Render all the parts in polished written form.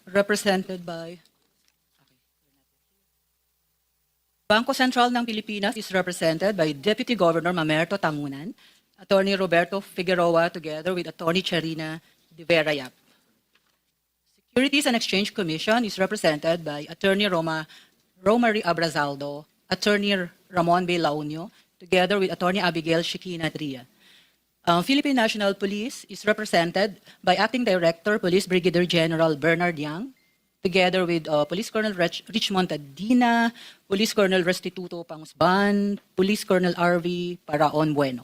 represented by Bangko Sentral ng Pilipinas is represented by Deputy Governor Mamerto Tangunan, Attorney Roberto Figueroa, together with Attorney Charina de Verayap. Securities and Exchange Commission is represented by Attorney Romary Abrazaldo, Attorney Ramon B. Launio, together with Attorney Abigail Shikina Tria. Philippine National Police is represented by Acting Director, Police Brigadier General Bernard Yang, together with Police Colonel Richmond Tadina, Police Colonel Restituto Pangusban, Police Colonel R.V. Paraon Bueno.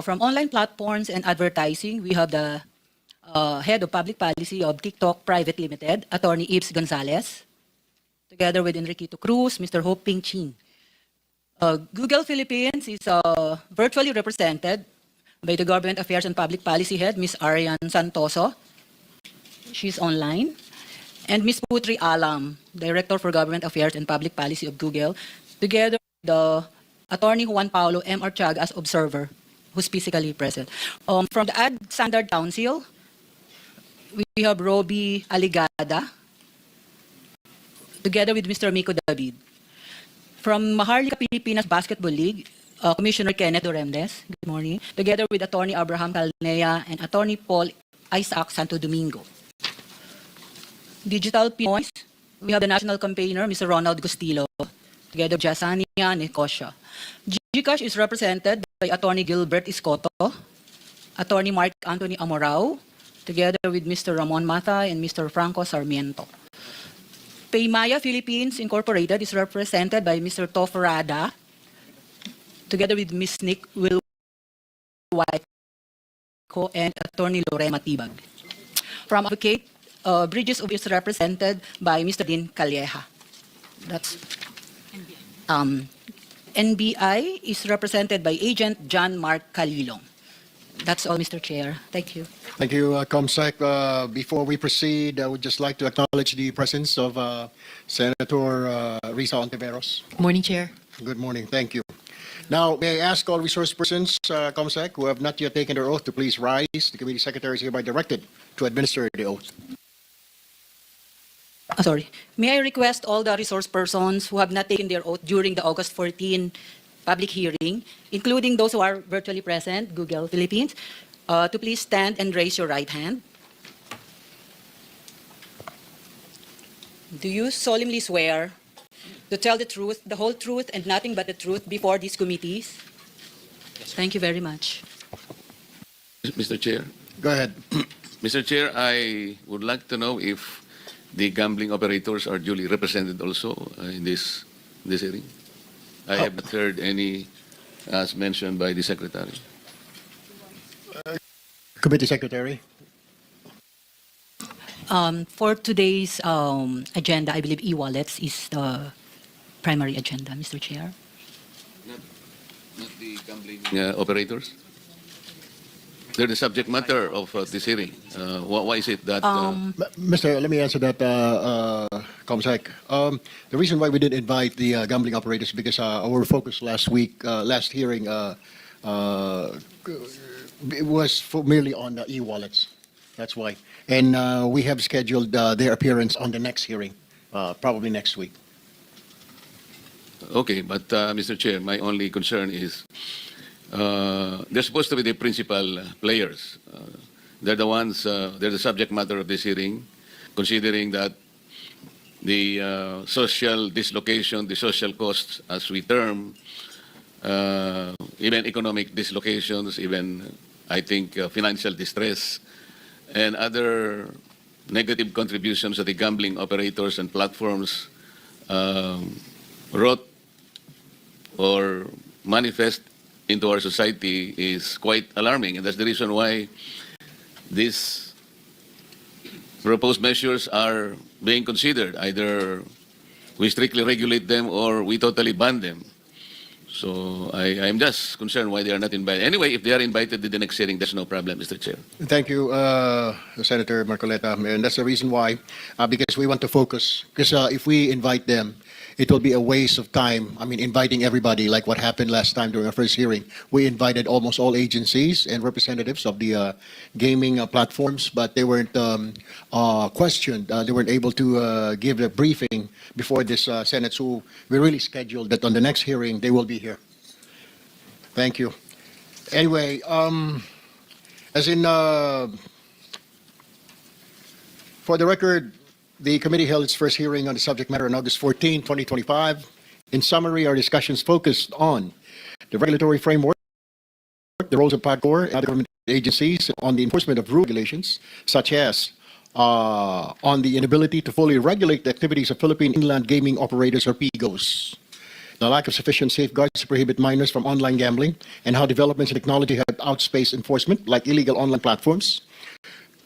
From online platforms and advertising, we have the Head of Public Policy of TikTok Private Limited, Attorney Ibs Gonzalez, together with Enriquito Cruz, Mr. Hope Ping Chin. Google Philippines is virtually represented by the Government Affairs and Public Policy Head, Ms. Arian Santoso. She's online. And Ms. Putri Alam, Director for Government Affairs and Public Policy of Google, together with the Attorney Juan Paulo M. Archaga as observer, who's physically present. From the Ad Standard Council, we have Roby Aligada, together with Mr. Miko David. From Maharlika Pilipinas Basketball League, Commissioner Kenneth Doremdes, good morning, together with Attorney Abraham Calnea and Attorney Paul Isaac Santo Domingo. Digital Pinoys, we have the national campaigner, Mr. Ronald Gustilo, together with Jasania Nicosha. GCash is represented by Attorney Gilbert Iscoto, Attorney Mark Anthony Amorao, together with Mr. Ramon Mata and Mr. Franco Sarmiento. Paymaya Philippines Incorporated is represented by Mr. Tofarada, together with Ms. Nick Wilwaiko and Attorney Lorena Matibag. From Advocate, Bridges is represented by Mr. Dean Calleja. That's NBI is represented by Agent John Mark Calilong. That's all, Mr. Chair. Thank you. Thank you, Comsec. Before we proceed, I would just like to acknowledge the presence of Senator Risa Ontiveros. Morning, Chair. Good morning. Thank you. Now, may I ask all resource persons, Comsec, who have not yet taken their oath to please rise. The committee secretary is hereby directed to administer the oath. Sorry. May I request all the resource persons who have not taken their oath during the August 14 public hearing, including those who are virtually present, Google Philippines, to please stand and raise your right hand. Do you solemnly swear to tell the truth, the whole truth, and nothing but the truth before these committees? Thank you very much. Mr. Chair. Go ahead. Mr. Chair, I would like to know if the gambling operators are duly represented also in this hearing. I have not heard any as mentioned by the Secretary. Committee secretary. For today's agenda, I believe e-wallets is the primary agenda, Mr. Chair. Not the gambling operators? They're the subject matter of this hearing. Why is it that... Mr. Let me answer that, Comsec. The reason why we didn't invite the gambling operators because our focus last hearing, it was merely on the e-wallets. That's why. And we have scheduled their appearance on the next hearing, probably next week. Okay, but Mr. Chair, my only concern is they're supposed to be the principal players. They're the ones, they're the subject matter of this hearing, considering that the social dislocation, the social costs, as we term, even economic dislocations, even, I think, financial distress, and other negative contributions that the gambling operators and platforms wrote or manifest into our society is quite alarming. And that's the reason why these proposed measures are being considered. Either we strictly regulate them or we totally ban them. So I'm just concerned why they are not invited. Anyway, if they are invited to the next hearing, there's no problem, Mr. Chair. Thank you, Senator Marcoleta. And that's the reason why, because we want to focus. Because if we invite them it will be a waste of time. I mean, inviting everybody, like what happened last time during our first hearing. We invited almost all agencies and representatives of the gaming platforms, but they weren't questioned. They weren't able to give a briefing before this Senate. So we really scheduled that on the next hearing they will be here. Thank you. Anyway, as in, for the record, the committee held its first hearing on the subject matter on August 14, 2025. In summary, our discussions focused on the regulatory framework, the roles of PAGCOR and other government agencies, on the enforcement of regulations, such as on the inability to fully regulate the activities of Philippine inland gaming operators, or PIGOs, the lack of sufficient safeguards to prohibit minors from online gambling, and how developments in technology have outspaced enforcement, like illegal online platforms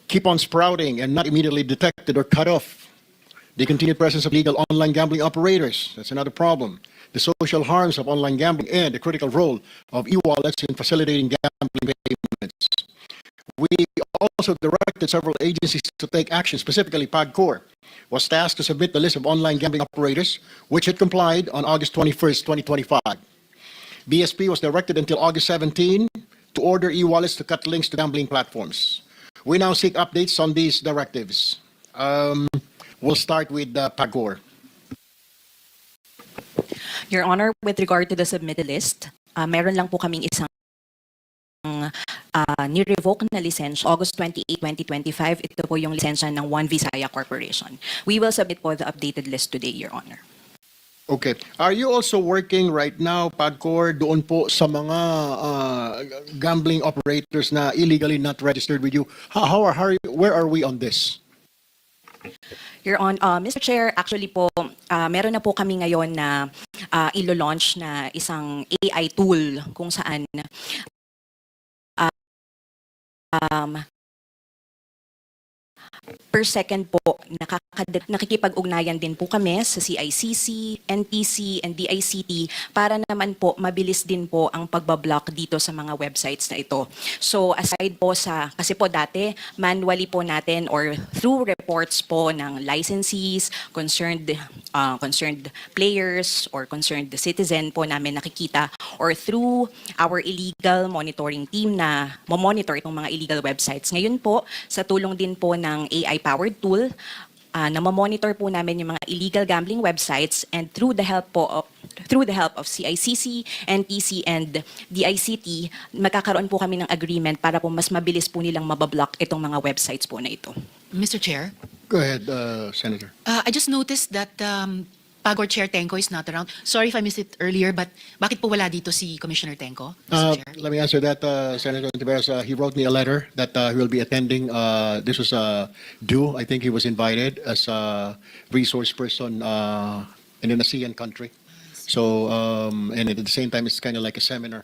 keep on sprouting and not immediately detected or cut off. The continued presence of legal online gambling operators, that's another problem. The social harms of online gambling and the critical role of e-wallets in facilitating gambling payments. We also directed several agencies to take action. Specifically, PAGCOR was tasked to submit the list of online gambling operators, which it complied on August 21st, 2025. BSP was directed until August 17 to order e-wallets to cut links to gambling platforms. We now seek updates on these directives. We'll start with PAGCOR. Your Honor, with regard to the submitted list, meron lang po kaming isang ni-revoke na lisensya, August 28, 2025. Ito po yung lisensya ng One Visaya Corporation. We will submit po the updated list today, Your Honor. Okay. Are you also working right now, PAGCOR, doon po sa mga gambling operators na illegally not registered with you? Where are we on this? Your Honor, Mr. Chair, actually po, meron na po kami ngayon na ilo-launch na isang AI tool kung saan per second po, nakikipag-ugnayan din po kami sa CICC, NTC, and DICT para naman po mabilis din po ang pagbablock dito sa mga websites na ito. So aside po sa, kasi po dati manually po natin or through reports po ng licensees, concerned players or concerned citizen po namin nakikita, or through our illegal monitoring team na monitor itong mga illegal websites. Ngayon po, sa tulong din po ng AI-powered tool, na monitor po namin yung mga illegal gambling websites, and through the help of CICC, NTC, and DICT, magkakaroon po kami ng agreement para po mas mabilis po nilang mabablock itong mga websites po na ito. Mr. Chair, Go ahead, Senator. I just noticed that PAGCOR Chair Tenko is not around. Sorry if I missed it earlier, but bakit po wala dito si Commissioner Tenko, Mr. Chair? Let me answer that, Senator Tiveros. He wrote me a letter that he will be attending. This was due. I think he was invited as a resource person in an ASEAN country. So, and at the same time, it's kind of like a seminar.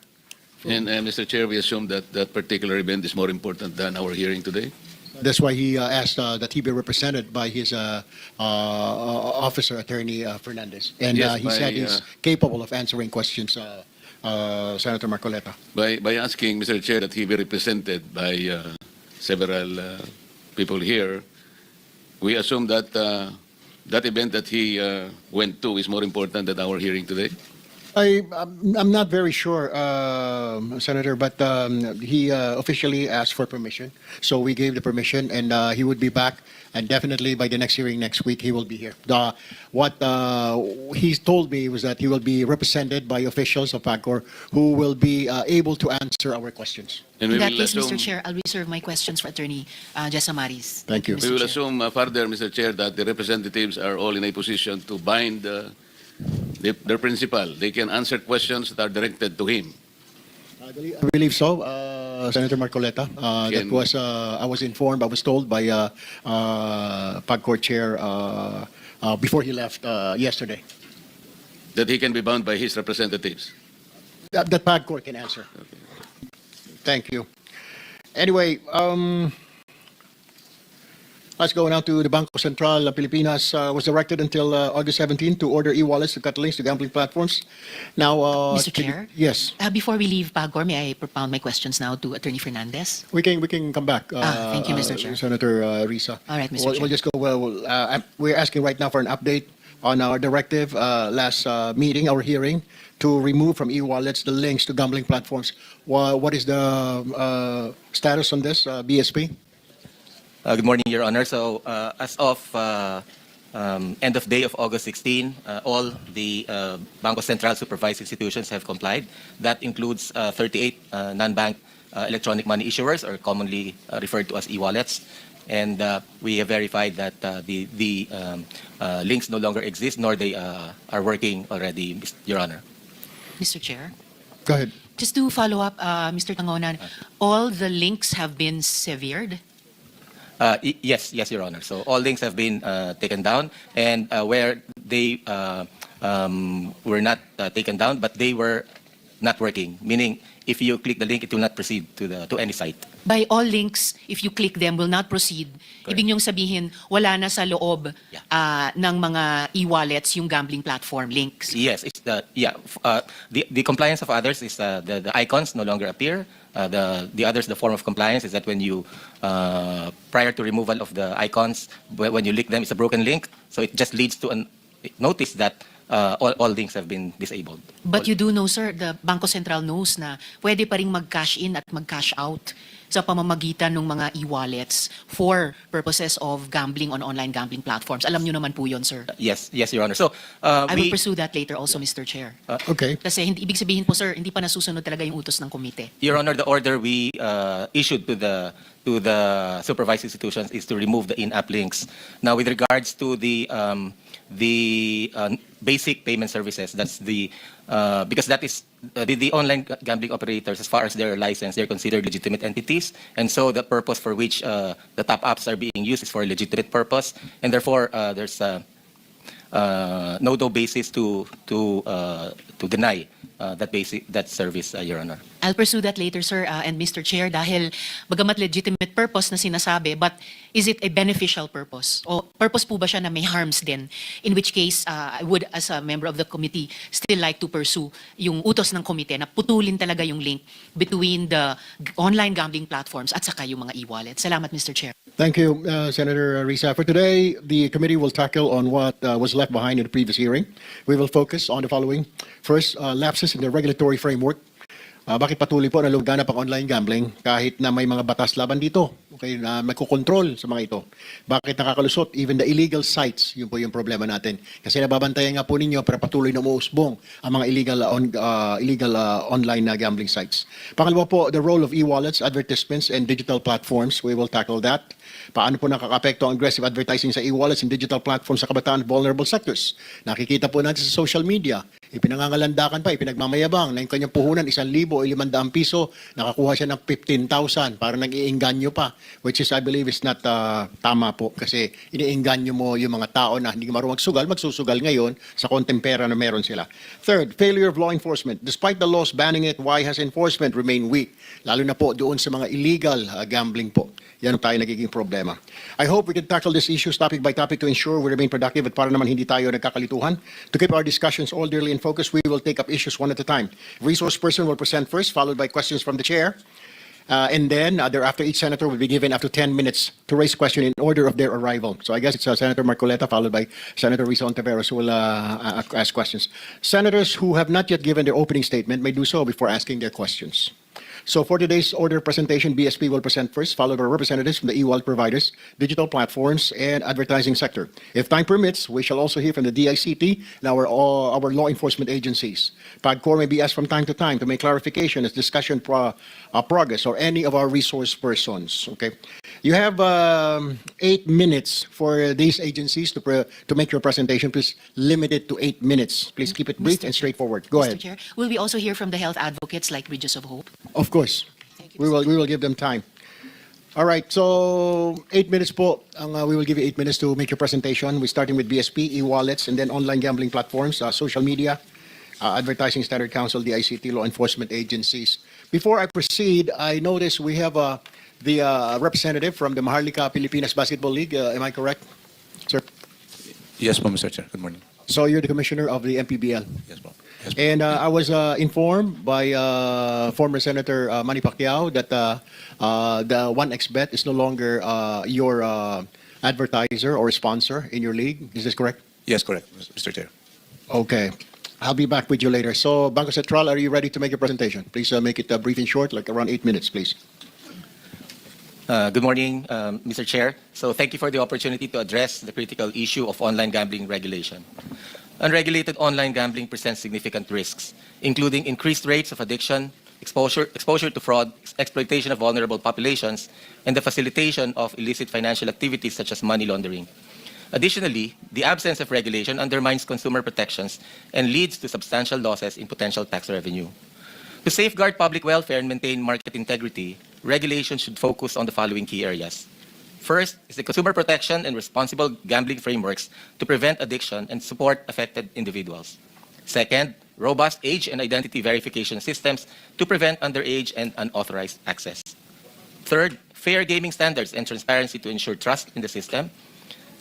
And Mr. Chair, we assume that that particular event is more important than our hearing today. That's why he asked that he be represented by his officer, Attorney Fernandez. And Yes, he said he's capable of answering questions, Senator Marcoleta. By asking Mr. Chair that he be represented by several people here, we assume that that event that he went to is more important than our hearing today. I'm not very sure, Senator, but he officially asked for permission. So we gave the permission, and he would be back. And definitely by the next hearing next week, he will be here. What he told me was that he will be represented by officials of PAGCOR who will be able to answer our questions. And we In that will case, assume, Mr. Chair, I'll reserve my questions for Attorney Jessa Maris. Thank you. we will Chair. assume further, Mr. Chair, that the representatives are all in a position to bind their principal. They can answer questions that are directed to him. I believe so, Senator Marcoleta. That was I was informed. I was told by PAGCOR chair before he left yesterday. That he can be bound by his representatives. That PAGCOR can answer. Thank you. Anyway, let's go now to the Bangko Sentral Pilipinas. Was directed until August 17 to order e-wallets to cut links to gambling platforms. Now, Mr. Chair? Yes, Before we leave PAGCOR, may I propound my questions now to Attorney Fernandez? we can come back. Thank you, Mr. Chair. Senator Risa. All right, Mr. We'll Chair. just go. We're asking right now for an update on our directive last meeting, our hearing, to remove from e-wallets the links to gambling platforms. What is the status on this, BSP? Good morning, Your Honor. So, as of end of day of August 16, all the Bangko Central supervised institutions have complied. That includes 38 non-bank electronic money issuers, or commonly referred to as e-wallets. And we have verified that the links no longer exist, nor they are working already, Your Honor. Mr. Chair, Go ahead. just to follow up, Mr. Tangonan, all the links have been severed? Yes, Your Honor. So all links have been taken down, and where they were not taken down, but they were not working, meaning if you click the link, it will not proceed to any site. By all links, if you click them, will not proceed. Correct. Ibig niyong sabihin, wala na sa loob ng mga e-wallets yung gambling platform links. Yes, it's the compliance of others is the icons no longer appear. The others, the form of compliance is that when you prior to removal of the icons, when you click them, it's a broken link, so it just leads to a notice that all links have been disabled. But you do know, sir, the Bangko Sentral knows na pwede pa ring mag-cash in at mag-cash out sa pamamagitan ng mga e-wallets for purposes of gambling on online gambling platforms. Alam niyo naman po yun, sir. Yes, Your Honor. So I will pursue that later also, Mr. Chair. Okay. Kasi ibig sabihin po, sir, hindi pa nasusunod talaga yung utos ng komite. Your Honor, the order we issued to the supervised institutions is to remove the in-app links. Now, with regards to the basic payment services, that's because that is the online gambling operators, as far as their license, they're considered legitimate entities, and so the purpose for which the top-ups are being used is for a legitimate purpose, and therefore there's no basis to deny that service, Your Honor. I'll pursue that later, sir, and Mr. Chair, dahil bagamat legitimate purpose na sinasabi, but is it a beneficial purpose? O purpose po ba siya na may harms din? In which case, I would, as a member of the committee, still like to pursue yung utos ng komite na putulin talaga yung link between the online gambling platforms at saka yung mga e-wallets. Salamat, Mr. Chair. Thank you, Senator Risa. For today, the committee will tackle on what was left behind in the previous hearing. We will focus on the following. First, lapses in the regulatory framework. Bakit patuloy po na luganap ang online gambling kahit na may mga batas laban dito? Okay, na may kukontrol sa mga ito. Bakit nakakalusot? Even the illegal sites, yun po yung problema natin. Kasi nababantayan nga po ninyo para patuloy na umuusbong ang mga illegal online gambling sites. Pangalawa po, the role of e-wallets, advertisements, and digital platforms. We will tackle that. Paano po nakaka-apekto ang aggressive advertising sa e-wallets and digital platforms sa kabataan at vulnerable sectors? Nakikita po natin sa social media. Ipinangangalandakan pa, ipinagmamayabang na yung kanyang puhunan, 1,000 o 500 piso, nakakuha siya ng 15,000 para nag-iinganyo pa, which is, I believe, is not tama po kasi iniinganyo mo yung mga tao na hindi marunong magsugal, magsusugal ngayon sa konteng pera na meron sila. Third, failure of law enforcement. Despite the laws banning it, why has enforcement remained weak? Lalo na po doon sa mga illegal gambling po. Yan ang tayo nagiging problema. I hope we can tackle these issues topic by topic to ensure we remain productive at para naman hindi tayo nagkakalituhan. To keep our discussions orderly and focused, we will take up issues one at a time. Resource person will present first, followed by questions from the chair. And then thereafter, each senator will be given up to 10 minutes to raise question in order of their arrival. So I guess it's Senator Marcoleta, followed by Senator Risa Ontiveros, who will ask questions. Senators who have not yet given their opening statement may do so before asking their questions. So for today's order presentation, BSP will present first, followed by representatives from the e-wallet providers, digital platforms, and advertising sector. If time permits, we shall also hear from the DICT and our law enforcement agencies. PAGCOR may be asked from time to time to make clarification as discussion progress or any of our resource persons. Okay, you have 8 minutes for these agencies to make your presentation. Please limit it to 8 minutes. Please keep it brief and straightforward. Go ahead. Mr. Chair, will we also hear from the health advocates like Bridges of Hope? Of course. We will give them time. All right, so 8 minutes po. We will give you 8 minutes to make your presentation. We're starting with BSP, e-wallets, and then online gambling platforms, social media, Advertising Standard Council, the ICT, law enforcement agencies. Before I proceed, I notice we have the representative from the Maharlika Pilipinas Basketball League. Am I correct, sir? Yes, po, Mr. Chair. Good morning. So you're the commissioner of the MPBL. Yes, po. And I was informed by former Senator Manny Pacquiao that the 1xBet is no longer your advertiser or sponsor in your league. Is this correct? Yes, correct, Mr. Chair. Okay. I'll be back with you later. So, Bangko Sentral, are you ready to make your presentation? Please make it brief and short, like around 8 minutes, please. Good morning, Mr. Chair. So thank you for the opportunity to address the critical issue of online gambling regulation. Unregulated online gambling presents significant risks, including increased rates of addiction, exposure to fraud, exploitation of vulnerable populations, and the facilitation of illicit financial activities such as money laundering. Additionally, the absence of regulation undermines consumer protections and leads to substantial losses in potential tax revenue. To safeguard public welfare and maintain market integrity, regulation should focus on the following key areas. First is the consumer protection and responsible gambling frameworks to prevent addiction and support affected individuals. Second, robust age and identity verification systems to prevent underage and unauthorized access. Third, fair gaming standards and transparency to ensure trust in the system.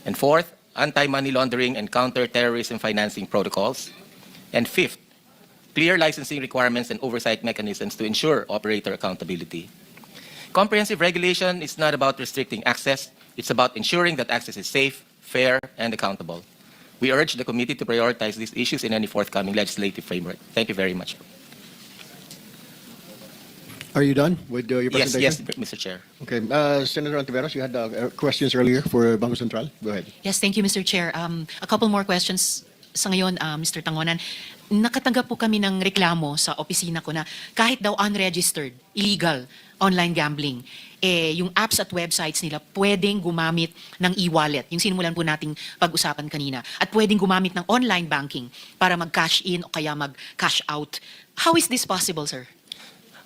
And fourth, anti-money laundering and counter-terrorism financing protocols. And fifth, clear licensing requirements and oversight mechanisms to ensure operator accountability. Comprehensive regulation is not about restricting access, it's about ensuring that access is safe, fair, and accountable. We urge the committee to prioritize these issues in any forthcoming legislative framework. Thank you very much. Are you done with your presentation? Yes, Mr. Chair. Okay. Senator Antiveros, you had questions earlier for Bangko Sentral. Go ahead. Yes, thank you, Mr. Chair. A couple more questions sa ngayon, Mr. Tangonan. Nakatanggap po kami ng reklamo sa opisina ko na kahit daw unregistered, illegal, online gambling, yung apps at websites nila pwedeng gumamit ng e-wallet, yung sinimulan po nating pag-usapan kanina, at pwedeng gumamit ng online banking para mag-cash in o kaya mag-cash out. How is this possible, sir?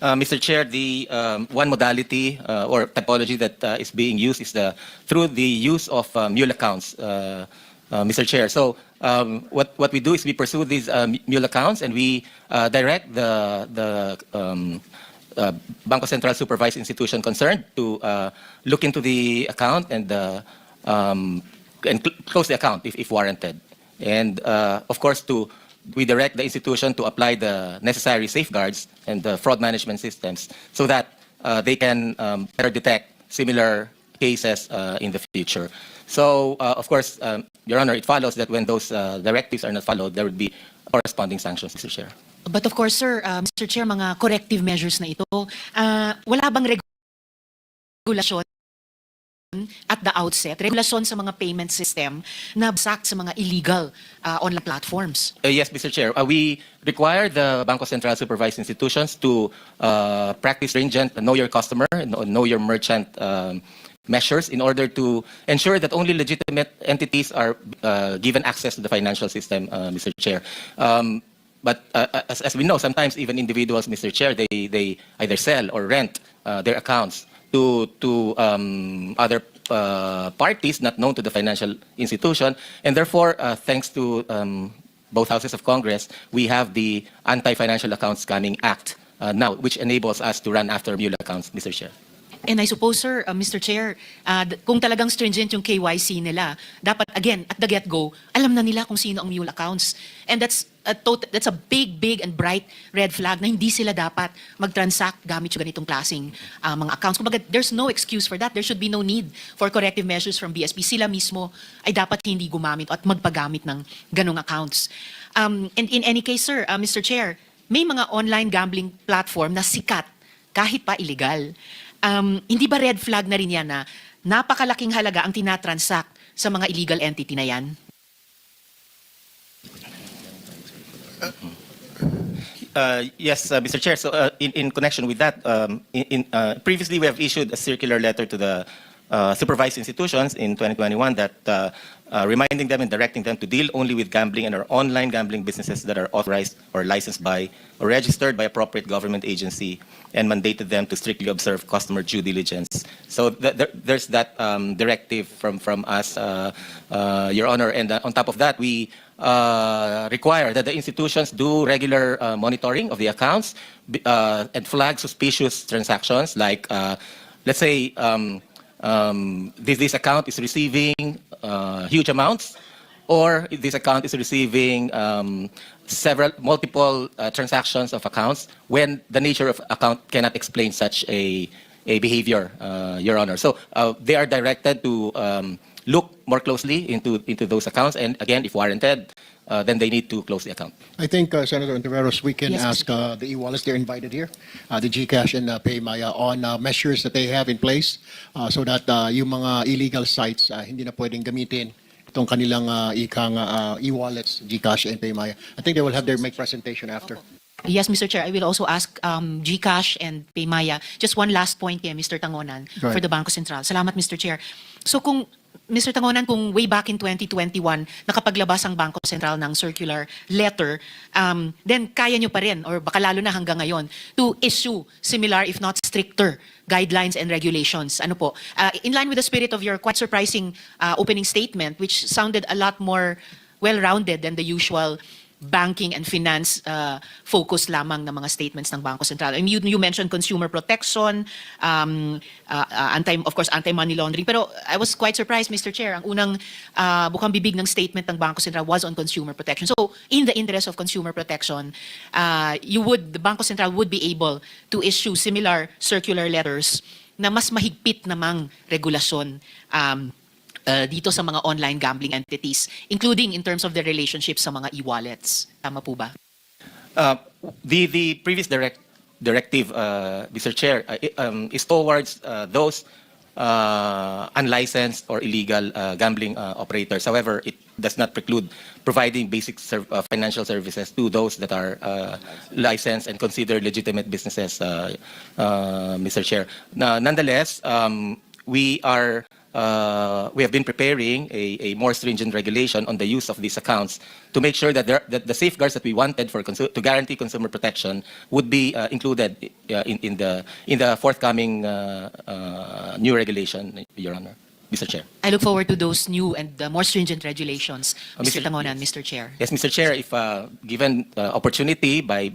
Mr. Chair, the one modality or typology that is being used is through the use of mule accounts, Mr. Chair. So what we do is we pursue these mule accounts and we direct the Bangko Sentral supervised institution concerned to look into the account and close the account if warranted. And of course, we direct the institution to apply the necessary safeguards and the fraud management systems so that they can better detect similar cases in the future. So, of course, Your Honor, it follows that when those directives are not followed, there would be corresponding sanctions, Mr. Chair. But of course, sir, Mr. Chair, mga corrective measures na ito, wala bang regulasyon at the outset, regulasyon sa mga payment system na bagsak sa mga illegal online platforms? Yes, Mr. Chair. We require the Bangko Sentral supervised institutions to practice stringent know your customer, know your merchant measures in order to ensure that only legitimate entities are given access to the financial system, Mr. Chair. But as we know, sometimes even individuals, Mr. Chair, they either sell or rent their accounts to other parties not known to the financial institution. And therefore, thanks to both houses of Congress, we have the Anti-Financial Account Scamming Act now, which enables us to run after mule accounts, Mr. Chair. And I suppose, sir, Mr. Chair, kung talagang stringent yung KYC nila, dapat, again, at the get-go, alam na nila kung sino ang mule accounts. And that's a big and bright red flag na hindi sila dapat mag-transact gamit yung ganitong klaseng mga accounts. Kumbaga, there's no excuse for that. There should be no need for corrective measures from BSP. Sila mismo ay dapat hindi gumamit at magpagamit ng ganong accounts. And in any case, sir, Mr. Chair, may mga online gambling platform na sikat kahit pa illegal. Hindi ba red flag na rin yan na napakalaking halaga ang tinatransact sa mga illegal entity na yan? Yes, Mr. Chair. So, in connection with that, previously we have issued a circular letter to the supervised institutions in 2021 that reminding them and directing them to deal only with gambling and or online gambling businesses that are authorized or licensed by or registered by appropriate government agency and mandated them to strictly observe customer due diligence. So there's that directive from us, Your Honor. And on top of that, we require that the institutions do regular monitoring of the accounts and flag suspicious transactions like, let's say, this account is receiving huge amounts, or this account is receiving multiple transactions of accounts when the nature of account cannot explain such a behavior, Your Honor. So they are directed to look more closely into those accounts, and again, if warranted, then they need to close the account. I think, Senator Ontiveros, we can Yes, ask the e-wallets, they're invited here, the GCash and PayMaya, on measures that they have in place so that yung mga illegal sites hindi na pwedeng gamitin itong kanilang e-wallets, GCash and PayMaya. I think they will have their make presentation after. Yes, Mr. Chair, I will also ask GCash and Paymaya. Just one last point kay Mr. Tangonan Go ahead. for the Bangko Sentral. Salamat, Mr. Chair. So kung Mr. Tangonan, kung way back in 2021, nakapaglabas ang Bangko Sentral ng circular letter, then kaya nyo pa rin, or baka lalo na hanggang ngayon, to issue similar, if not stricter, guidelines and regulations. Ano po? In line with the spirit of your quite surprising opening statement, which sounded a lot more well-rounded than the usual banking and finance focus lamang ng mga statements ng Bangko Sentral. I mean, you mentioned consumer protection, of course, anti-money laundering. Pero I was quite surprised, Mr. Chair, ang unang bukang bibig ng statement ng Bangko Sentral was on consumer protection. So, in the interest of consumer protection, the Bangko Sentral would be able to issue similar circular letters na mas mahigpit namang regulasyon dito sa mga online gambling entities, including in terms of their relationships sa mga e-wallets. Tama po ba? The previous directive, Mr. Chair, is towards those unlicensed or illegal gambling operators. However, it does not preclude providing basic financial services to those that are licensed and considered legitimate businesses, Mr. Chair. Nonetheless, we have been preparing a more stringent regulation on the use of these accounts to make sure that the safeguards that we wanted to guarantee consumer protection would be included in the forthcoming new regulation, Your Honor, Mr. Chair. I look forward to those new and more stringent regulations, Mr. Mr. Tangonan, Mr. Chair. Yes, Mr. Chair, if given opportunity by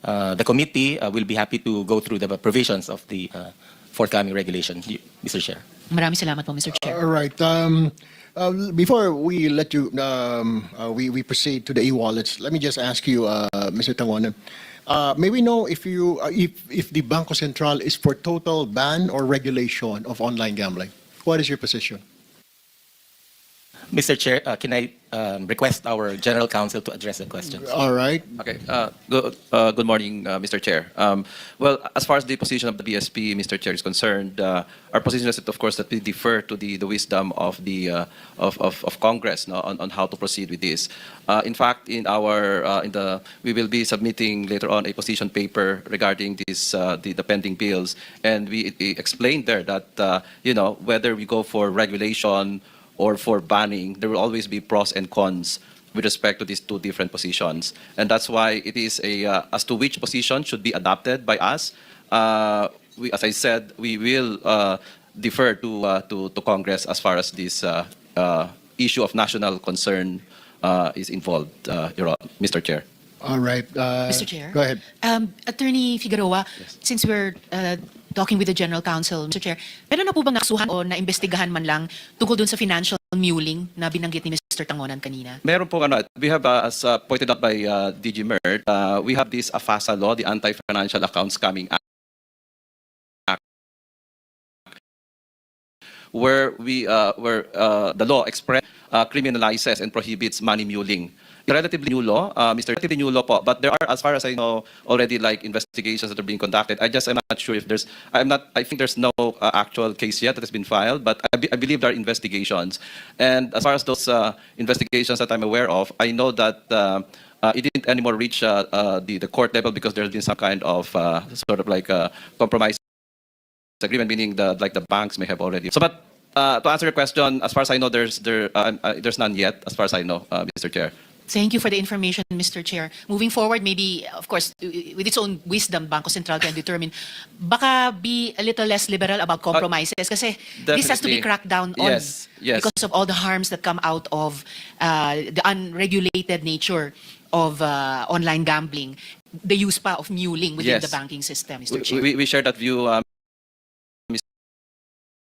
the committee, we'll be happy to go through the provisions of the forthcoming regulation, Mr. Chair. Maraming salamat po, Mr. Chair. All right. Before we let you, we proceed to the e-wallets, let me just ask you, Mr. Tangonan, may we know if the Bangko Sentral is for total ban or regulation of online gambling? What is your position? Mr. Chair, can I request our General Counsel to address the questions? All right. Okay. Good morning, Mr. Chair. Well, as far as the position of the BSP, Mr. Chair, is concerned, our position is, of course, that we defer to the wisdom of the of Congress, no, on how to proceed with this. In fact, we will be submitting later on a position paper regarding this the pending bills, and we explained there that whether we go for regulation or for banning, there will always be pros and cons with respect to these two different positions. And that's why it is as to which position should be adopted by us. As I said, we will defer to Congress as far as this issue of national concern is involved, Mr. Chair. All right. Mr. Chair? Go ahead. Attorney Figueroa, since we're talking with the General Counsel, Mr. Chair, meron na po bang nakasuhan o naimbestigahan man lang tungkol dun sa financial muling na binanggit ni Mr. Tangonan kanina? Meron po we have, as pointed out by DG Mert, we have this AFASA law, the Anti-Financial Accounts Coming Act, where the law criminalizes and prohibits money muling. Relatively new law, relatively new law po, but there are, as far as I know, already like investigations that are being conducted. I'm not sure if I think there's no actual case yet that has been filed, but I believe there are investigations. And as far as those investigations that I'm aware of, I know that it didn't anymore reach the court level because there's been some kind of sort of like compromise agreement, meaning the banks may have already. So, but to answer your question, as far as I know, there's none yet, as far as I know, Mr. Chair. Thank you for the information, Mr. Chair. Moving forward, maybe, of course, with its own wisdom, Bangko Sentral can determine, baka be a little less liberal about compromises kasi this has to be Definitely. cracked down on Yes, yes. because of all the harms that come out of the unregulated nature of online gambling, the use pa of muling within Yes. the banking system, Mr. Chair. We share that view,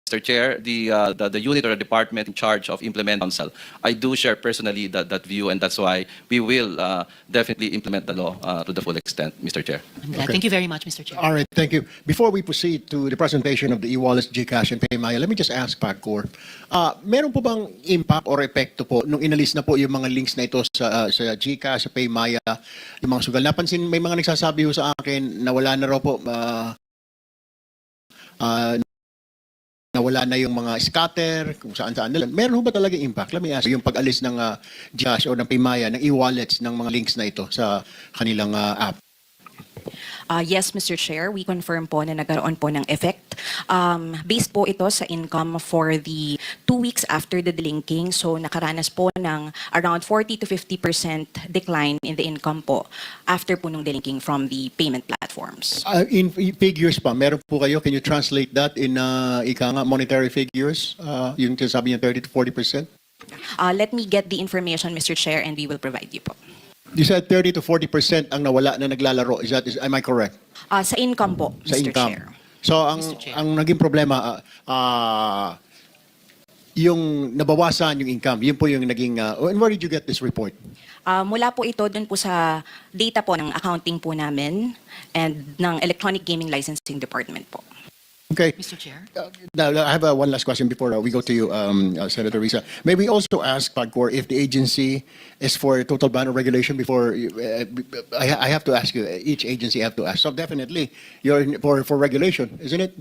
Mr. Chair, the unit or the department in charge of implementing council, I do share personally that view, and that's why we will definitely implement the law to the full extent, Mr. Chair. I'm glad. Okay. Thank you very much, Mr. Chair. All right, thank you. Before we proceed to the presentation of the e-wallets, GCash, and PayMaya, let me just ask Pagcor, meron po bang impact or epekto po nung inalis na po yung mga links na ito sa GCash, sa PayMaya, yung mga sugal? Napansin, may mga nagsasabi ho sa akin na wala na raw po, nawala na yung mga scatter, kung saan-saan nila. Meron ho ba talaga impact? Let me ask, yung pag-alis ng GCash o ng PayMaya, ng e-wallets, ng mga links na ito sa kanilang app? Yes, Mr. Chair, we confirm po na nagkaroon po ng effect. Based po ito sa income for the 2 weeks after the delinking. So nakaranas po ng around 40 to 50% decline in the income po after po nung delinking from the payment platforms. In figures pa, meron po kayo, can you translate that in monetary figures? Yung sabi niya 30 to 40%? Let me get the information, Mr. Chair, and we will provide you po. You said 30 to 40% ang nawala na naglalaro. Am I correct? Sa income po, Sa Mr. income. Chair. So Mr. Chair. ang naging problema yung nabawasan yung income. Yun po yung naging and where did you get this report? Mula po ito dun po sa data po ng accounting po namin and ng Electronic Gaming Licensing Department po. Okay. Mr. Chair. Now, I have one last question before we go to you, Senator Risa. May we also ask Pagcor if the agency is for total ban or regulation before I have to ask you, each agency have to ask. So definitely, you're for regulation, isn't it?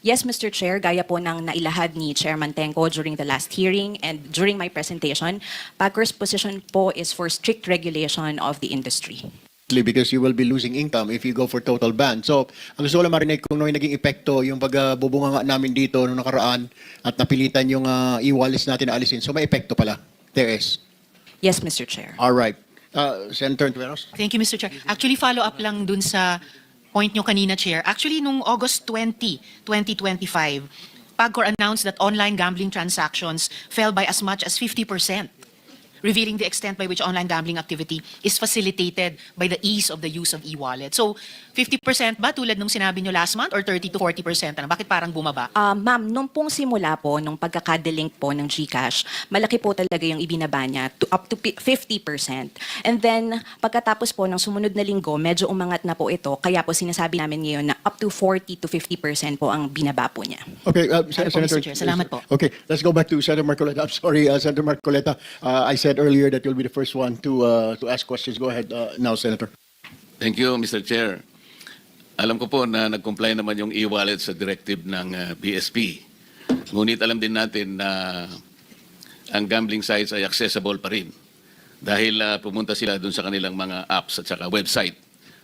Yes, Mr. Chair, gaya po ng nailahad ni Chairman Tenco during the last hearing and during my presentation, PAGCOR's position po is for strict regulation of the industry. Because you will be losing income if you go for total ban. So, ang gusto ko lang marinig kung ano yung naging epekto yung pagbubunga nga namin dito nung nakaraan at napilitan yung e-wallets natin na alisin. So, may epekto pala. There is. Yes, Mr. Chair. All right. Senator Tueros? Thank you, Mr. Chair. Actually, follow up lang dun sa point nyo kanina, Chair. Actually, nung August 20, 2025, PAGCOR announced that online gambling transactions fell by as much as 50%. Revealing the extent by which online gambling activity is facilitated by the ease of the use of e-wallet. So, 50% ba tulad nung sinabi nyo last month or 30 to 40%? Bakit parang bumaba? Ma'am, nung pong simula po, nung pagkakadelink po ng GCash, malaki po talaga yung ibinaba niya up to 50%. And then, pagkatapos po ng sumunod na linggo, medyo umangat na po ito. Kaya po sinasabi namin ngayon na up to 40 to 50% po ang binaba po niya. Okay, Mr. Chair. Salamat po. Okay, let's go back to Senator Marcoleta. I'm sorry, Senator Marcoleta. I said earlier that you'll be the first one to ask questions. Go ahead now, Senator. Thank you, Mr. Chair. Alam ko po na nag-comply naman yung e-wallet sa directive ng BSP. Ngunit alam din natin na ang gambling sites ay accessible pa rin dahil pumunta sila dun sa kanilang mga apps at saka website.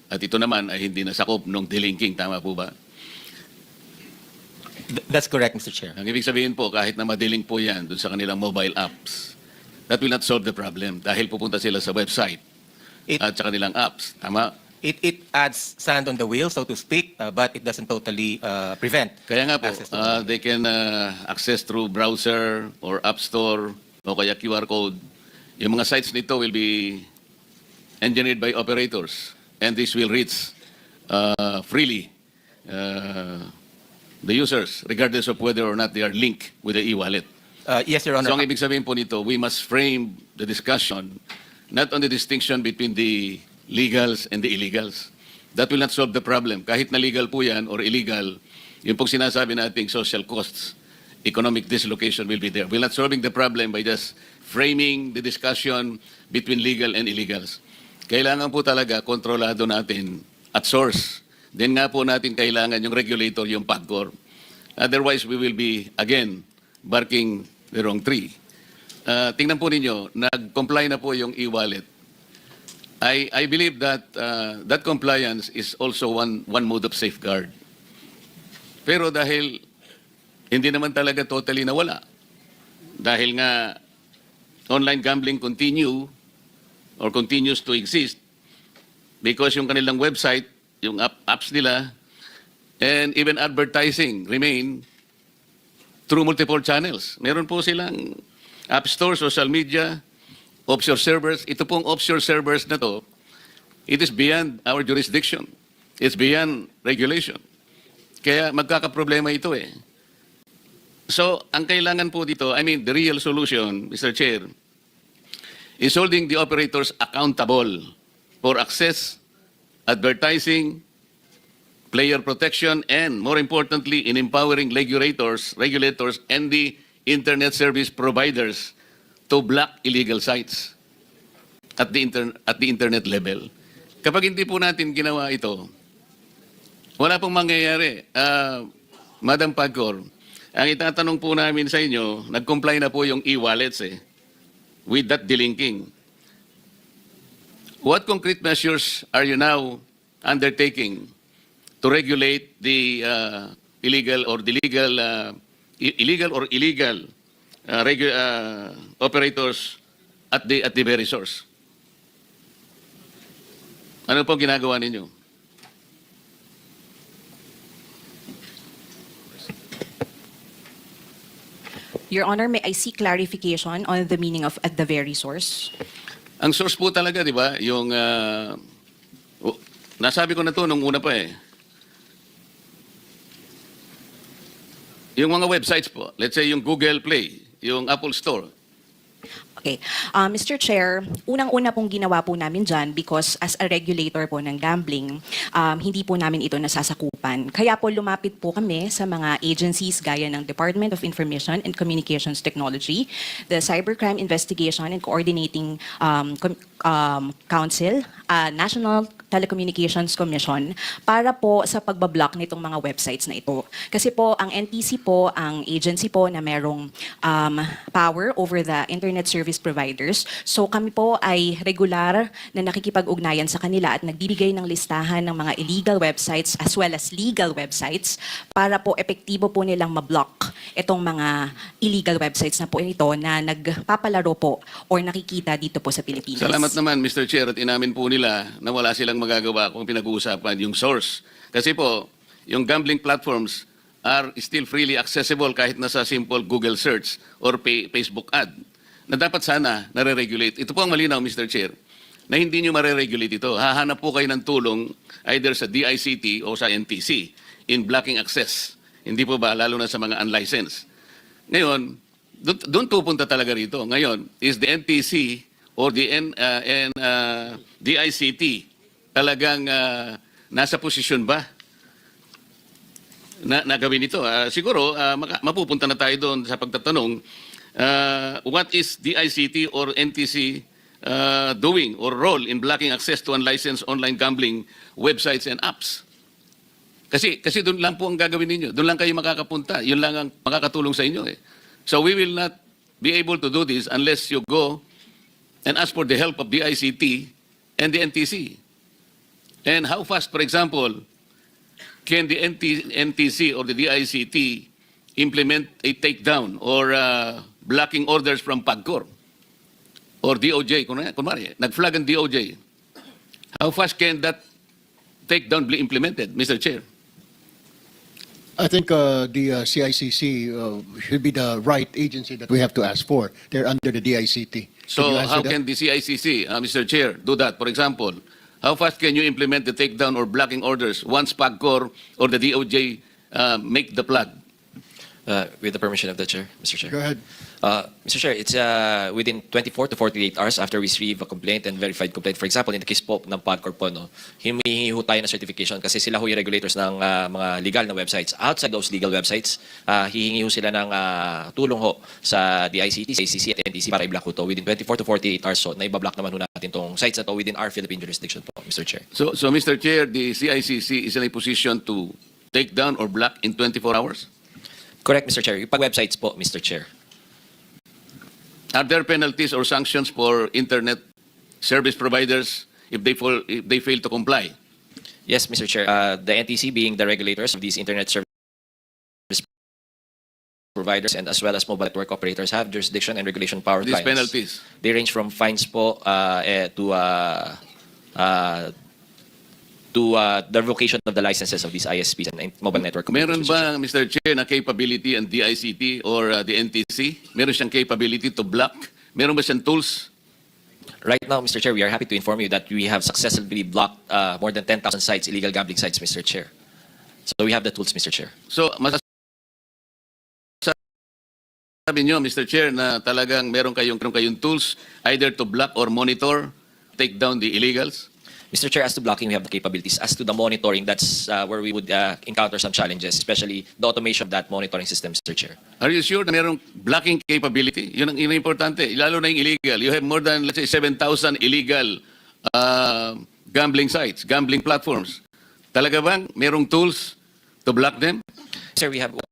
At ito naman ay hindi nasakop nung delinking. Tama po ba? That's correct, Mr. Chair. Ang ibig sabihin po, kahit na madeling po yan dun sa kanilang mobile apps, that will not solve the problem dahil pupunta sila sa website at sa kanilang apps. Tama? It adds sand on the wheel, so to speak, but it doesn't totally prevent. Kaya nga po, access to they can access through browser or app store o kaya QR code. Yung mga sites nito will be engineered by operators and this will reach freely the users regardless of whether or not they are linked with the e-wallet. Yes, Your Honor. So ang ibig sabihin po nito, we must frame the discussion not on the distinction between the legals and the illegals. That will not solve the problem. Kahit na legal po yan or illegal, yung pong sinasabi nating social costs, economic dislocation will be there. We're not solving the problem by just framing the discussion between legal and illegals. Kailangan po talaga kontrolado natin at source. Then nga po natin kailangan yung regulator, yung PAGCOR. Otherwise, we will be, again, barking the wrong tree. Tingnan po ninyo, nag-comply na po yung e-wallet. I believe that that compliance is also one mode of safeguard. Pero dahil hindi naman talaga totally nawala, dahil nga online gambling continues to exist because yung kanilang website, yung apps nila, and even advertising remain through multiple channels. Meron po silang app store, social media, offshore servers. Ito pong offshore servers na to, it is beyond our jurisdiction. It's beyond regulation. Kaya magkakaproblema ito eh. So, ang kailangan po dito, I mean, the real solution, Mr. Chair, is holding the operators accountable for access, advertising, player protection, and more importantly, in empowering regulators, and the internet service providers to block illegal sites at the internet level. Kapag hindi po natin ginawa ito, wala pong mangyayari. Madam Pagcor, ang itatanong po namin sa inyo, nag-comply na po yung e-wallets with that delinking. What concrete measures are you now undertaking to regulate the illegal operators at the very source? Ano pong ginagawa ninyo? Your Honor, may I seek clarification on the meaning of at the very source? Ang source po talaga, di ba, yung, nasabi ko na to nung una pa Yung mga websites po, let's say yung Google Play, yung Apple Store. Okay. Mr. Chair, unang-una pong ginawa po namin dyan because as a regulator po ng gambling, hindi po namin ito nasasakupan. Kaya po lumapit po kami sa mga agencies gaya ng Department of Information and Communications Technology, the Cybercrime Investigation and Coordinating Council, National Telecommunications Commission para po sa pagbablock nitong mga websites na ito. Kasi po ang NTC po, ang agency po na merong power over the internet service providers. So kami po ay regular na nakikipag-ugnayan sa kanila at nagbibigay ng listahan ng mga illegal websites as well as legal websites para po epektibo po nilang mablock itong mga illegal websites na po ito na nagpapalaro po or nakikita dito po sa Pilipinas. Salamat naman, Mr. Chair, at inamin po nila na wala silang magagawa kung pinag-uusapan yung source. Kasi po, yung gambling platforms are still freely accessible kahit nasa simple Google search or Facebook ad na dapat sana nare-regulate. Ito po ang malinaw, Mr. Chair, na hindi nyo mare-regulate ito. Hahanap po kayo ng tulong either sa DICT o sa NTC in blocking access. Hindi po ba, lalo na sa mga unlicensed. Ngayon, doon pupunta talaga rito. Ngayon, is the NTC or the DICT talagang nasa posisyon ba na gawin ito? Siguro, mapupunta na tayo doon sa pagtatanong, what is DICT or NTC doing or role in blocking access to unlicensed online gambling websites and apps? Kasi doon lang po ang gagawin ninyo. Doon lang kayo makakapunta. Yun lang ang makakatulong sa inyo. So we will not be able to do this unless you go and ask for the help of the ICT and the NTC. And how fast, for example, can the NTC or the DICT implement a takedown or blocking orders from PAGCOR or DOJ? Kunwari, nag-flag ang DOJ. How fast can that takedown be implemented, Mr. Chair? I think the CICC should be the right agency that we have to ask for. They're under the DICT. So how can the CICC, Mr. Chair, do that? For example, how fast can you implement the takedown or blocking orders once PAGCOR or the DOJ make the plug? With the permission of the chair, Mr. Chair. Go ahead. Mr. Chair, it's within 24 to 48 hours after we receive a complaint and verified complaint. For example, in the case po ng PAGCOR po, humihingi ho tayo ng certification kasi sila ho yung regulators ng mga legal na websites. Outside those legal websites, hihingi ho sila ng tulong ho sa DICT, CICC at NTC para i-block ho to. Within 24 to 48 hours so, na i-block naman ho natin tong sites na to within our Philippine jurisdiction po, Mr. Chair. So Mr. Chair, the CICC is in a position to take down or block in 24 hours? Correct, Mr. Chair. Yung pag-websites po, Mr. Chair. Are there penalties or sanctions for internet service providers if they fail to comply? Yes, Mr. Chair. The NTC being the regulators of these internet service providers and as well as mobile network operators have jurisdiction and regulation power These clients. penalties? They range from fines po to the revocation of the licenses of these ISPs and mobile network Meron operators. ba, Mr. Chair, na capability ang DICT or the NTC? Meron siyang capability to block? Meron ba siyang tools? Right now, Mr. Chair, we are happy to inform you that we have successfully blocked more than 10,000 sites, illegal gambling sites, Mr. Chair. So we have the tools, Mr. Chair. So, sinasabi nyo, Mr. Chair, na talagang meron kayong tools either to block or monitor, take down the illegals? Mr. Chair, as to blocking, we have the capabilities. As to the monitoring, that's where we would encounter some challenges, especially the automation of that monitoring system, Mr. Chair. Are you sure na merong blocking capability? Yun ang importante, lalo na yung illegal. You have more than, let's say, 7,000 illegal gambling sites, gambling platforms. Talaga bang merong tools to block them? Sir, we have what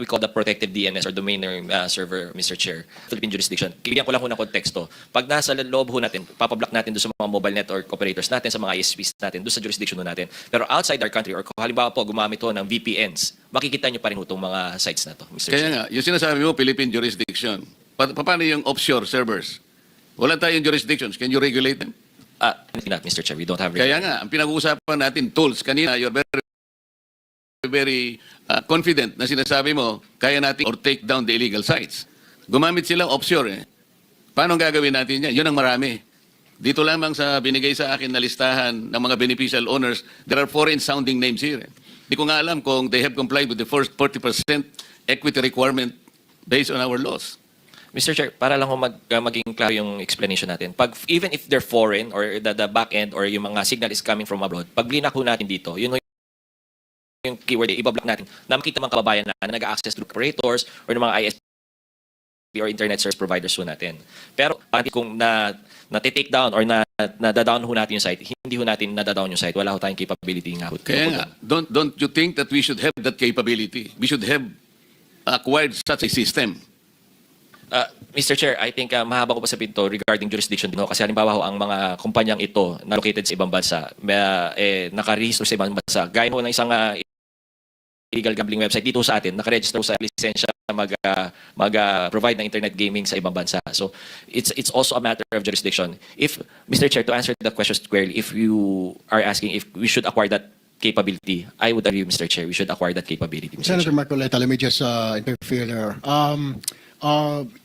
we call the protective DNS or domain name server, Mr. Chair, Philippine jurisdiction. Bigyan ko lang ho ng konteksto. Pag nasa loob ho natin, papablock natin doon sa mga mobile network operators natin, sa mga ISPs natin, doon sa jurisdiction ho natin. Pero outside our country, or kung halimbawa po gumamit ho ng VPNs, makikita nyo pa rin ho itong mga sites na to, Mr. Kaya Chair. nga, yung sinasabi mo, Philippine jurisdiction. Paano yung offshore servers? Wala tayong jurisdictions. Can you regulate them? Not, Mr. Chair, we don't have... Kaya nga, ang pinag-uusapan natin, tools. Kanina, you're very confident na sinasabi mo, kaya natin or take down the illegal sites. Gumamit sila offshore eh. Paano gagawin natin yan? Yun ang marami. Dito lamang sa binigay sa akin na listahan ng mga beneficial owners, there are foreign sounding names here. Hindi ko nga alam kung they have complied with the first 40% equity requirement based on our laws. Mr. Chair, para lang ho maging klaro yung explanation natin. Even if they're foreign or the back end or yung mga signal is coming from abroad, pag blinak ho natin dito, yun ho yung keyword, ibablock natin na makita mga kababayan na nag-access through operators or ng mga ISP or internet service providers ho natin. Pero kung na-take down or na-down ho natin yung site, hindi ho natin na-down yung site. Wala ho tayong capability nga ho. Kaya nga, don't you think that we should have that capability? We should have acquired such a system. Mr. Chair, I think mahaba ko pa sa pinto regarding jurisdiction din ho. Kasi halimbawa ho, ang mga kumpanyang ito na located sa ibang bansa, nakarehistro sa ibang bansa. Gaya ho ng isang illegal gambling website dito sa atin, nakaregister sa lisensya mag-provide ng internet gaming sa ibang bansa. So it's also a matter of jurisdiction. If, Mr. Chair, to answer the question squarely, if you are asking if we should acquire that capability, I would agree, Mr. Chair, we should acquire that capability, Mr. Senator Chair. Marcoleta, let me just interfere there.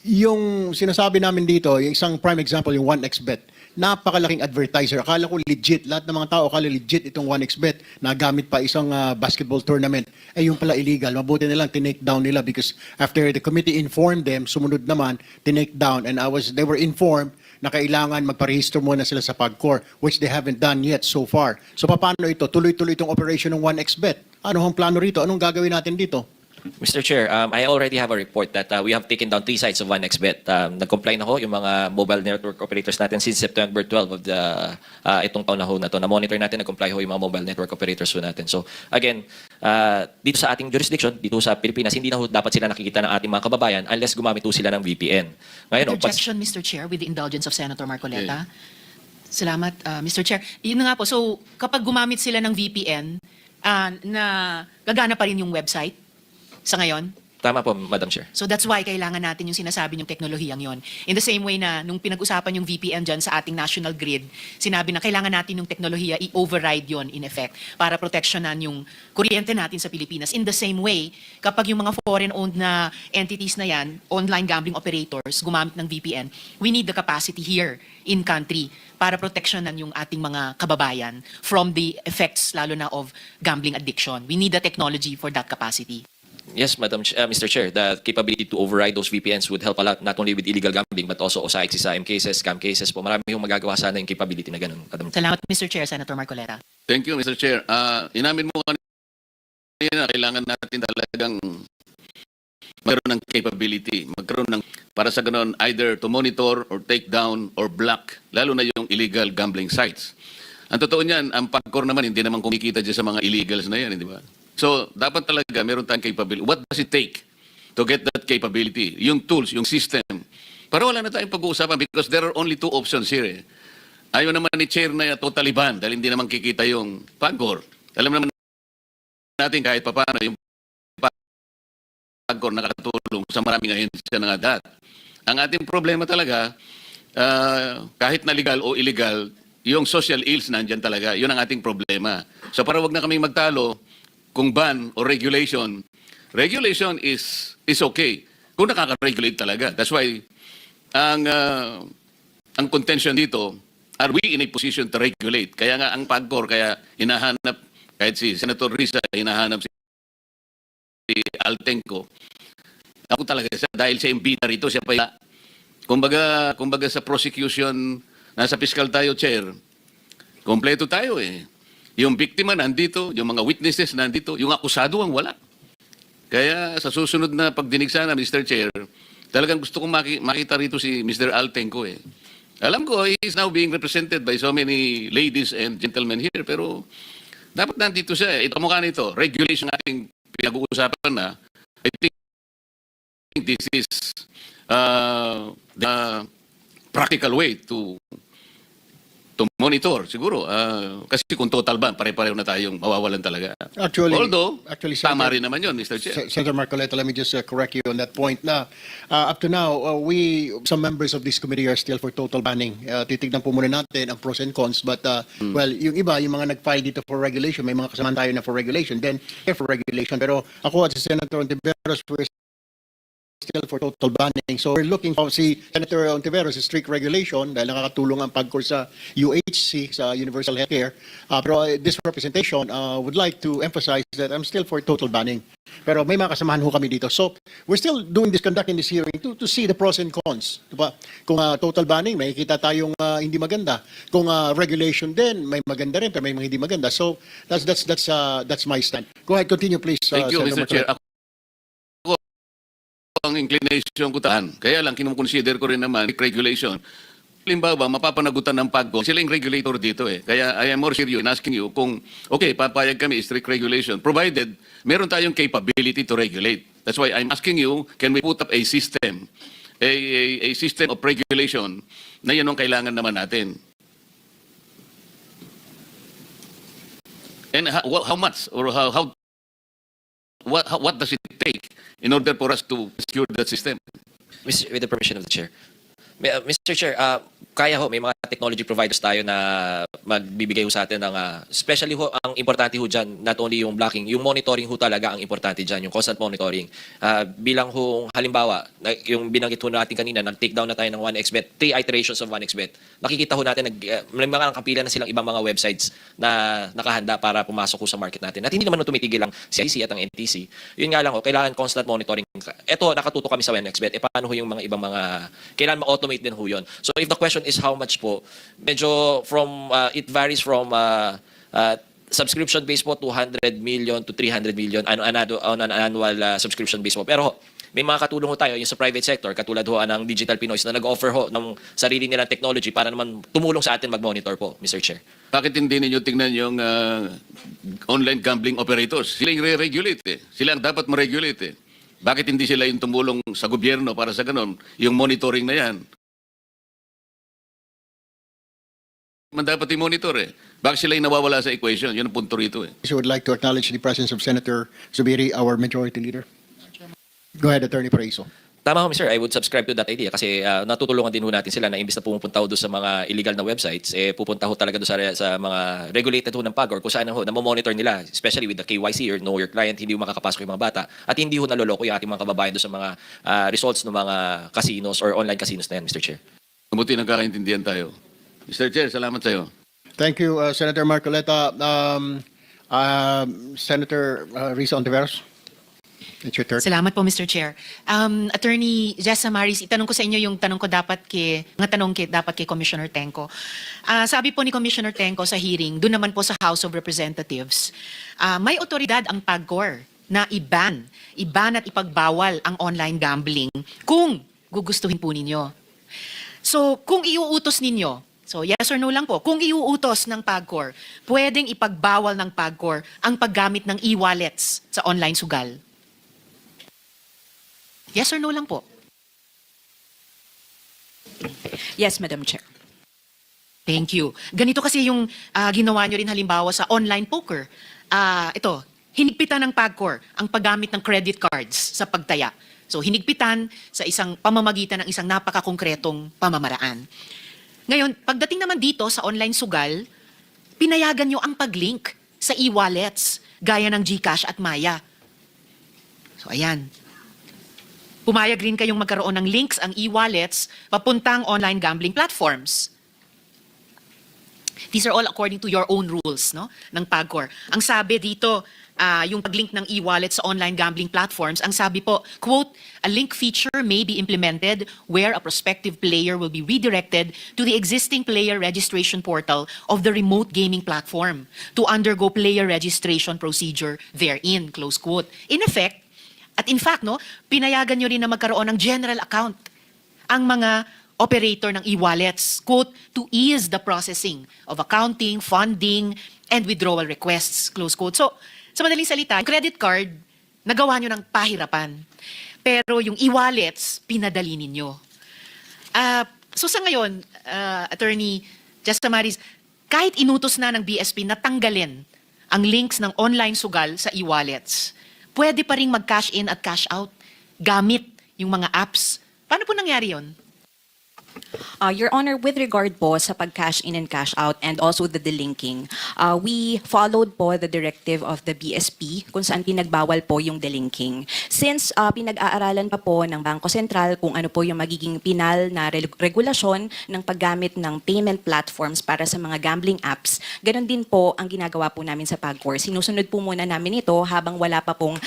Yung sinasabi namin dito, yung isang prime example, yung 1xBet, napakalaking advertiser. Akala ko legit. Lahat ng mga tao akala legit itong 1xBet na gamit pa isang basketball tournament. Eh yung pala illegal. Mabuti nilang tinake down nila because after the committee informed them, sumunod naman, tinake down. And they were informed na kailangan magparehistro muna sila sa PAGCOR, which they haven't done yet so far. So paano ito? Tuloy-tuloy itong operation ng 1xBet. Ano ang plano rito? Anong gagawin natin dito? Mr. Chair, I already have a report that we have taken down 3 sites of 1xBet. Nag-comply na ho yung mga mobile network operators natin since September 12 of itong taon na ho na to. Na-monitor natin, nag-comply ho yung mga mobile network operators ho natin. So again, dito sa ating jurisdiction, dito sa Pilipinas, hindi na ho dapat sila nakikita ng ating mga kababayan unless gumamit ho sila ng VPN. Ngayon, Interjection, Mr. Chair, with the indulgence of Senator Marcoleta. Salamat, Mr. Chair. Yun na nga po, so kapag gumamit sila ng VPN, na gagana pa rin yung website sa ngayon? Tama po, Madam Chair. So that's why kailangan natin yung sinasabi yung teknolohiyang yon. In the same way na nung pinag-usapan yung VPN dyan sa ating national grid, sinabi na kailangan natin yung teknolohiya i-override yon in effect para proteksyonan yung kuryente natin sa Pilipinas. In the same way, kapag yung mga foreign-owned na entities na yan, online gambling operators, gumamit ng VPN, we need the capacity here in country para proteksyonan yung ating mga kababayan from the effects lalo na of gambling addiction. We need the technology for that capacity. Yes, Mr. Chair, the capability to override those VPNs would help a lot, not only with illegal gambling, but also sa XSIM cases, scam cases po. Marami yung magagawa sana yung capability na ganun. Salamat, Mr. Chair, Senator Marcoleta. Thank you, Mr. Chair. Inamin mo kanina, kailangan natin talagang magkaroon ng capability, magkaroon ng, para sa ganun, either to monitor or take down or block, lalo na yung illegal gambling sites. Ang totoo niyan, ang PAGCOR naman, hindi naman kumikita dyan sa mga illegals na yan, di ba? So, dapat talaga meron tayong capability. What does it take to get that capability? Yung tools, yung system. Para wala na tayong pag-uusapan because there are only 2 options here. Ayaw naman ni Chair na totally ban dahil hindi naman kikita yung PAGCOR. Alam naman natin kahit paano yung PAGCOR nakatulong sa maraming ahensya ng ADAT. Ang ating problema talaga, kahit na legal o illegal, yung social ills nandyan talaga. Yun ang ating problema. So para wag na kaming magtalo, kung ban or regulation is okay. Kung nakaka-regulate talaga. That's why ang contention dito, are we in a position to regulate? Kaya nga ang PAGCOR, kaya hinahanap, kahit si Senator Risa, hinahanap si Altenco, Ako talaga siya, dahil siya yung bida rito, siya pa yung, kumbaga sa prosecution, nasa fiscal tayo, Chair, kompleto tayo eh. Yung biktima nandito, yung mga witnesses nandito, yung akusado ang wala. Kaya sa susunod na pagdinig sana, Mr. Chair, talagang gusto kong makita rito si Mr. Altenco eh. Alam ko, he is now being represented by so many ladies and gentlemen here, pero dapat nandito siya. Ito mukha nito, regulation ating pinag-uusapan na. I think this is the practical way to monitor, siguro. Kasi kung total ban, pare-pareho na tayong mawawalan talaga. Although, tama rin naman yun, Mr. Chair. Senator Marcoleta, let me just correct you on that point. Na up to now, some members of this committee are still for total banning. Titignan po muna natin ang pros and cons. But, well, yung iba, yung mga nag-file dito for regulation, may mga kasamahan tayo na for regulation, then they're for regulation. Pero ako at si Senator Ontiveros, we're still for total banning. So we're looking for si Senator Ontiveros, strict regulation dahil nakakatulong ang pagkor sa UHC, sa Universal Healthcare. Pero this representation would like to emphasize that I'm still for total banning. Pero may mga kasamahan ho kami dito. So we're still conducting this hearing to see the pros and cons. Diba? Kung total banning, may kita tayong hindi maganda. Kung regulation din, may maganda rin, pero may mga hindi maganda. So that's my stand. Go ahead, continue please. Thank you, Senator Mr. Chair. Marcoleta. Ang inclination ko taan. Kaya lang, kinukonsider ko rin naman, regulation. Halimbawa, mapapanagutan ng PAGCOR. Sila yung regulator dito eh. Kaya I am more serious in asking you kung, okay, papayag kami, strict regulation, provided meron tayong capability to regulate. That's why I'm asking you, can we put up a system, a system of regulation na yan ang kailangan naman natin? And how much or what does it take in order for us to secure that system? With the permission of the Chair. Mr. Chair, kaya ho, may mga technology providers tayo na magbibigay ho sa atin ng, especially ho, ang importante ho dyan, not only yung blocking, yung monitoring ho talaga ang importante dyan, yung constant monitoring. Bilang ho, halimbawa, yung binanggit ho natin kanina, nag-take down na tayo ng 1xbet, 3 iterations of 1xbet. Nakikita ho natin, may mga nakapila na silang ibang mga websites na nakahanda para pumasok ho sa market natin. At hindi naman tumitigil ang CIC at ang NTC. Yun nga lang ho, kailangan constant monitoring. Ito, nakatuto kami sa 1xbet. Paano ho yung mga ibang mga, kailangan ma-automate din ho yun. So if the question is how much po, medyo from, it varies from subscription base po, 200 million to 300 million on an annual subscription base po. Pero may mga katulong ho tayo yung sa private sector, katulad ho ng Digital Pinoys na nag-offer ho ng sarili nilang technology para naman tumulong sa atin mag-monitor po, Mr. Chair. Bakit hindi ninyo tingnan yung online gambling operators? Sila yung re-regulate eh. Sila ang dapat ma-regulate eh. Bakit hindi sila yung tumulong sa gobyerno para sa ganon, yung monitoring na yan? Man dapat i-monitor eh. Bakit sila yung nawawala sa equation? Yun ang punto rito eh. I would like to acknowledge the presence of Senator Zubiri, our majority leader. Go ahead, Attorney Paraiso. Tama ho, Mr. I would subscribe to that idea kasi natutulungan din ho natin sila na imbis na pumupunta ho doon sa mga illegal na websites, pupunta ho talaga doon sa mga regulated ho ng PAGCOR kung saan ho, na-monitor nila, especially with the KYC or know your client, hindi ho makakapasok yung mga bata at hindi ho naloloko yung ating mga kababayan doon sa mga results ng mga casinos or online casinos na yan, Mr. Chair. Mabuti nagkakaintindihan tayo. Mr. Chair, salamat sa iyo. Thank you, Senator Marcoleta. Senator Risa Ontiveros, it's your turn. Salamat po, Mr. Chair. Attorney Jessa Maris, itanong ko sa inyo yung tanong ko dapat kay Commissioner Tenco. Sabi po ni Commissioner Tenco sa hearing, doon naman po sa House of Representatives, may otoridad ang PAGCOR na i-ban at ipagbawal ang online gambling kung gugustuhin po ninyo. So, kung iuutos ninyo, so yes or no lang po, kung iuutos ng PAGCOR, pwedeng ipagbawal ng PAGCOR ang paggamit ng e-wallets sa online sugal. Yes or no lang po? Yes, Madam Chair. Thank you. Ganito kasi yung ginawa nyo rin halimbawa sa online poker. Ito, hinigpitan ng PAGCOR ang paggamit ng credit cards sa pagtaya. So hinigpitan sa isang pamamagitan ng isang napakakongkretong pamamaraan. Ngayon, pagdating naman dito sa online sugal, pinayagan nyo ang pag-link sa e-wallets gaya ng GCash at Maya. So ayan. Pumayag rin kayong magkaroon ng links ang e-wallets papuntang online gambling platforms. These are all according to your own rules, no, ng PAGCOR. Ang sabi dito, yung paglink ng e-wallet sa online gambling platforms, ang sabi po, quote, a link feature may be implemented where a prospective player will be redirected to the existing player registration portal of the remote gaming platform to undergo player registration procedure therein, close quote. In effect, at in fact, no, pinayagan nyo rin na magkaroon ng general account ang mga operator ng e-wallets, quote, to ease the processing of accounting, funding, and withdrawal requests, close quote. So, sa madaling salita, yung credit card, nagawa nyo ng pahirapan. Pero yung e-wallets, pinadali ninyo. So sa ngayon, Attorney Justamaris, kahit inutos na ng BSP na tanggalin ang links ng online sugal sa e-wallets, pwede pa rin mag-cash in at cash out gamit yung mga apps. Paano po nangyari yun? Your Honor, with regard po sa pag-cash in and cash out and also the delinking, we followed po the directive of the BSP kung saan pinagbawal po yung delinking. Since pinag-aaralan pa po ng Bangko Sentral kung ano po yung magiging pinal na regulasyon ng paggamit ng payment platforms para sa mga gambling apps, ganun din po ang ginagawa po namin sa PAGCOR. Sinusunod po muna namin ito habang wala pa pong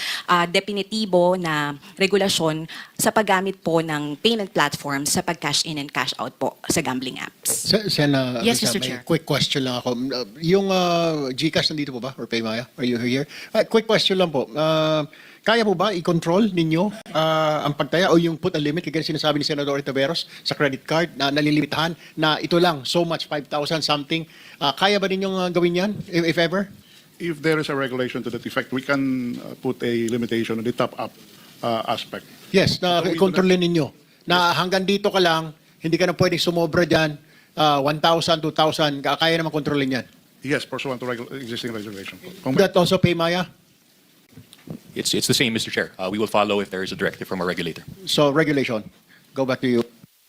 definitibo na regulasyon sa paggamit po ng payment platforms sa pag-cash in and cash out po sa gambling apps. Yes, Mr. may Chair. quick question lang ako. Yung GCash nandito po ba? Or Paymaya? Are you here? Quick question lang po. Kaya po ba i-control ninyo ang pagtaya o yung put a limit, kaya sinasabi ni Senador Taveros sa credit card na nalilimitahan na ito lang, so much, 5,000 something. Kaya ba ninyong gawin yan, if ever? If there is a regulation to that effect, we can put a limitation on the top-up aspect. Yes, na kontrolin ninyo. Na hanggang dito ka lang, hindi ka na pwedeng sumobra dyan, 1,000, 2,000, kaya naman kontrolin yan. Yes, pursuant to existing regulation. That also Paymaya? It's the same, Mr. Chair. We will follow if there is a directive from our regulator. So, regulation. Go back to you,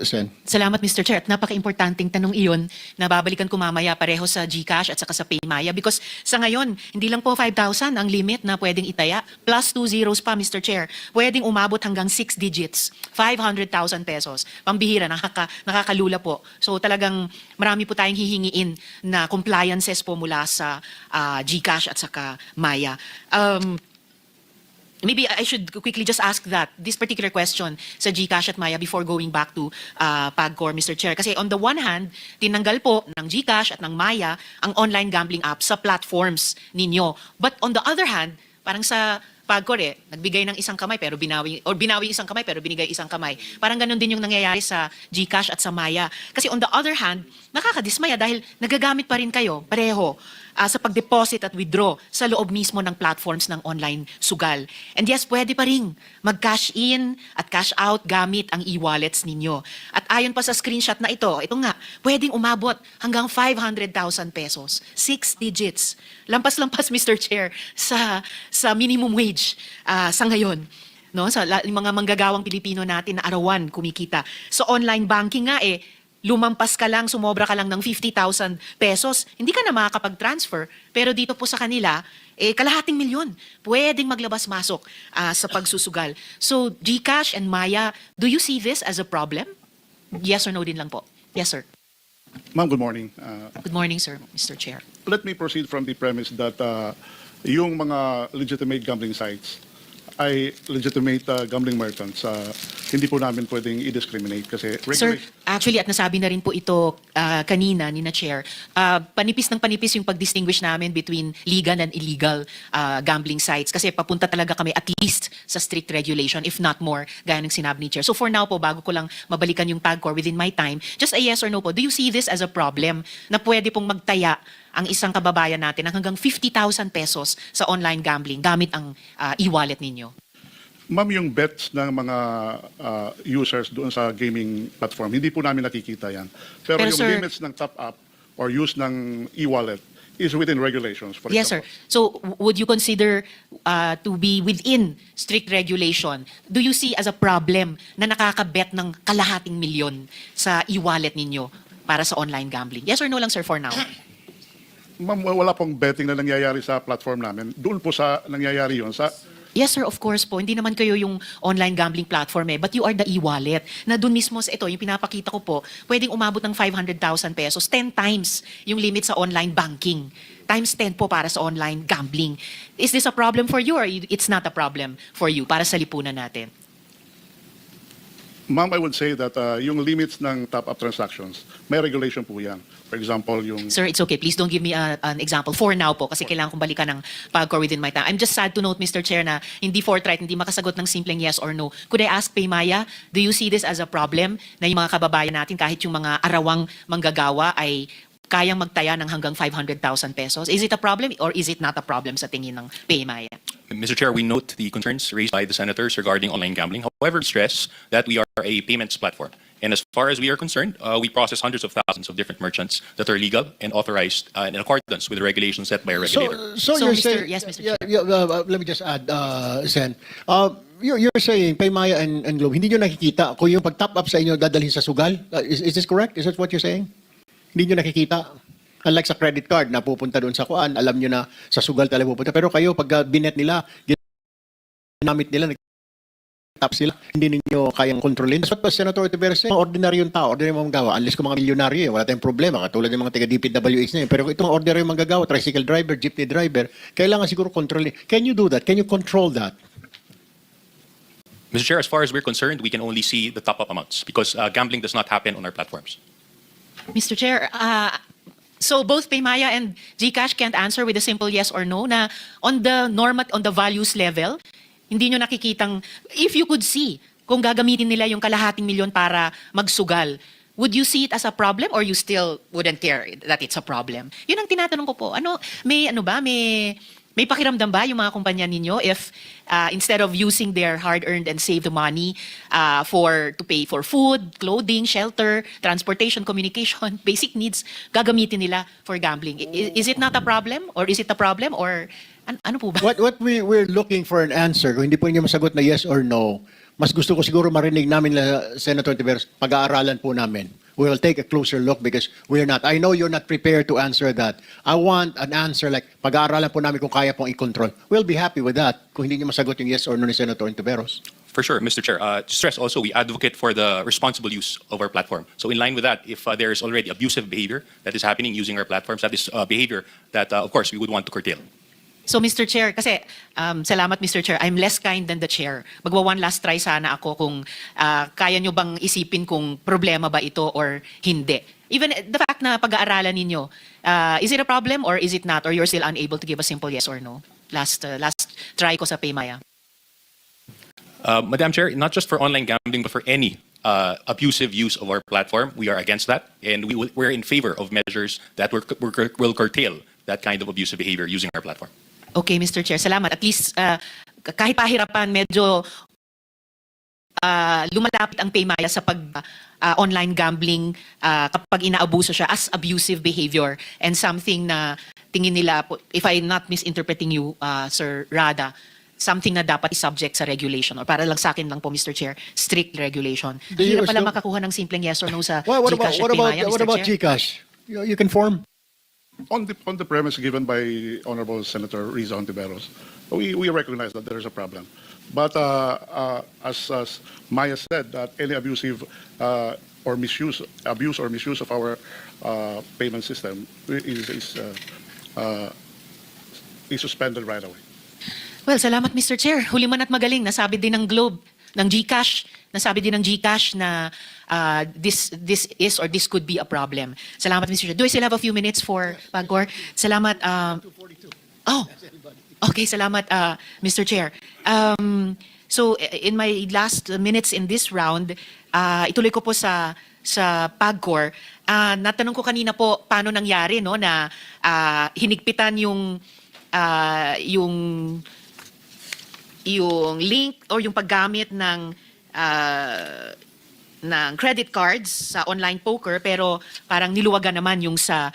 Sen. Salamat, Mr. Chair. At napaka-importanting tanong iyon na babalikan ko mamaya pareho sa GCash at saka sa Paymaya because sa ngayon, hindi lang po 5,000 ang limit na pwedeng itaya. Plus 2 zeros pa, Mr. Chair. Pwedeng umabot hanggang 6 digits. 500,000 pesos. Pambihira, nakakalula po. So talagang marami po tayong hihingiin na compliances po mula sa GCash at saka Maya. Maybe I should quickly just ask this particular question sa GCash at Maya before going back to PAGCOR, Mr. Chair. Kasi on the one hand, tinanggal po ng GCash at ng Maya ang online gambling app sa platforms ninyo. But on the other hand, parang sa PAGCOR nagbigay ng isang kamay pero binawi isang kamay pero binigay isang kamay. Parang ganun din yung nangyayari sa GCash at sa Maya. Kasi on the other hand, nakakadismaya dahil nagagamit pa rin kayo pareho sa pag-deposit at withdraw sa loob mismo ng platforms ng online sugal. And yes, pwede pa rin mag-cash in at cash out gamit ang e-wallets ninyo. At ayon pa sa screenshot na ito nga, pwedeng umabot hanggang 500,000 pesos. 6 digits. Lampas-lampas, Mr. Chair, sa minimum wage sa ngayon. No, sa mga manggagawang Pilipino natin na arawan kumikita. So online banking nga lumampas ka lang, sumobra ka lang ng 50,000 pesos, hindi ka na makakapag-transfer. Pero dito po sa kanila, kalahating milyon. Pwedeng maglabas-masok sa pagsusugal. So, GCash and Maya, do you see this as a problem? Yes or no din lang po? Yes, sir. Ma'am, good morning. Good morning, sir, Mr. Chair. Let me proceed from the premise that yung mga legitimate gambling sites ay legitimate gambling merchants. Hindi po namin pwedeng i-discriminate kasi Sir, actually at nasabi na rin po ito kanina ni na Chair, panipis ng panipis yung pag-distinguish namin between legal and illegal gambling sites kasi papunta talaga kami at least sa strict regulation if not more, gaya ng sinabi ni Chair. So for now po, bago ko lang mabalikan yung PAGCOR within my time, just a yes or no po, do you see this as a problem na pwede pong magtaya ang isang kababayan natin ng hanggang 50,000 pesos sa online gambling gamit ang e-wallet ninyo? Ma'am, yung bets ng mga users doon sa gaming platform, hindi po namin nakikita yan. Pero yung sir, limits ng top-up or use ng e-wallet is within regulations. For yes, sir. example. So would you consider to be within strict regulation? Do you see as a problem na nakakabet ng kalahating milyon sa e-wallet ninyo para sa online gambling? Yes or no lang, sir, for now? Ma'am, wala pong betting na nangyayari sa platform namin. Doon po sa nangyayari yun sa Yes, sir, of course po. Hindi naman kayo yung online gambling platform but you are the e-wallet. Na dun mismo sa ito, yung pinapakita ko po, pwedeng umabot ng 500,000 pesos, 10 times yung limit sa online banking. Times 10 po para sa online gambling. Is this a problem for you or it's not a problem for you para sa lipunan natin? Ma'am, I would say that yung limits ng top-up transactions, may regulation po yan. For example, yung... Sir, it's okay. Please don't give me an example for now po kasi kailangan kong balikan ng PAGCOR within my time. I'm just sad to note, Mr. Chair, na hindi forthright, hindi makasagot ng simpleng yes or no. Could I ask Paymaya, do you see this as a problem na yung mga kababayan natin kahit yung mga arawang manggagawa ay kayang magtaya ng hanggang 500,000 pesos? Is it a problem or is it not a problem sa tingin ng Paymaya? Mr. Chair, we note the concerns raised by the senators regarding online gambling. However, stress that we are a payments platform. And as far as we are concerned, we process hundreds of thousands of different merchants that are legal and authorized in accordance with the regulations set by a regulator. So So, you're Mr. saying, Yes, Mr. Yeah, Chair. yeah, let me just add, Sen. You're saying, Paymaya and Globe, hindi nyo nakikita kung yung pag-top up sa inyo dadalhin sa sugal? Is this correct? Is that what you're saying? Hindi nyo nakikita? Unlike sa credit card na pupunta doon sa kuan, alam nyo na sa sugal talaga pupunta. Pero kayo, pag binet nila, ginamit nila, tap sila, hindi ninyo kayang kontrolin. That's what Senator Tiberes say, mga ordinaryong tao, ordinaryong manggagawa, unless kung mga milyonaryo, wala tayong problema, katulad ng mga taga-DPWH na yun. Pero itong ordinaryong manggagawa, tricycle driver, jeepney driver, kailangan siguro kontrolin. Can you do that? Can you control that? Mr. Chair, as far as we're concerned, we can only see the top-up amounts because gambling does not happen on our platforms. Mr. Chair, so both Paymaya and GCash can't answer with a simple yes or no na on the values level, hindi nyo nakikitang, if you could see kung gagamitin nila yung kalahating milyon para magsugal, would you see it as a problem or you still wouldn't care that it's a problem? Yun ang tinatanong ko po. May pakiramdam ba yung mga kumpanya ninyo if instead of using their hard-earned and saved money to pay for food, clothing, shelter, transportation, communication, basic needs, gagamitin nila for gambling? Is it not a problem or is it a problem or ano po ba? What we're looking for an answer, kung hindi po niyo masagot na yes or no, mas gusto ko siguro marinig namin na Senator Tiberes, pag-aaralan po namin. We will take a closer look because we're not. I know you're not prepared to answer that. I want an answer like, pag-aaralan po namin kung kaya pong i-control. We'll be happy with that kung hindi niyo masagot yung yes or no ni Senator Tiberes. For sure, Mr. Chair. To stress also, we advocate for the responsible use of our platform. So in line with that, if there is already abusive behavior that is happening using our platforms, that is behavior that, of course, we would want to curtail. So Mr. Chair, kasi salamat Mr. Chair, I'm less kind than the chair. Magwa one last try sana ako kung kaya nyo bang isipin kung problema ba ito or hindi. Even the fact na pag-aaralan ninyo, is it a problem or is it not? Or you're still unable to give a simple yes or no? Last try ko sa Paymaya. Madam Chair, not just for online gambling, but for any abusive use of our platform, we are against that. And we're in favor of measures that will curtail that kind of abusive behavior using our platform. Okay, Mr. Chair, salamat. At least kahit pahirapan, medyo lumalapit ang Paymaya sa online gambling kapag inaabuso siya as abusive behavior and something na tingin nila, if I'm not misinterpreting you, Sir Rada, something na dapat i-subject sa regulation or para lang sa akin lang po, Mr. Chair, strict regulation. Hirap pala makakuha ng simpleng yes or no sa GCash at Paymaya, Mr. What about Chair. GCash? You can form? On the premise given by Honorable Senator Riza Ontiveros, we recognize that there is a problem. But as Maya said, that any abuse or misuse of our payment system is suspended right away. Well, salamat Mr. Chair. Huli man at magaling, nasabi din ng Globe, ng GCash, nasabi din ng GCash na this is or this could be a problem. Salamat Mr. Chair. Do I still have a few minutes for PAGCOR? Salamat. Oh, okay, salamat Mr. Chair. So in my last minutes in this round, ituloy ko po sa PAGCOR. Natanong ko kanina po paano nangyari no na hinigpitan yung link or yung paggamit ng credit cards sa online poker pero parang niluwagan naman yung sa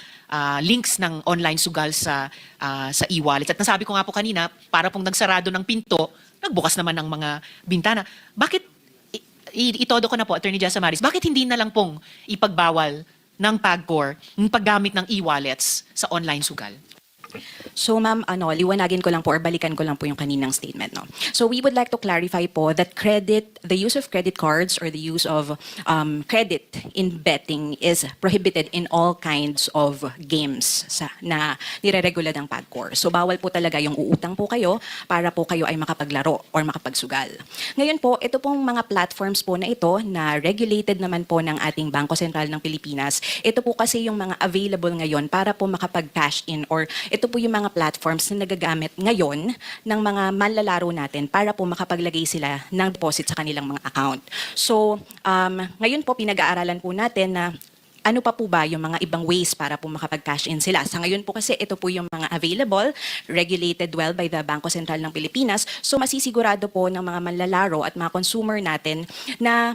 links ng online sugal sa e-wallet. At nasabi ko nga po kanina, para pong nagsarado ng pinto, nagbukas naman ng mga bintana. Bakit, itodo ko na po, Attorney Jessa Maris, bakit hindi na lang pong ipagbawal ng PAGCOR yung paggamit ng e-wallets sa online sugal? So ma'am, liwanagin ko lang po or balikan ko lang po yung kaninang statement. No? So we would like to clarify po that the use of credit cards or the use of credit in betting is prohibited in all kinds of games na nire-regula ng PAGCOR. So bawal po talaga yung uutang po kayo para po kayo ay makapaglaro or makapagsugal. Ngayon po, ito pong mga platforms po na ito na regulated naman po ng ating Bangko Sentral ng Pilipinas. Ito po kasi yung mga available ngayon para po makapag-cash in or ito po yung mga platforms na nagagamit ngayon ng mga manlalaro natin para po makapaglagay sila ng deposit sa kanilang mga account. So, ngayon po pinag-aaralan po natin na ano pa po ba yung mga ibang ways para po makapag-cash in sila. Sa ngayon po kasi ito po yung mga available, regulated well by the Bangko Sentral ng Pilipinas. So masisigurado po ng mga manlalaro at mga consumer natin na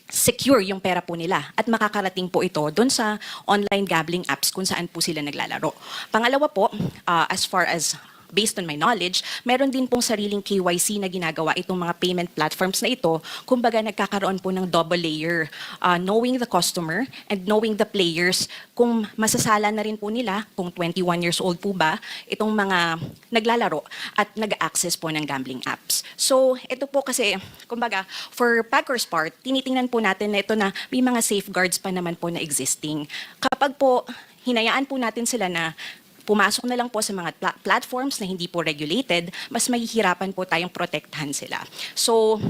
secure yung pera po nila at makakarating po ito doon sa online gambling apps kung saan po sila naglalaro. Pangalawa po, as far as based on my knowledge, meron din pong sariling KYC na ginagawa itong mga payment platforms na ito. Kumbaga nagkakaroon po ng double layer, knowing the customer and knowing the players, kung masasala na rin po nila, kung 21 years old po ba, itong mga naglalaro at nag-access po ng gambling apps. So ito po kasi, kumbaga, for PAGCOR's part, tinitingnan po natin na ito na may mga safeguards pa naman po na existing. Kapag po hinayaan po natin sila na pumasok na lang po sa mga platforms na hindi po regulated, mas mahihirapan po tayong protektahan sila. So,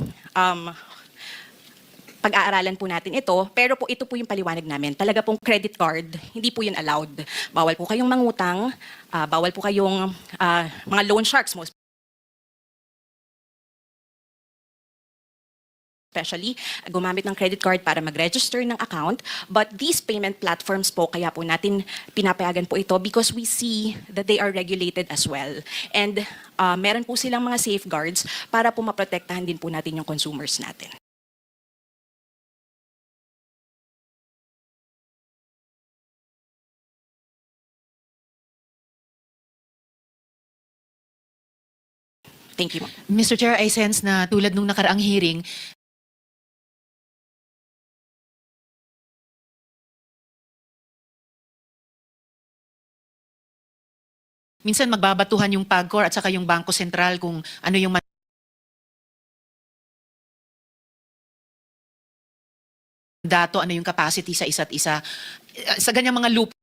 pag-aaralan po natin ito, pero po ito po yung paliwanag namin. Talaga pong credit card, hindi po yun allowed. Bawal po kayong mangutang, bawal po kayong mga loan sharks, most especially gumamit ng credit card para mag-register ng account. But these payment platforms po, kaya po natin pinapayagan po ito because we see that they are regulated as well. And meron po silang mga safeguards para po maprotektahan din po natin yung consumers natin. Thank you. Mr. Chair, I sense na tulad nung nakaraang hearing, minsan magbabatuhan yung PAGCOR at saka yung Bangko Sentral kung ano yung mandato, ano yung capacity sa isa't isa. Sa ganyang mga loopholes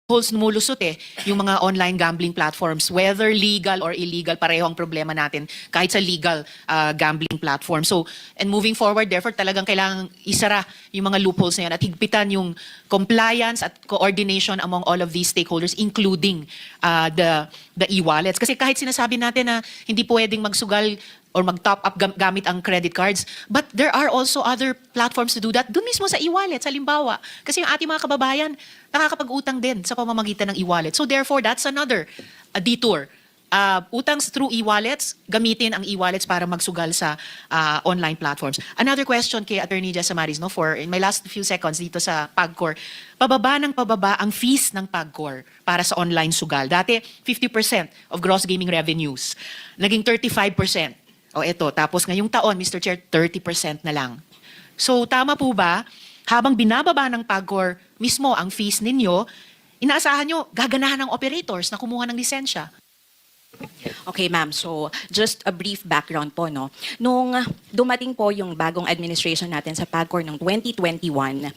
numulusot yung mga online gambling platforms, whether legal or illegal, pareho ang problema natin kahit sa legal gambling platform. So, and moving forward, therefore, talagang kailangang isara yung mga loopholes na yan at higpitan yung compliance at coordination among all of these stakeholders, including the e-wallets. Kasi kahit sinasabi natin na hindi pwedeng magsugal or mag-top up gamit ang credit cards. But there are also other platforms to do that. Doon mismo sa e-wallet, halimbawa. Kasi yung ating mga kababayan, nakakapag-utang din sa pamamagitan ng e-wallet. So therefore, that's another detour. Utang through e-wallets, gamitin ang e-wallets para magsugal sa online platforms. Another question kay Atty. Jasamaris, no, for in my last few seconds dito sa PAGCOR, pababa ng pababa ang fees ng PAGCOR para sa online sugal. Dati, 50% of gross gaming revenues. Naging 35%. O eto, tapos ngayong taon, Mr. Chair, 30% na lang. So tama po ba, habang binababa ng PAGCOR mismo ang fees ninyo, inaasahan nyo gaganahan ng operators na kumuha ng lisensya? Okay, ma'am. So, just a brief background po, no. Nung dumating po yung bagong administration natin sa PAGCOR ng 2021,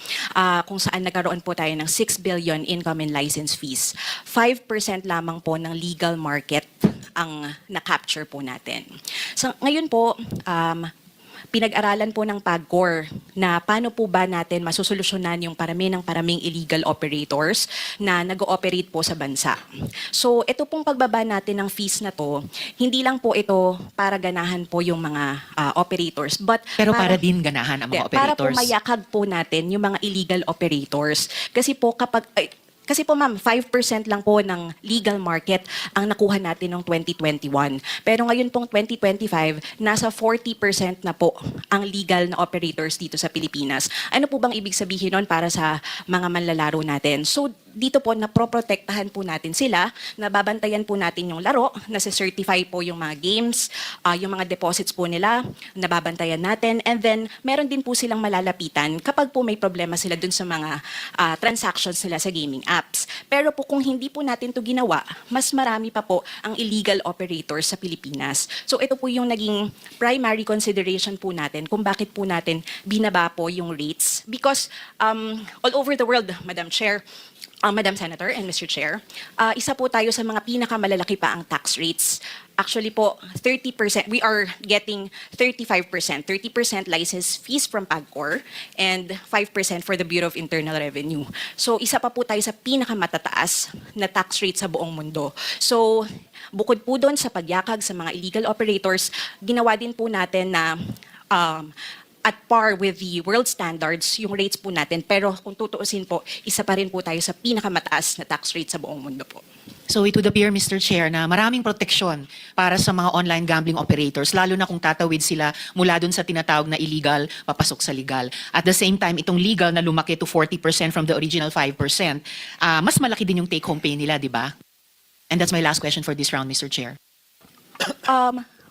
kung saan nagkaroon po tayo ng 6 billion income and license fees, 5% lamang po ng legal market ang na-capture po natin. So, ngayon po, pinag-aralan po ng PAGCOR na paano po ba natin masusolusyonan yung paraming illegal operators na nag-ooperate po sa bansa. So ito pong pagbaba natin ng fees na to, hindi lang po ito para ganahan po yung mga operators, but Pero para din ganahan ang mga para po operators. mayakag po natin yung mga illegal operators. Kasi po kasi po ma'am, 5% lang po ng legal market ang nakuha natin noong 2021. Pero ngayon pong 2025, nasa 40% na po ang legal na operators dito sa Pilipinas. Ano po bang ibig sabihin nun para sa mga manlalaro natin? So dito po naproprotektahan po natin sila, nababantayan po natin yung laro, nasa-certify po yung mga games, yung mga deposits po nila, nababantayan natin, and then meron din po silang malalapitan kapag po may problema sila dun sa mga transactions nila sa gaming apps. Pero po kung hindi po natin to ginawa, mas marami pa po ang illegal operators sa Pilipinas. So ito po yung naging primary consideration po natin kung bakit po natin binaba po yung rates. Because all over the world, Madam Chair, Madam Senator and Mr. Chair, isa po tayo sa mga pinakamalalaki pa ang tax rates. Actually po, 30%, we are getting 35%. 30% license fees from PAGCOR and 5% for the Bureau of Internal Revenue. So isa pa po tayo sa pinakamatataas na tax rate sa buong mundo. So bukod po doon sa pagyakag sa mga illegal operators, ginawa din po natin na at par with the world standards, yung rates po natin. Pero kung tutuusin po, isa pa rin po tayo sa pinakamataas na tax rate sa buong mundo po. So it would appear, Mr. Chair, na maraming proteksyon para sa mga online gambling operators, lalo na kung tatawid sila mula dun sa tinatawag na illegal, papasok sa legal. At the same time, itong legal na lumaki to 40% from the original 5%, mas malaki din yung take-home pay nila, di ba? And that's my last question for this round, Mr. Chair.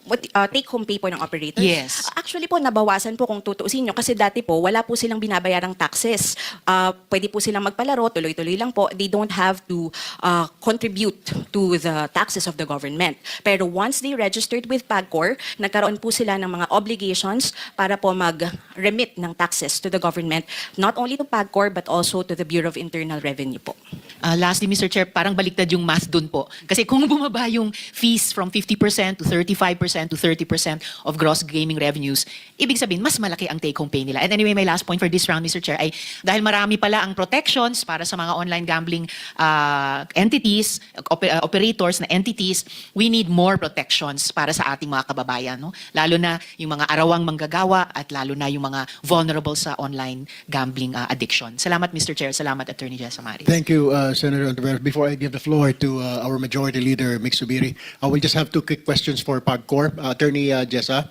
What take-home pay po ng operators? Yes. Actually po, nabawasan po kung tutuusin nyo. Kasi dati po, wala po silang binabayarang taxes. Pwede po silang magpalaro, tuloy-tuloy lang po. They don't have to contribute to the taxes of the government. Pero once they registered with PAGCOR, nagkaroon po sila ng mga obligations para po mag-remit ng taxes to the government, not only to PAGCOR, but also to the Bureau of Internal Revenue po. Lastly, Mr. Chair, parang baliktad yung math dun po. Kasi kung bumaba yung fees from 50% to 35% to 30% of gross gaming revenues, ibig sabihin, mas malaki ang take-home pay nila. And anyway, my last point for this round, Mr. Chair, ay dahil marami pala ang protections para sa mga online gambling entities, operators na entities, we need more protections para sa ating mga kababayan. No? Lalo na yung mga arawang manggagawa at lalo na yung mga vulnerable sa online gambling addiction. Salamat, Mr. Chair. Salamat, Attorney Jessa Maris. Thank you, Senator Ontiveros. Before I give the floor to our Majority Leader, Mick Subiri, I will just have two quick questions for PAGCOR. Attorney Jessa,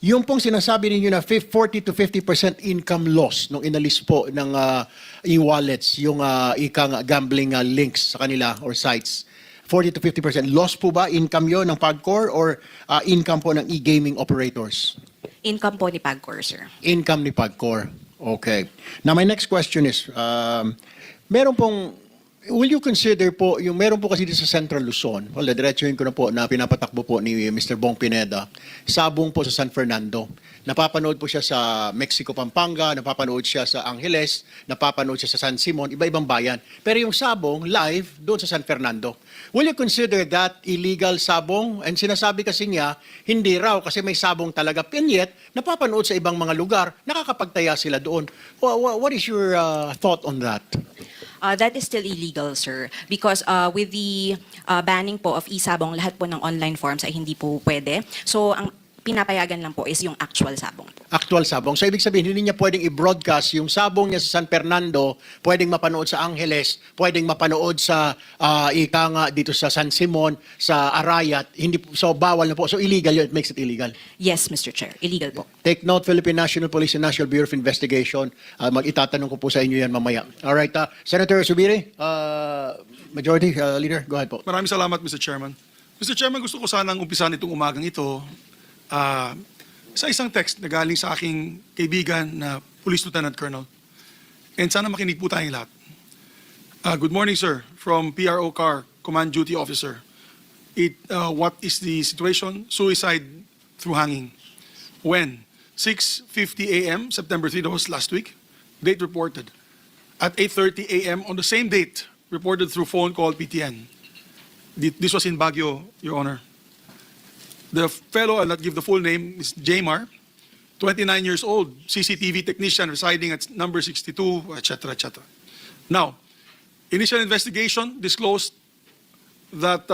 yung pong sinasabi ninyo na 40 to 50% income loss nung inalis po ng e-wallets, yung ikang gambling links sa kanila or sites, 40 to 50% loss po ba? Income yon ng PAGCOR or income po ng e-gaming operators? Income po ni PAGCOR, sir. Income ni PAGCOR. Okay. Now, my next question is, meron pong, will you consider po, yung meron po kasi dito sa Central Luzon, well, diretsuhin ko na po na pinapatakbo po ni Mr. Bong Pineda, sabong po sa San Fernando. Napapanood po siya sa Mexico, Pampanga, napapanood siya sa Angeles, napapanood siya sa San Simon, iba-ibang bayan. Pero yung sabong, live, doon sa San Fernando. Will you consider that illegal sabong? And sinasabi kasi niya, hindi raw kasi may sabong talaga. And yet, napapanood sa ibang mga lugar, nakakapagtaya sila doon. What is your thought on that? That is still illegal, sir. Because with the banning po of e-sabong, lahat po ng online forms ay hindi po pwede. So, ang pinapayagan lang po is yung actual sabong po. Actual sabong. So, ibig sabihin, hindi niya pwedeng i-broadcast yung sabong niya sa San Fernando, pwedeng mapanood sa Angeles, pwedeng mapanood sa ika nga dito sa San Simon, sa Arayat. Hindi, so, bawal na po. So, illegal yun. It makes it illegal. Yes, Mr. Chair. Illegal po. Take note, Philippine National Police and National Bureau of Investigation. Mag-itatanong ko po sa inyo yan mamaya. Alright, Senator Subiri, Majority Leader, go ahead po. Maraming salamat, Mr. Chairman. Mr. Chairman, gusto ko sanang umpisan itong umagang ito sa isang text na galing sa aking kaibigan na Police Lieutenant Colonel. And sana makinig po tayong lahat. Good morning, sir. From PRO CAR, Command Duty Officer. What is the situation? Suicide through hanging. When? 6:50 a.m., September 3, that was last week. Date reported. At 8:30 a.m. on the same date, reported through phone call PTN. This was in Baguio, Your Honor. The fellow, I'll not give the full name, is Jamar, 29 years old, CCTV technician residing at number 62, etc., etc. Now, initial investigation disclosed that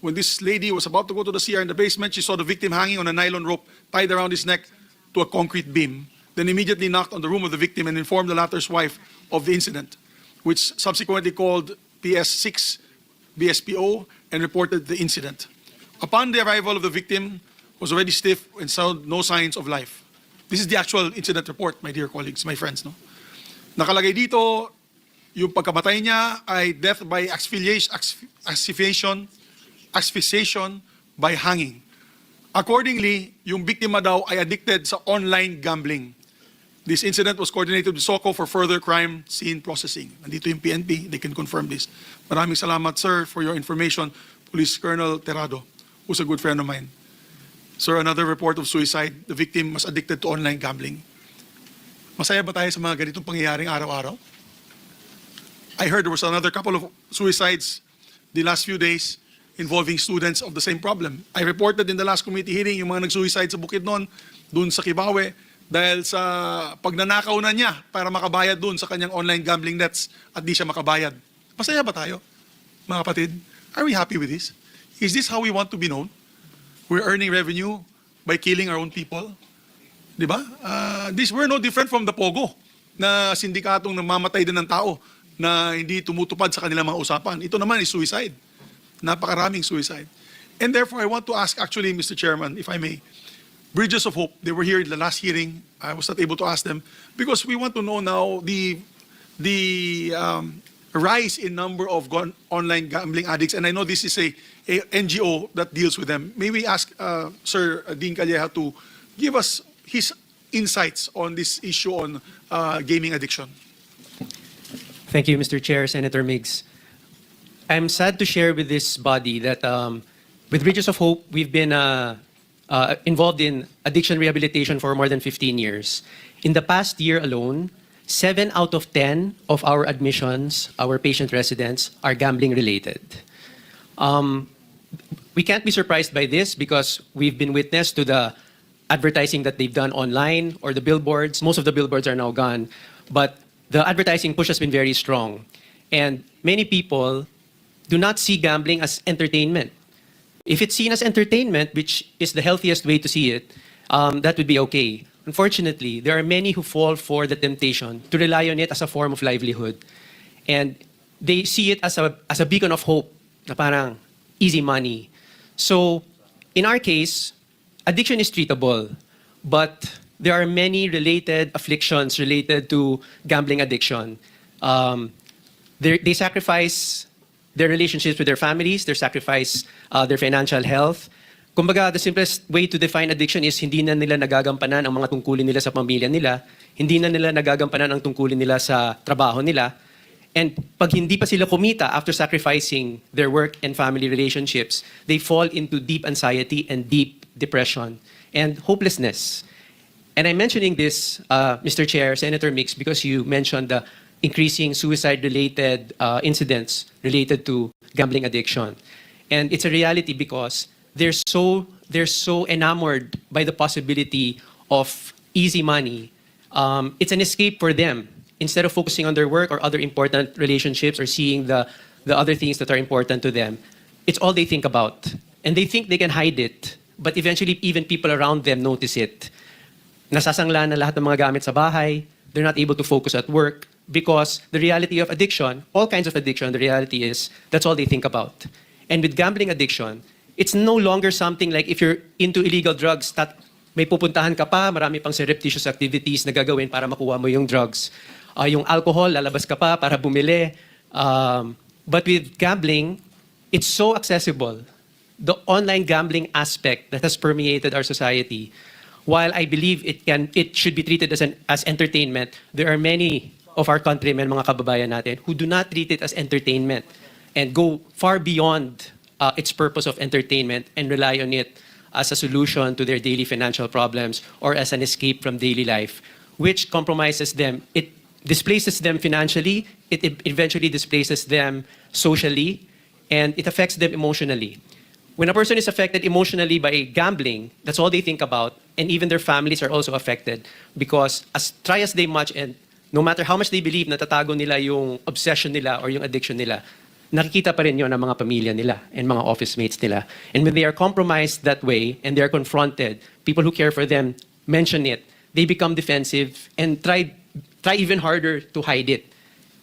when this lady was about to go to the CR in the basement, she saw the victim hanging on a nylon rope tied around his neck to a concrete beam, then immediately knocked on the room of the victim and informed the latter's wife of the incident, which subsequently called PS6 BSPO and reported the incident. Upon the arrival of the victim, was already stiff and showed no signs of life. This is the actual incident report, my dear colleagues, my friends. No? Nakalagay dito, yung pagkamatay niya ay death by asphyxiation by hanging. Accordingly, yung biktima daw ay addicted sa online gambling. This incident was coordinated with SOCO for further crime scene processing. Nandito yung PNP, they can confirm this. Maraming salamat, sir, for your information. Police Colonel Terrado, who's a good friend of mine. Sir, another report of suicide. The victim was addicted to online gambling. Masaya ba tayo sa mga ganitong pangyayaring araw-araw? I heard there was another couple of suicides the last few days involving students of the same problem. I reported in the last committee hearing yung mga nag-suicide sa Bukidnon, dun sa Kibawe, dahil sa pagnanakaw na niya para makabayad dun sa kanyang online gambling debts at di siya makabayad. Masaya ba tayo, mga kapatid? Are we happy with this? Is this how we want to be known? We're earning revenue by killing our own people? Di ba? We're no different from the Pogo na sindikatong namamatay din ng tao na hindi tumutupad sa kanilang mga usapan. Ito naman is suicide. Napakaraming suicide. And therefore, I want to ask actually, Mr. Chairman, if I may, Bridges of Hope, they were here in the last hearing. I was not able to ask them because we want to know now the rise in number of online gambling addicts. And I know this is a NGO that deals with them. May we ask Sir Dean Calleja to give us his insights on this issue on gaming addiction. Thank you, Mr. Chair, Senator Miggs. I'm sad to share with this body that with Bridges of Hope, we've been involved in addiction rehabilitation for more than 15 years. In the past year alone, 7 out of 10 of our admissions, our patient residents, are gambling related. We can't be surprised by this because we've been witness to the advertising that they've done online or the billboards. Most of the billboards are now gone, but the advertising push has been very strong. And many people do not see gambling as entertainment. If it's seen as entertainment, which is the healthiest way to see it, that would be okay. Unfortunately, there are many who fall for the temptation to rely on it as a form of livelihood. And they see it as a beacon of hope, na parang easy money. So, in our case, addiction is treatable, but there are many related afflictions related to gambling addiction. They sacrifice their relationships with their families, they sacrifice their financial health. Kumbaga, the simplest way to define addiction is hindi na nila nagagampanan ang mga tungkulin nila sa pamilya nila, hindi na nila nagagampanan ang tungkulin nila sa trabaho nila, and pag hindi pa sila kumita after sacrificing their work and family relationships, they fall into deep anxiety and deep depression and hopelessness. And I'm mentioning this, Mr. Chair, Senator Mix, because you mentioned the increasing suicide-related incidents related to gambling addiction. And it's a reality because they're so enamored by the possibility of easy money. It's an escape for them. Instead of focusing on their work or other important relationships or seeing the other things that are important to them, it's all they think about. And they think they can hide it, but eventually even people around them notice it. Nasasangla na lahat ng mga gamit sa bahay, they're not able to focus at work because the reality of addiction, all kinds of addiction, the reality is that's all they think about. And with gambling addiction, it's no longer something like if you're into illegal drugs, may pupuntahan ka pa, marami pang surreptitious activities na gagawin para makuha mo yung drugs. Yung alcohol, lalabas ka pa para bumili. But with gambling, it's so accessible. The online gambling aspect that has permeated our society, while I believe it should be treated as entertainment, there are many of our countrymen, mga kababayan natin, who do not treat it as entertainment and go far beyond its purpose of entertainment and rely on it as a solution to their daily financial problems or as an escape from daily life, which compromises them. It displaces them financially, it eventually displaces them socially, and it affects them emotionally. When a person is affected emotionally by gambling, that's all they think about, and even their families are also affected because try as they much and no matter how much they believe na tatago nila yung obsession nila or yung addiction nila, nakikita pa rin yun ng mga pamilya nila and mga office mates nila. And when they are compromised that way and they are confronted, people who care for them mention it, they become defensive and try even harder to hide it.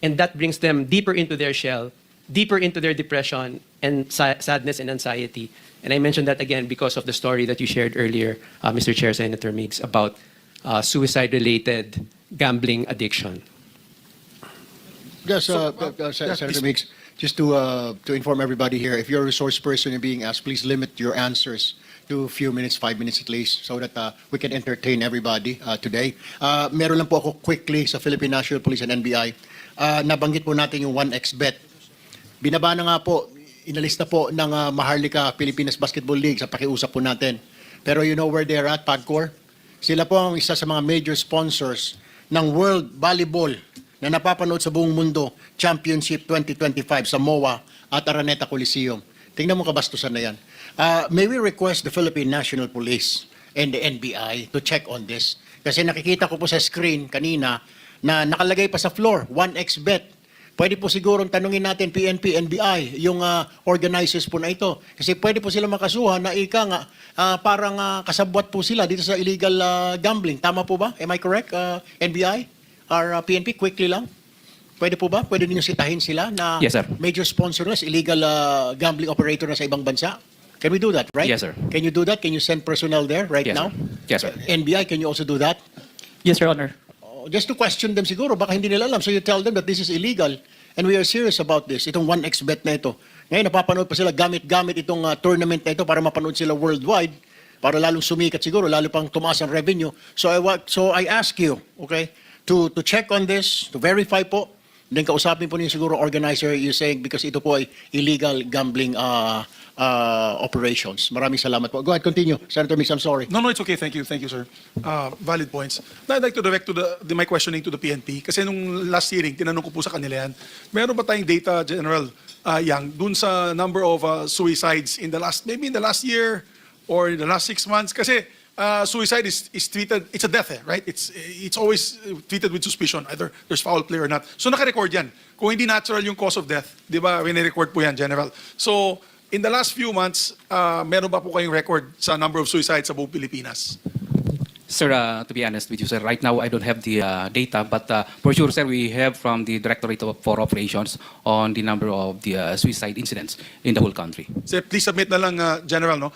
And that brings them deeper into their shell, deeper into their depression and sadness and anxiety. And I mentioned that again because of the story that you shared earlier, Mr. Chair, Senator Miggs, about suicide-related gambling addiction. Just, Senator Mix, just to inform everybody here, if you're a resource person and being asked, please limit your answers to a few minutes, 5 minutes at least, so that we can entertain everybody today. Meron lang po ako quickly sa Philippine National Police and NBI. Nabanggit po natin yung 1xBet. Binaba na nga po, inalis na po ng Maharlika Pilipinas Basketball League sa pakiusap po natin. Pero you know where they're at, PAGCOR? Sila po ang isa sa mga major sponsors ng World Volleyball na napapanood sa buong mundo, Championship 2025 sa MOA at Araneta Coliseum. Tingnan mo kabastusan na yan. May we request the Philippine National Police and the NBI to check on this? Kasi nakikita ko po sa screen kanina na nakalagay pa sa floor, 1xBet. Pwede po sigurong tanungin natin PNP, NBI, yung organizers po na ito. Kasi pwede po sila makasuhan na parang kasabwat po sila dito sa illegal gambling. Tama po ba? Am I correct, NBI or PNP? Quickly lang. Pwede po ba? Pwede ninyo sitahin sila na Yes, sir. major sponsor na, illegal gambling operator na sa ibang bansa? Can we do that, right? Yes, sir. Can you do that? Can you send personnel there right Yes, now? sir. Yes, sir. NBI, can you also do that? Yes, Your Honor. Just to question them siguro, baka hindi nila alam. So you tell them that this is illegal and we are serious about this. Itong 1xBet na ito. Ngayon, napapanood pa sila gamit-gamit itong tournament na ito para mapanood sila worldwide, para lalong sumikat siguro, lalo pang tumaas ang revenue. So I ask you, okay, to check on this, to verify po, then kausapin po niyo siguro organizer, you saying because ito po ay illegal gambling operations. Maraming salamat po. Go ahead, continue. Senator Mix, I'm sorry. No, it's okay. Thank you, sir. Valid points. Now, I'd like to direct to my questioning to the PNP. Kasi nung last hearing, tinanong ko po sa kanila yan, meron ba tayong data, General Yang, dun sa number of suicides in the last year or in the last 6 months? Kasi suicide is treated, it's a death, right? It's always treated with suspicion, either there's foul play or not. So naka-record yan. Kung hindi natural yung cause of death, di ba, wini-record po yan, General. So, in the last few months, meron ba po kayong record sa number of suicides sa buong Pilipinas? Sir, to be honest with you, sir, right now I don't have the data, but for sure, sir, we have from the Directorate for Operations on the number of the suicide incidents in the whole country. So, please submit na lang, General, no?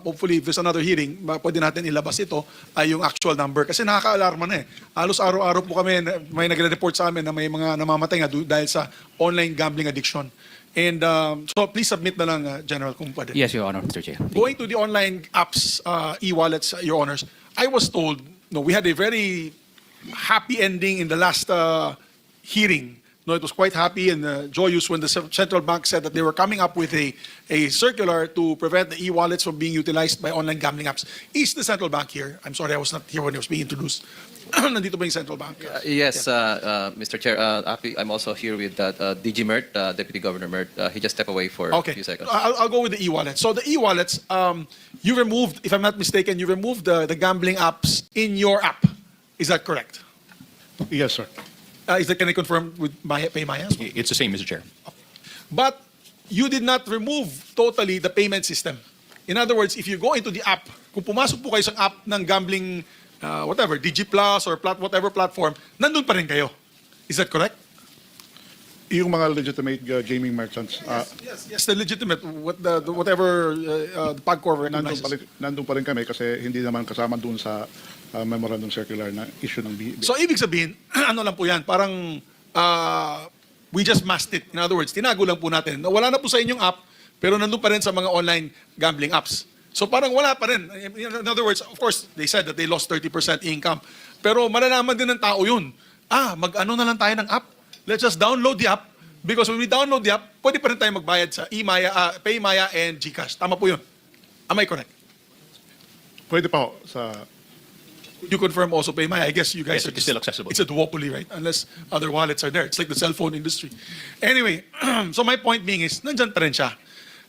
Hopefully, if there's another hearing, pwede natin ilabas ito, yung actual number. Kasi nakaka-alarma na eh. Halos araw-araw po kami, may nagre-report sa amin na may mga namamatay nga dahil sa online gambling addiction. And so please submit na lang, General, kung pwede. Yes, Your Honor, Mr. Chair. Going to the online apps, e-wallets, Your Honors, I was told, no, we had a very happy ending in the last hearing. No, it was quite happy and joyous when the central bank said that they were coming up with a circular to prevent the e-wallets from being utilized by online gambling apps. Is the central bank here? I'm sorry, I was not here when it was being introduced. Nandito ba yung central bank? Yes, Mr. Chair, I'm also here with DG Mert, Deputy Governor Mert. He just stepped away for a few seconds. I'll go with the e-wallets. So the e-wallets, you removed, if I'm not mistaken, you removed the gambling apps in your app. Is that correct? Yes, sir. Can I confirm with PayMaya? It's the same, Mr. Chair. But you did not remove totally the payment system. In other words, if you go into the app, kung pumasok po kayo sa app ng gambling, whatever, DigiPlus or whatever platform, nandun pa rin kayo. Is that correct? Yung mga legitimate gaming merchants, Yes, the legitimate, whatever the PAGCOR recognizes. nandun pa rin kami kasi hindi naman kasama dun sa memorandum circular na issue ng BIB. So, ibig sabihin, ano lang po yan, parang we just masked it. In other words, tinago lang po natin. Wala na po sa inyong app, pero nandun pa rin sa mga online gambling apps. So parang wala pa rin. In other words, of course, they said that they lost 30% income. Pero malalaman din ng tao yun. Mag-ano na lang tayo ng app. Let's just download the app. Because when we download the app, pwede pa rin tayo magbayad sa PayMaya and GCash. Tama po yun. Am I correct? Pwede pa ho sa... You confirm also PayMaya. I guess you guys Yes, it's still accessible. It's a duopoly, right? Unless other wallets are there. It's like the cell phone industry. Anyway, so my point being is, nandyan pa rin siya.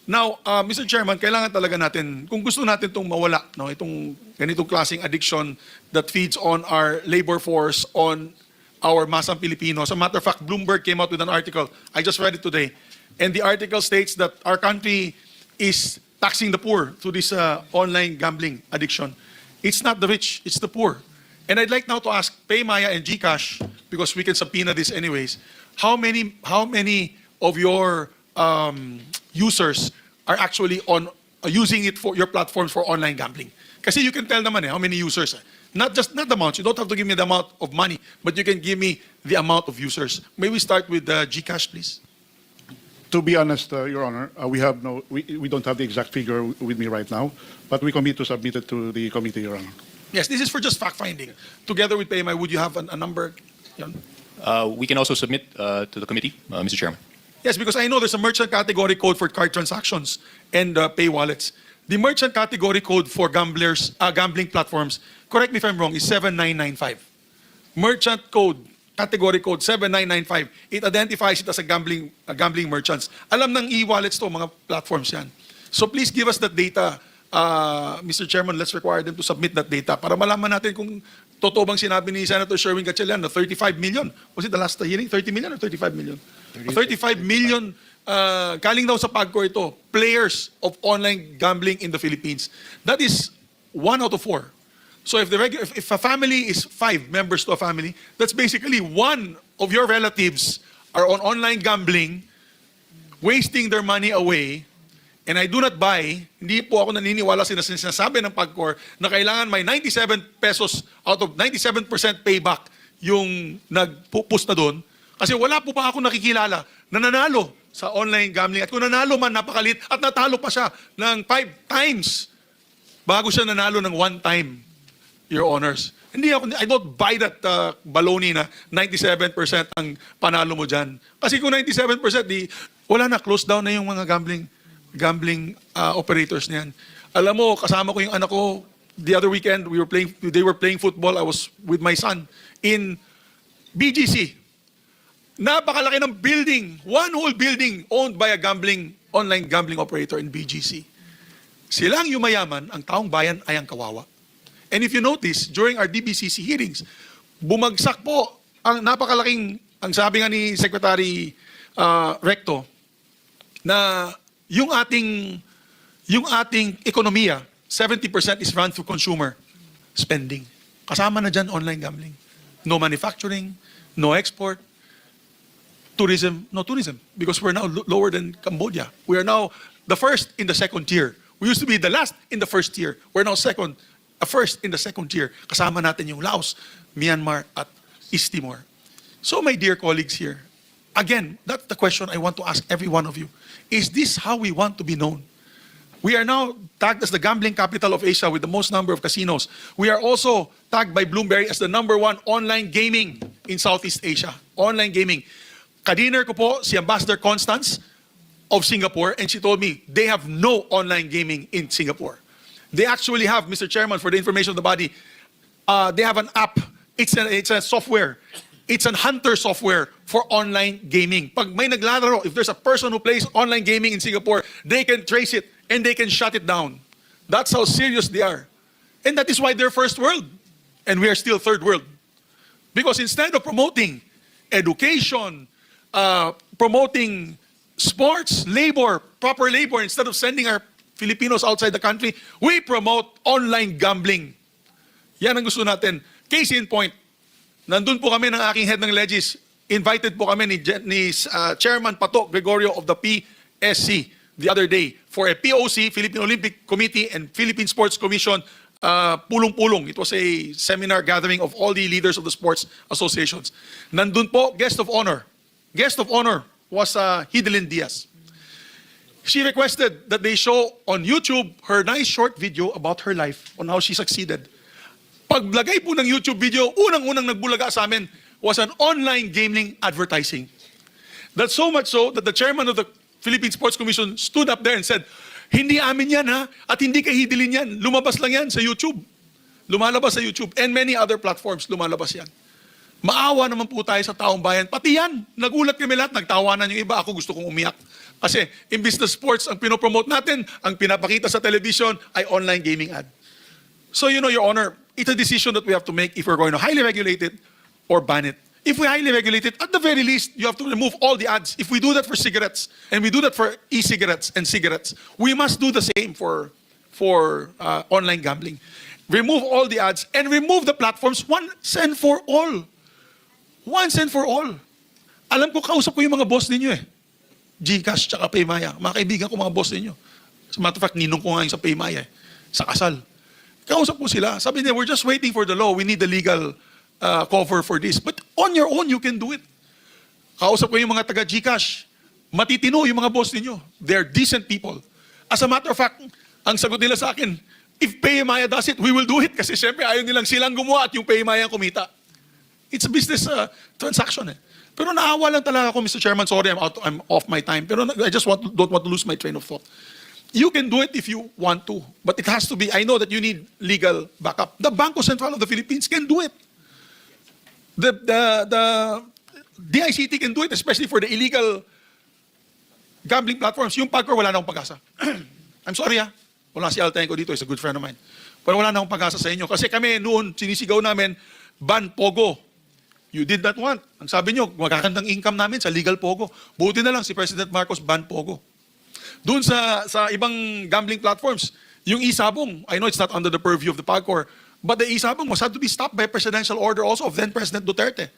Now, Mr. Chairman, kailangan talaga natin, kung gusto natin itong mawala, no, itong ganitong klaseng addiction that feeds on our labor force, on our masang Pilipino. As a matter of fact, Bloomberg came out with an article. I just read it today. And the article states that our country is taxing the poor through this online gambling addiction. It's not the rich, it's the poor. And I'd like now to ask PayMaya and GCash, because we can subpoena this anyways, how many of your users are actually using it for your platforms for online gambling? Kasi you can tell naman how many users. Not the amount. You don't have to give me the amount of money, but you can give me the amount of users. May we start with GCash, please? To be honest, Your Honor, we don't have the exact figure with me right now, but we commit to submit it to the committee, Your Honor. Yes, this is for just fact-finding. Together with PMI, would you have a number? Yan. We can also submit to the committee, Mr. Chairman. Yes, because I know there's a merchant category code for card transactions and pay wallets. The merchant category code for gambling platforms, correct me if I'm wrong, is 7995. Merchant code, category code 7995. It identifies it as a gambling merchants. Alam ng e-wallets to, mga platforms yan. So please give us that data. Mr. Chairman, let's require them to submit that data para malaman natin kung totoo bang sinabi ni Senator Sherwin Gatchalian na 35 million. Was it the last hearing? 30 million or 35 million? 35 million galing daw sa PAGCOR ito, players of online gambling in the Philippines. That is 1 out of 4. So if a family is 5 members to a family, that's basically 1 of your relatives are on online gambling, wasting their money away. And I do not buy, hindi po ako naniniwala sa sinasabi ng PAGCOR na kailangan may 97 pesos out of 97% payback yung nagpupusta doon. Kasi wala po pa ako nakikilala na nanalo sa online gambling. At kung nanalo man, napakalit. At natalo pa siya ng 5 times bago siya nanalo ng 1 time, Your Honors. I don't buy that baloney na 97% ang panalo mo dyan. Kasi kung 97%, wala na, close down na yung mga gambling operators niyan. Alam mo, kasama ko yung anak ko the other weekend, they were playing football. I was with my son in BGC. Napakalaki ng building, one whole building owned by a online gambling operator in BGC. Sila ang yumayaman, ang taong bayan ay ang kawawa. And if you notice, during our DBCC hearings, bumagsak po ang napakalaking, ang sabi nga ni Secretary Recto, na yung ating ekonomiya, 70% is run through consumer spending. Kasama na dyan online gambling. No manufacturing, no export, tourism, because we're now lower than Cambodia. We are now the first in the second tier. We used to be the last in the first tier. We're now first in the second tier. Kasama natin yung Laos, Myanmar, at East Timor. So my dear colleagues here, again, that's the question I want to ask every one of you. Is this how we want to be known? We are now tagged as the gambling capital of Asia with the most number of casinos. We are also tagged by Bloomberg as the #1 online gaming in Southeast Asia. Online gaming. Kadiner ko po si Ambassador Constance of Singapore, and she told me they have no online gaming in Singapore. They actually have, Mr. Chairman, for the information of the body, they have an app. It's a software. It's an hunter software for online gaming. Pag may naglalaro, if there's a person who plays online gaming in Singapore, they can trace it and they can shut it down. That's how serious they are. And that is why they're first world. And we are still third world. Because instead of promoting education, promoting sports, labor, proper labor, instead of sending our Filipinos outside the country, we promote online gambling. Yan ang gusto natin. Case in point, nandun po kami ng aking head ng Legis. Invited po kami ni Chairman Pato Gregorio of the PSC the other day for a POC, Philippine Olympic Committee and Philippine Sports Commission, pulong-pulong. It was a seminar gathering of all the leaders of the sports associations. Nandun po, guest of honor. Guest of honor was Hidelin Diaz. She requested that they show on YouTube her nice short video about her life, on how she succeeded. Paglagay po ng YouTube video, unang-unang nagbulaga sa amin was an online gaming advertising. That's so much so that the chairman of the Philippine Sports Commission stood up there and said, hindi amin yan ha, at hindi kay Hidelin yan. Lumabas lang yan sa YouTube. Lumalabas sa YouTube. And many other platforms, lumalabas yan. Maawa naman po tayo sa taong bayan. Pati yan, nagulat kami lahat, nagtawanan yung iba. Ako gusto kong umiyak. Kasi imbis na sports ang pinopromote natin, ang pinapakita sa television ay online gaming ad. So you know, Your Honor, it's a decision that we have to make if we're going to highly regulate it or ban it. If we highly regulate it, at the very least, you have to remove all the ads. If we do that for cigarettes, and we do that for e-cigarettes and cigarettes, we must do the same for online gambling. Remove all the ads and remove the platforms once and for all. Once and for all. Alam ko, kausap ko yung mga boss ninyo eh. GCash tsaka Paymaya. Mga kaibigan ko, mga boss ninyo. As a matter of fact, ninong ko nga yung sa Paymaya eh. Sa kasal. Kausap ko sila. Sabi niya, we're just waiting for the law. We need the legal cover for this. But on your own, you can do it. Kausap ko yung mga taga GCash. Matitino yung mga boss ninyo. They're decent people. As a matter of fact, ang sagot nila sa akin, if PayMaya does it, we will do it. Kasi syempre ayaw nilang silang gumawa at yung PayMaya kumita. It's a business transaction eh. Pero naawa lang talaga ako, Mr. Chairman. Sorry, I'm off my time. Pero I just don't want to lose my train of thought. You can do it if you want to. But it has to be, I know that you need legal backup. The Bangko Sentral of the Philippines can do it. The DICT can do it, especially for the illegal gambling platforms. Yung Pagcor, wala na akong pag-asa. I'm sorry wala si Altenco dito, he's a good friend of mine. Pero wala na akong pag-asa sa inyo. Kasi kami noon, sinisigaw namin, ban Pogo. You did not want. Ang sabi nyo, magkakandang income namin sa legal Pogo. Buti na lang si President Marcos ban Pogo. Doon sa ibang gambling platforms, yung isabong, I know it's not under the purview of the Pagcor, but the isabong was had to be stopped by presidential order also of then President Duterte.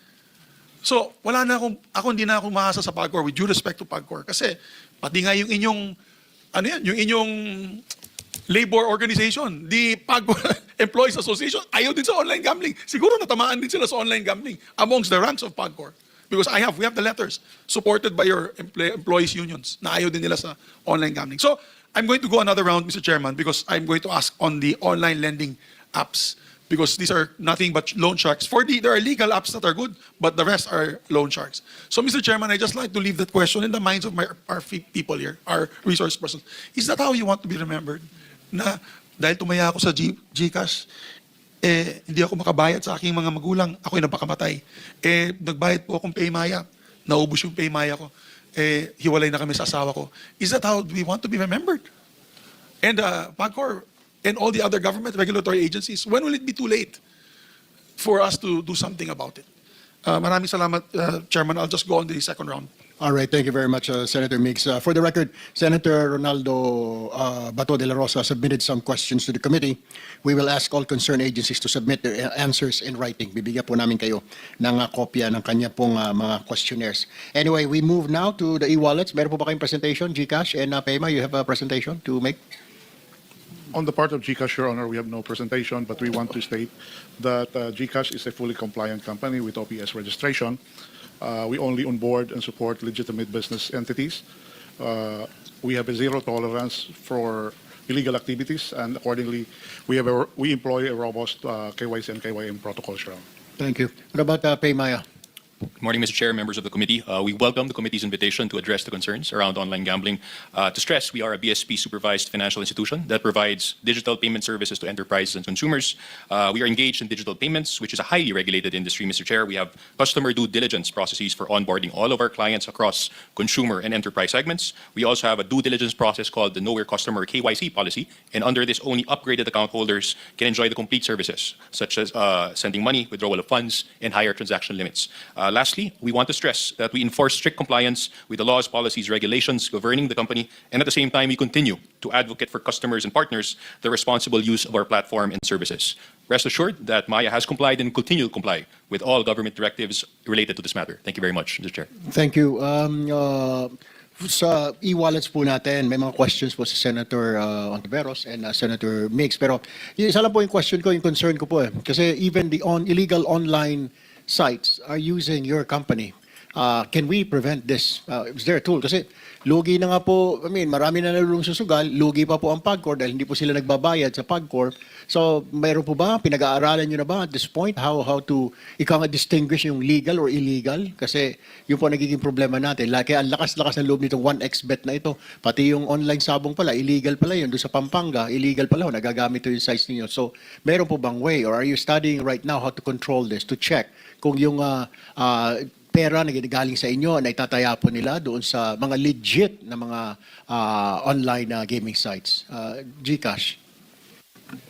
So, ako hindi na ako maasa sa Pagcor with due respect to Pagcor. Kasi, pati nga yung inyong, yung inyong labor organization, the Pagcor Employees Association, ayaw din sa online gambling. Siguro natamaan din sila sa online gambling amongst the ranks of Pagcor. Because we have the letters supported by your employees unions na ayaw din nila sa online gambling. So, I'm going to go another round, Mr. Chairman, because I'm going to ask on the online lending apps. Because these are nothing but loan sharks. There are legal apps that are good, but the rest are loan sharks. So, Mr. Chairman, I just like to leave that question in the minds of our people here, our resource persons. Is that how you want to be remembered? Na dahil tumaya ako sa GCash, hindi ako makabayad sa aking mga magulang, ako'y napakamatay. Nagbayad po akong PayMaya, naubos yung PayMaya ko. Hiwalay na kami sa asawa ko. Is that how we want to be remembered? And Pagcor, and all the other government regulatory agencies, when will it be too late for us to do something about it? Maraming salamat, Chairman. I'll just go on the second round. All right, thank you very much, Senator Mix. For the record, Senator Ronaldo Bato de la Rosa submitted some questions to the committee. We will ask all concerned agencies to submit their answers in writing. Bibigyan po namin kayo ng kopya ng kanya pong mga questionnaires. Anyway, we move now to the e-wallets. Meron po ba kayong presentation, GCash and PayMa? You have a presentation to make? On the part of GCash, Your Honor, we have no presentation, but we want to state that GCash is a fully compliant company with OPS registration. We only onboard and support legitimate business entities. We have a zero tolerance for illegal activities, and accordingly, we employ a robust KYC and KYM protocol. Thank you. What about PayMaya? Good morning, Mr. Chair, members of the committee. We welcome the committee's invitation to address the concerns around online gambling. To stress, we are a BSP-supervised financial institution that provides digital payment services to enterprises and consumers. We are engaged in digital payments, which is a highly regulated industry, Mr. Chair. We have customer due diligence processes for onboarding all of our clients across consumer and enterprise segments. We also have a due diligence process called the Know Your Customer KYC policy, and under this, only upgraded account holders can enjoy the complete services, such as sending money, withdrawal of funds, and higher transaction limits. Lastly, we want to stress that we enforce strict compliance with the laws, policies, regulations governing the company, and at the same time, we continue to advocate for customers and partners the responsible use of our platform and services. Rest assured that Maya has complied and continue to comply with all government directives related to this matter. Thank you very much, Mr. Chair. Thank you. Sa e-wallets po natin, may mga questions po si Senator Ontiveros and Senator Mix. Pero isa lang po yung question ko, yung concern ko po. Kasi even the illegal online sites are using your company. Can we prevent this? Is there a tool? Kasi lugi na nga po, marami na nalulung sa Sugal, lugi pa po ang Pagcor dahil hindi po sila nagbabayad sa Pagcor. So, mayroon po ba? Pinag-aaralan nyo na ba at this point? How to distinguish yung legal or illegal? Kasi yun po nagiging problema natin. Kaya ang lakas-lakas ng loob nitong 1xbet na ito. Pati yung online sabong pala, illegal pala yun. Doon sa Pampanga, illegal pala. Nagagamit ito yung sites ninyo. So, meron po bang way? Or are you studying right now how to control this, to check kung yung pera na galing sa inyo na itataya po nila doon sa mga legit na mga online gaming sites? GCash.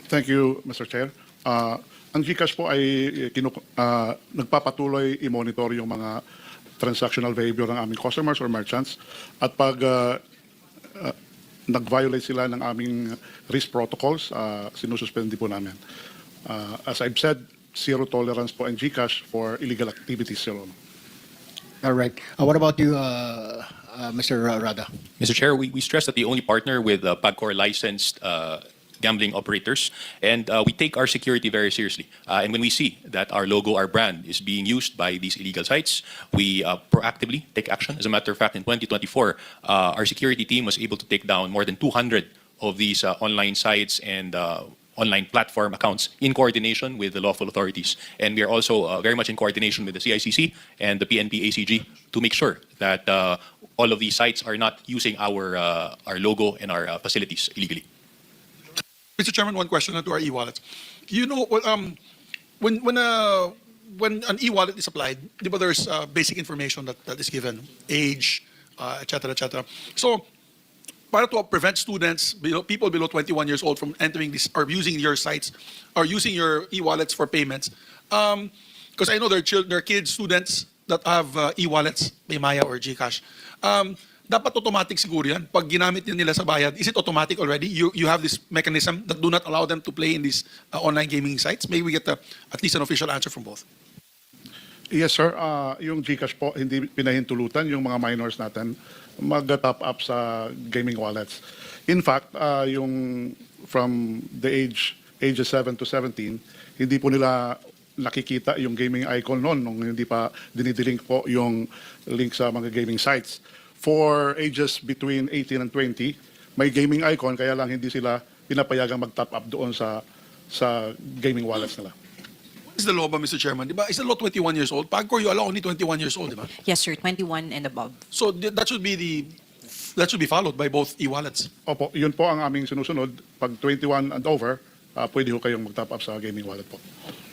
Thank you, Mr. Chair. Ang GCash po ay nagpapatuloy i-monitor yung mga transactional behavior ng aming customers or merchants. At pag nag-violate sila ng aming risk protocols, sinususpend po namin. As I've said, zero tolerance po ang GCash for illegal activities. All right. What about you, Mr. Rada? Mr. Chair, we stress that we only partner with Pagcor licensed gambling operators, and we take our security very seriously. And when we see that our logo, our brand, is being used by these illegal sites, we proactively take action. As a matter of fact, in 2024, our security team was able to take down more than 200 of these online sites and online platform accounts in coordination with the lawful authorities. And we are also very much in coordination with the CICC and the PNP ACG to make sure that all of these sites are not using our logo and our facilities illegally. Mr. Chairman, one question to our e-wallets. You know, when an e-wallet is applied, there's basic information that is given, age, et cetera, et cetera. So, para to prevent students, people below 21 years old from entering this or using your sites or using your e-wallets for payments, because I know there are kids, students that have e-wallets, Paymaya or GCash. Dapat automatic siguro yan. Pag ginamit nila sa bayad, is it automatic already? You have this mechanism that do not allow them to play in these online gaming sites? Maybe we get at least an official answer from both. Yes, sir. Yung GCash po, hindi pinahintulutan yung mga minors natin mag-top up sa gaming wallets. In fact, yung from the ages 7 to 17, hindi po nila nakikita yung gaming icon noon nung hindi pa dinidilink po yung link sa mga gaming sites. For ages between 18 and 20, may gaming icon kaya lang hindi sila pinapayagang mag-top up doon sa gaming wallets nila. What is the law ba, Mr. Chairman? Diba? Is the law 21 years old? Pagcor, you allow only 21 years old, diba? Yes, sir, 21 and above. So that should be followed by both e-wallets. Opo, yun po ang aming sinusunod. Pag 21 and over, pwede ho kayong mag-top up sa gaming wallet po.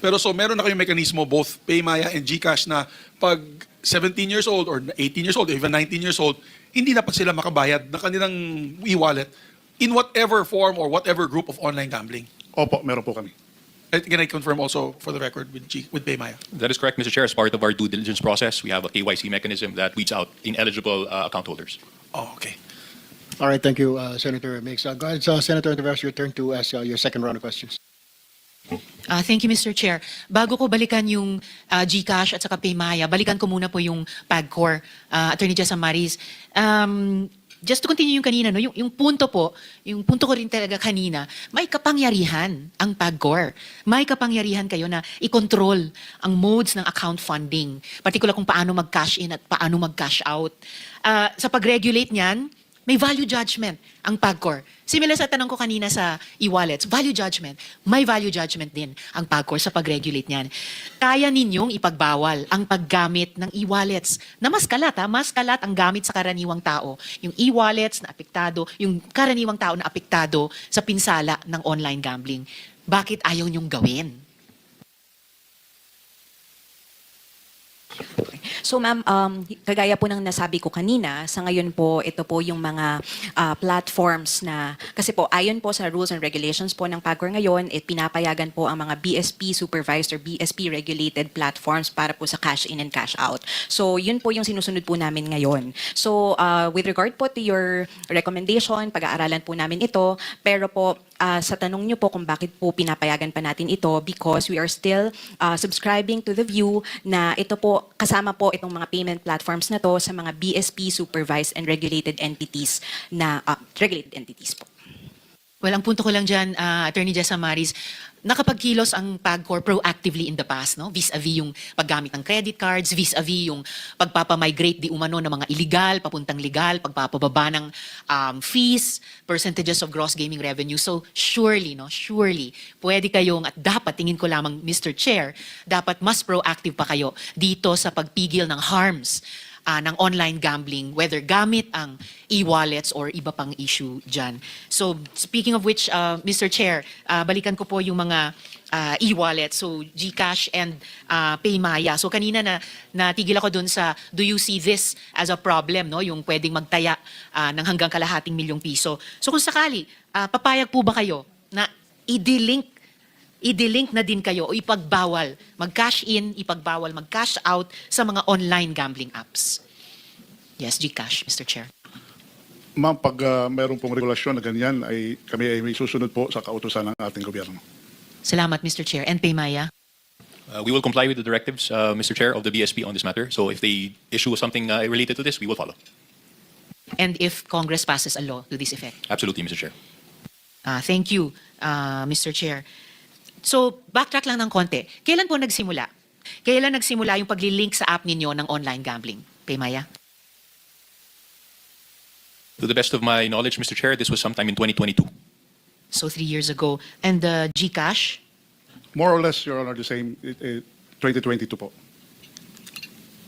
Pero so meron na kayong mekanismo, both Paymaya and GCash, na pag 17 years old or 18 years old or even 19 years old, hindi na pa sila makabayad ng kanilang e-wallet in whatever form or whatever group of online gambling. Opo, meron po kami. Can I confirm also for the record with Paymaya? That is correct, Mr. Chair. As part of our due diligence process, we have a KYC mechanism that weeds out ineligible account holders. Oh, okay. All right, thank you, Senator Mix. Go ahead, Senator Tavares, your turn to ask your second round of questions. Thank you, Mr. Chair. Bago ko balikan yung GCash at saka Paymaya, balikan ko muna po yung PAGCOR, Attorney Jessa Maris. Just to continue yung kanina, no? yung punto ko rin talaga kanina, may kapangyarihan ang PAGCOR. May kapangyarihan kayo na i-control ang modes ng account funding, particular kung paano mag-cash in at paano mag-cash out. Sa pag-regulate niyan, may value judgment ang PAGCOR. Similar sa tanong ko kanina sa e-wallets, value judgment. May value judgment din ang PAGCOR sa pag-regulate niyan. Kaya ninyong ipagbawal ang paggamit ng e-wallets na mas kalat ang gamit sa karaniwang tao. Yung e-wallets na apektado, yung karaniwang tao na apektado sa pinsala ng online gambling. Bakit ayaw nyong gawin? So ma'am, kagaya po ng nasabi ko kanina, sa ngayon po, ito po yung mga platforms na, kasi po ayon po sa rules and regulations po ng PAGCOR ngayon, pinapayagan po ang mga BSP supervised or BSP regulated platforms para po sa cash in and cash out. So yun po yung sinusunod po namin ngayon. So with regard po to your recommendation, pag-aaralan po namin ito, pero po sa tanong nyo po kung bakit po pinapayagan pa natin ito, because we are still subscribing to the view na ito po, kasama po itong mga payment platforms na to sa mga BSP supervised and regulated entities na regulated entities po. Well, ang punto ko lang dyan, Attorney Jessa Maris, nakapagkilos ang PAGCOR proactively in the past, no? Vis-a-vis yung paggamit ng credit cards, vis-a-vis yung pagpapamigrate di umano ng mga illegal, papuntang legal, pagpapababa ng fees, percentages of gross gaming revenue. So surely, pwede kayong, at dapat, tingin ko lamang, Mr. Chair, dapat mas proactive pa kayo dito sa pagpigil ng harms ng online gambling, whether gamit ang e-wallets or iba pang issue dyan. So, speaking of which, Mr. Chair, balikan ko po yung mga e-wallets, so GCash and Paymaya. So, kanina natigil ako dun sa, do you see this as a problem, no? Yung pwedeng magtaya ng hanggang kalahating milyong piso. So, kung sakali, papayag po ba kayo na i-delink na din kayo o ipagbawal mag-cash in, ipagbawal mag-cash out sa mga online gambling apps? Yes, GCash, Mr. Chair. Ma'am, pag mayroon pong regulasyon na ganyan, kami ay may susunod po sa kautusan ng ating gobyerno. Salamat, Mr. Chair. And Paymaya? We will comply with the directives, Mr. Chair, of the BSP on this matter. So if they issue something related to this, we will follow. And if Congress passes a law to this effect? Absolutely, Mr. Chair. Thank you, Mr. Chair. So, backtrack lang ng konti. Kailan po nagsimula? Kailan nagsimula yung pagli-link sa app ninyo ng online gambling? Kay Maya? To the best of my knowledge, Mr. Chair, this was sometime in 2022. So, 3 years ago. And the GCash? More or less, Your Honor, the same, 2022 po.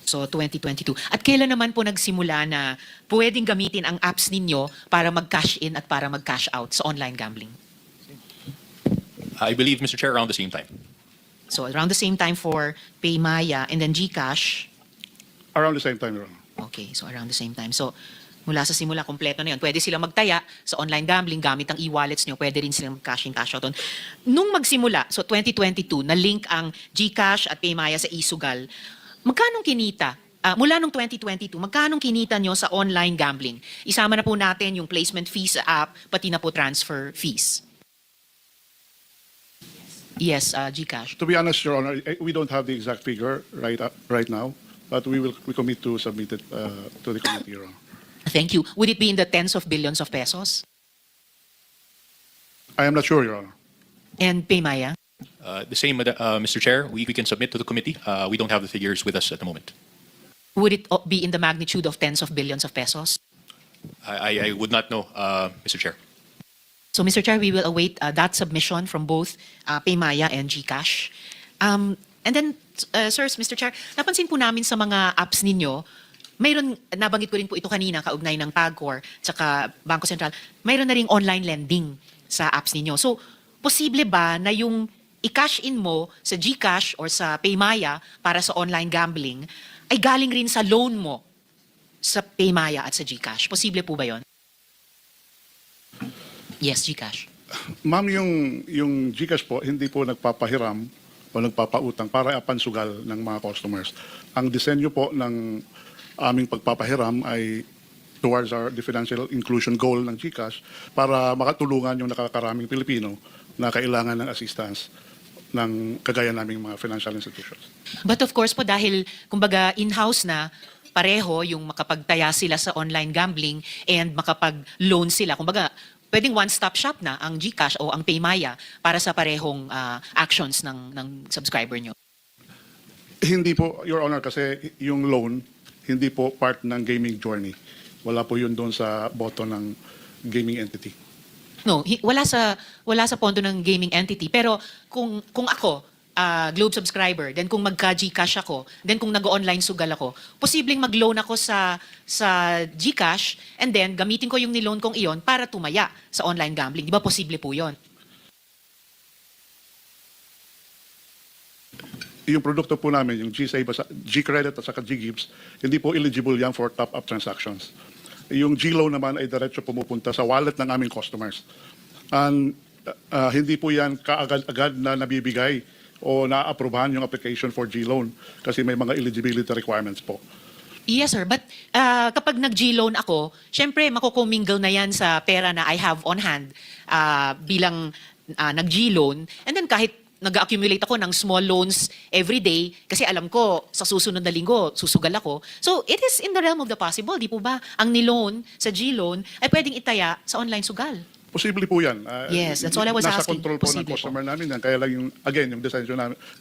So, 2022. At kailan naman po nagsimula na pwedeng gamitin ang apps ninyo para mag-cash in at para mag-cash out sa online gambling? I believe, Mr. Chair, around the same time. So, around the same time for PayMaya and then GCash? Around the same time, Your Honor. Okay, so around the same time. So, mula sa simula, kompleto na yun. Pwede silang magtaya sa online gambling gamit ang e-wallets nyo. Pwede rin silang mag-cash in, cash out on. Nung magsimula, so 2022, na-link ang GCash at PayMaya sa eSugal, magkanong kinita? Mula nung 2022, magkanong kinita nyo sa online gambling? Isama na po natin yung placement fees sa app, pati na po transfer fees. Yes, GCash. To be honest, Your Honor, we don't have the exact figure right now, but we commit to submit it to the committee, Your Honor. Thank you. Would it be in the tens of billions of pesos? I am not sure, Your Honor. And PayMaya? The same, Mr. Chair, we can submit to the committee. We don't have the figures with us at the moment. Would it be in the magnitude of tens of billions of pesos? I would not know, Mr. Chair. So, Mr. Chair, we will await that submission from both PayMaya and GCash. And then, sirs, Mr. Chair, napansin po namin sa mga apps ninyo, mayroon, nabanggit ko rin po ito kanina, kaugnay ng PAGCOR, tsaka Bangko Sentral, mayroon na ring online lending sa apps ninyo. So, posible ba na yung i-cash in mo sa GCash or sa PayMaya para sa online gambling ay galing rin sa loan mo sa PayMaya at sa GCash? Posible po ba yon? Yes, GCash. Ma'am, yung GCash po, hindi po nagpapahiram o nagpapautang para apansugal ng mga customers. Ang disenyo po ng aming pagpapahiram ay towards the financial inclusion goal ng GCash para makatulungan yung nakakaraming Pilipino na kailangan ng assistance ng kagaya naming mga financial institutions. But of course po, dahil kumbaga in-house na, pareho yung makapagtaya sila sa online gambling and makapag-loan sila. Kumbaga, pwedeng one-stop shop na ang GCash o ang PayMaya para sa parehong actions ng subscriber nyo. Hindi po, Your Honor, kasi yung loan, hindi po part ng gaming journey. Wala po yun doon sa boto ng gaming entity. No, wala sa pondo ng gaming entity. Pero kung ako, Globe subscriber, then kung magka-GCash ako, then kung nag-online sugal ako, posibleng mag-loan ako sa GCash and then gamitin ko yung niloan kong iyon para tumaya sa online gambling. Di ba posible po yun? Yung produkto po namin, yung G-Save, G-Credit at saka G-Gives, hindi po eligible yan for top-up transactions. Yung G-Loan naman ay diretso pumupunta sa wallet ng aming customers. And hindi po yan kaagad-agad na nabibigay o na-aprobahan yung application for G-Loan kasi may mga eligibility requirements po. Yes, sir. But kapag nag-G-loan ako, syempre makukumingle na yan sa pera na I have on hand bilang nag-G-loan. And then kahit nag-accumulate ako ng small loans every day kasi alam ko sa susunod na linggo susugal ako. So it is in the realm of the possible, di po ba? Ang niloan sa G-loan ay pwedeng itaya sa online sugal. Posible po yan. Yes, that's all I was nasa asking. Nasa control po ng Posible customer namin yan. Kaya lang yung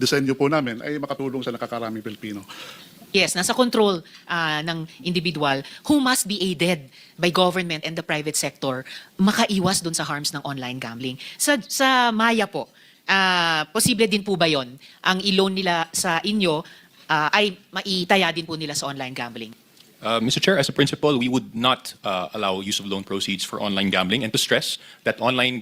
disenyo po namin ay makatulong sa nakakaraming Pilipino. Yes, nasa control ng individual who must be aided by government and the private sector makaiwas dun sa harms ng online gambling. Sa Maya po, posible din po ba yon ang i-loan nila sa inyo ay maitaya din po nila sa online gambling? Mr. Chair, as a principle, we would not allow use of loan proceeds for online gambling, and to stress that online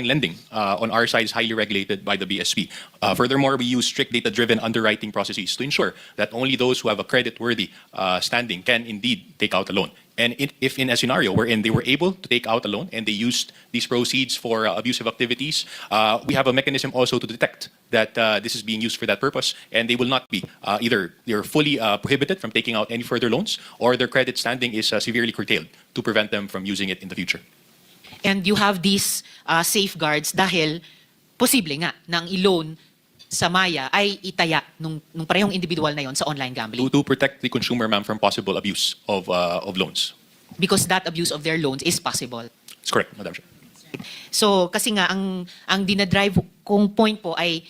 lending on our side is highly regulated by the BSP. Furthermore, we use strict data-driven underwriting processes to ensure that only those who have a credit-worthy standing can indeed take out a loan. And if in a scenario wherein they were able to take out a loan and they used these proceeds for abusive activities, we have a mechanism also to detect that this is being used for that purpose, and they will not be either they're fully prohibited from taking out any further loans, or their credit standing is severely curtailed to prevent them from using it in the future. And you have these safeguards dahil posible nga nang i-loan sa Maya ay itaya nung parehong individual na yon sa online gambling. To protect the consumer, ma'am, from possible abuse of loans. Because that abuse of their loans is possible. That's correct, Madam Chair. So kasi nga ang dinadrive kong point po ay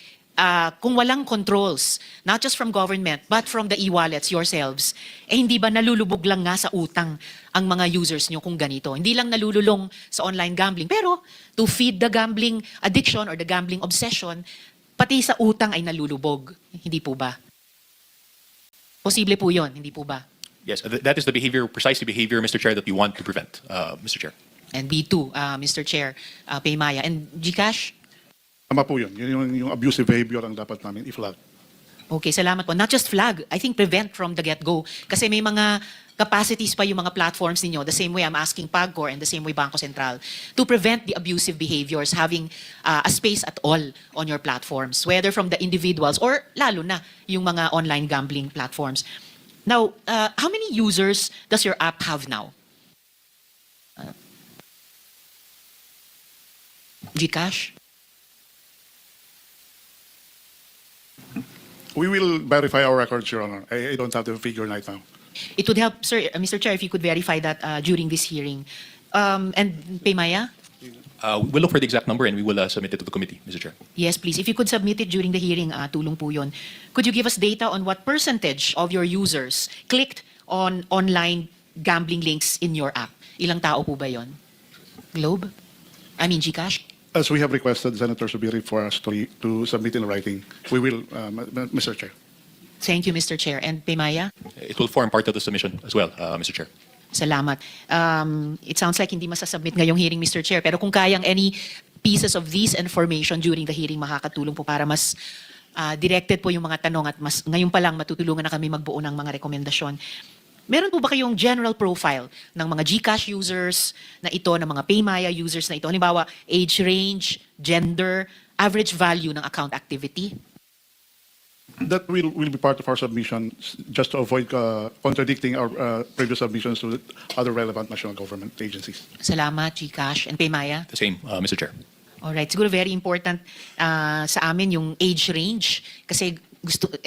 kung walang controls, not just from government but from the e-wallets yourselves, hindi ba nalulubog lang nga sa utang ang mga users nyo kung ganito? Hindi lang nalululong sa online gambling, pero to feed the gambling addiction or the gambling obsession, pati sa utang ay nalulubog. Hindi po ba? Posible po yun, hindi po ba? Yes, that is the behavior, precisely behavior, Mr. Chair, that we want to prevent, Mr. Chair. And B2, Mr. Chair, Paymaya. And Gcash? Tama po yun. Yun yung abusive behavior ang dapat namin i-flag. Okay, salamat po. Not just flag, I think prevent from the get-go. Kasi may mga capacities pa yung mga platforms ninyo. The same way I'm asking PAGCOR and the same way Bangko Sentral to prevent the abusive behaviors having a space at all on your platforms, whether from the individuals or lalo na yung mga online gambling platforms. Now, how many users does your app have now? Gcash? We will verify our records, Your Honor. I don't have the figure right now. It would help, sir, Mr. Chair, if you could verify that during this hearing. And Paymaya? We'll look for the exact number and we will submit it to the committee, Mr. Chair. Yes, please. If you could submit it during the hearing, tulong po yun. Could you give us data on what percentage of your users clicked on online gambling links in your app? Ilang tao po ba yun? Globe? I mean, Gcash? As we have requested senators to be read for us to submit in writing, we will, Mr. Chair. Thank you, Mr. Chair. And Paymaya? It will form part of the submission as well, Mr. Chair. Salamat. It sounds like hindi masasubmit ngayong hearing, Mr. Chair. Pero kung kayang any pieces of this information during the hearing, makakatulong po para mas directed po yung mga tanong at mas ngayon pa lang matutulungan na kami magbuo ng mga rekomendasyon. Meron po ba kayong general profile ng mga Gcash users na ito, ng mga Paymaya users na ito? Halimbawa, age range, gender, average value ng account activity? That will be part of our submission just to avoid contradicting our previous submissions to other relevant national government agencies. Salamat, Gcash. And Paymaya? The same, Mr. Chair. Alright, siguro very important sa amin yung age range kasi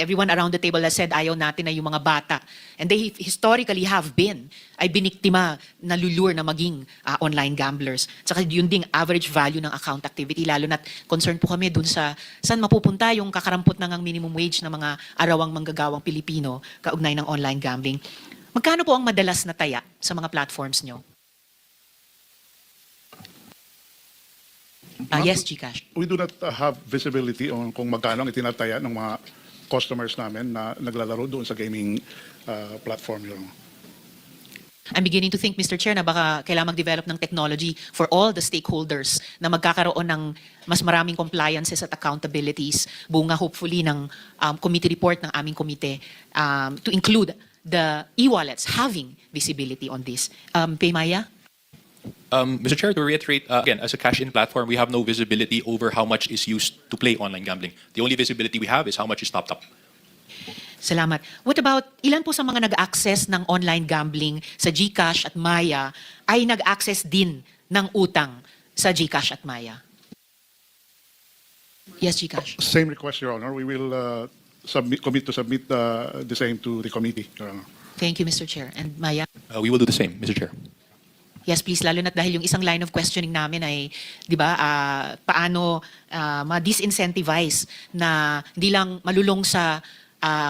everyone around the table has said ayaw natin na yung mga bata. And they historically have been ay biniktima, nalulure na maging online gamblers. Saka yun ding average value ng account activity, lalo na't concerned po kami dun sa saan mapupunta yung kakarampot ng minimum wage ng mga arawang manggagawang Pilipino kaugnay ng online gambling. Magkano po ang madalas na taya sa mga platforms nyo? Yes, Gcash. We do not have visibility on kung magkano ang itinataya ng mga customers namin na naglalaro doon sa gaming platform yun. I'm beginning to think, Mr. Chair, na baka kailangan mag-develop ng technology for all the stakeholders na magkakaroon ng mas maraming compliances at accountabilities, bunga hopefully ng committee report ng aming komite to include the e-wallets having visibility on this. Paymaya? Mr. Chair, to reiterate, again, as a cash-in platform, we have no visibility over how much is used to play online gambling. The only visibility we have is how much is topped up. Salamat. What about, ilan po sa mga nag-access ng online gambling sa Gcash at Maya ay nag-access din ng utang sa Gcash at Maya? Yes, Gcash. Same request, Your Honor. We will commit to submit the same to the committee, Your Honor. Thank you, Mr. Chair. And Maya? We will do the same, Mr. Chair. Yes, please. Lalo na dahil yung isang line of questioning namin ay, di ba, paano ma-disincentivize na hindi lang malulong sa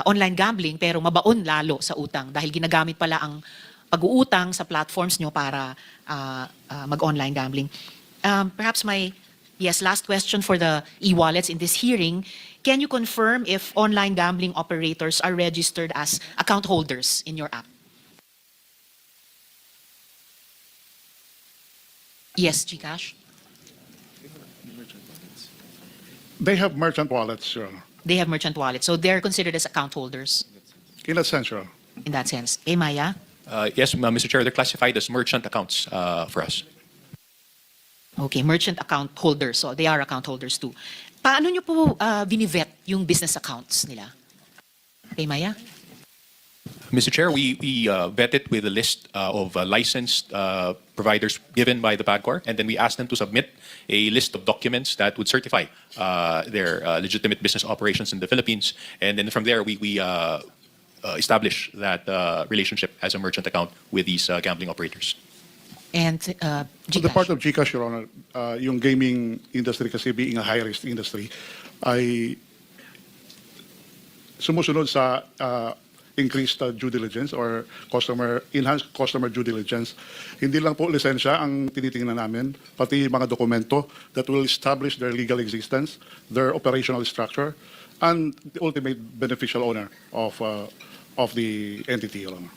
online gambling pero mabaon lalo sa utang dahil ginagamit pala ang pag-uutang sa platforms nyo para mag-online gambling. Perhaps last question for the e-wallets in this hearing. Can you confirm if online gambling operators are registered as account holders in your app? Yes, Gcash. They have merchant wallets, Your Honor. They have merchant wallets, so they're considered as account holders In that sense, Your Honor. in that sense. Hey, Maya? Yes, Mr. Chair, they're classified as merchant accounts for us. Okay, merchant account holders, so they are account holders too. Paano nyo po binivet yung business accounts nila? Hey, Maya? Mr. Chair, we vet it with a list of licensed providers given by the PAGCOR, and then we ask them to submit a list of documents that would certify their legitimate business operations in the Philippines. And then from there, we establish that relationship as a merchant account with these gambling operators. And On the part GCash. of GCash, Your Honor, yung gaming industry kasi being a high-risk industry, ay sumusunod sa increased due diligence or enhanced customer due diligence. Hindi lang po lisensya ang tinitingnan namin, pati mga dokumento that will establish their legal existence, their operational structure, and the ultimate beneficial owner of the entity, Your Honor.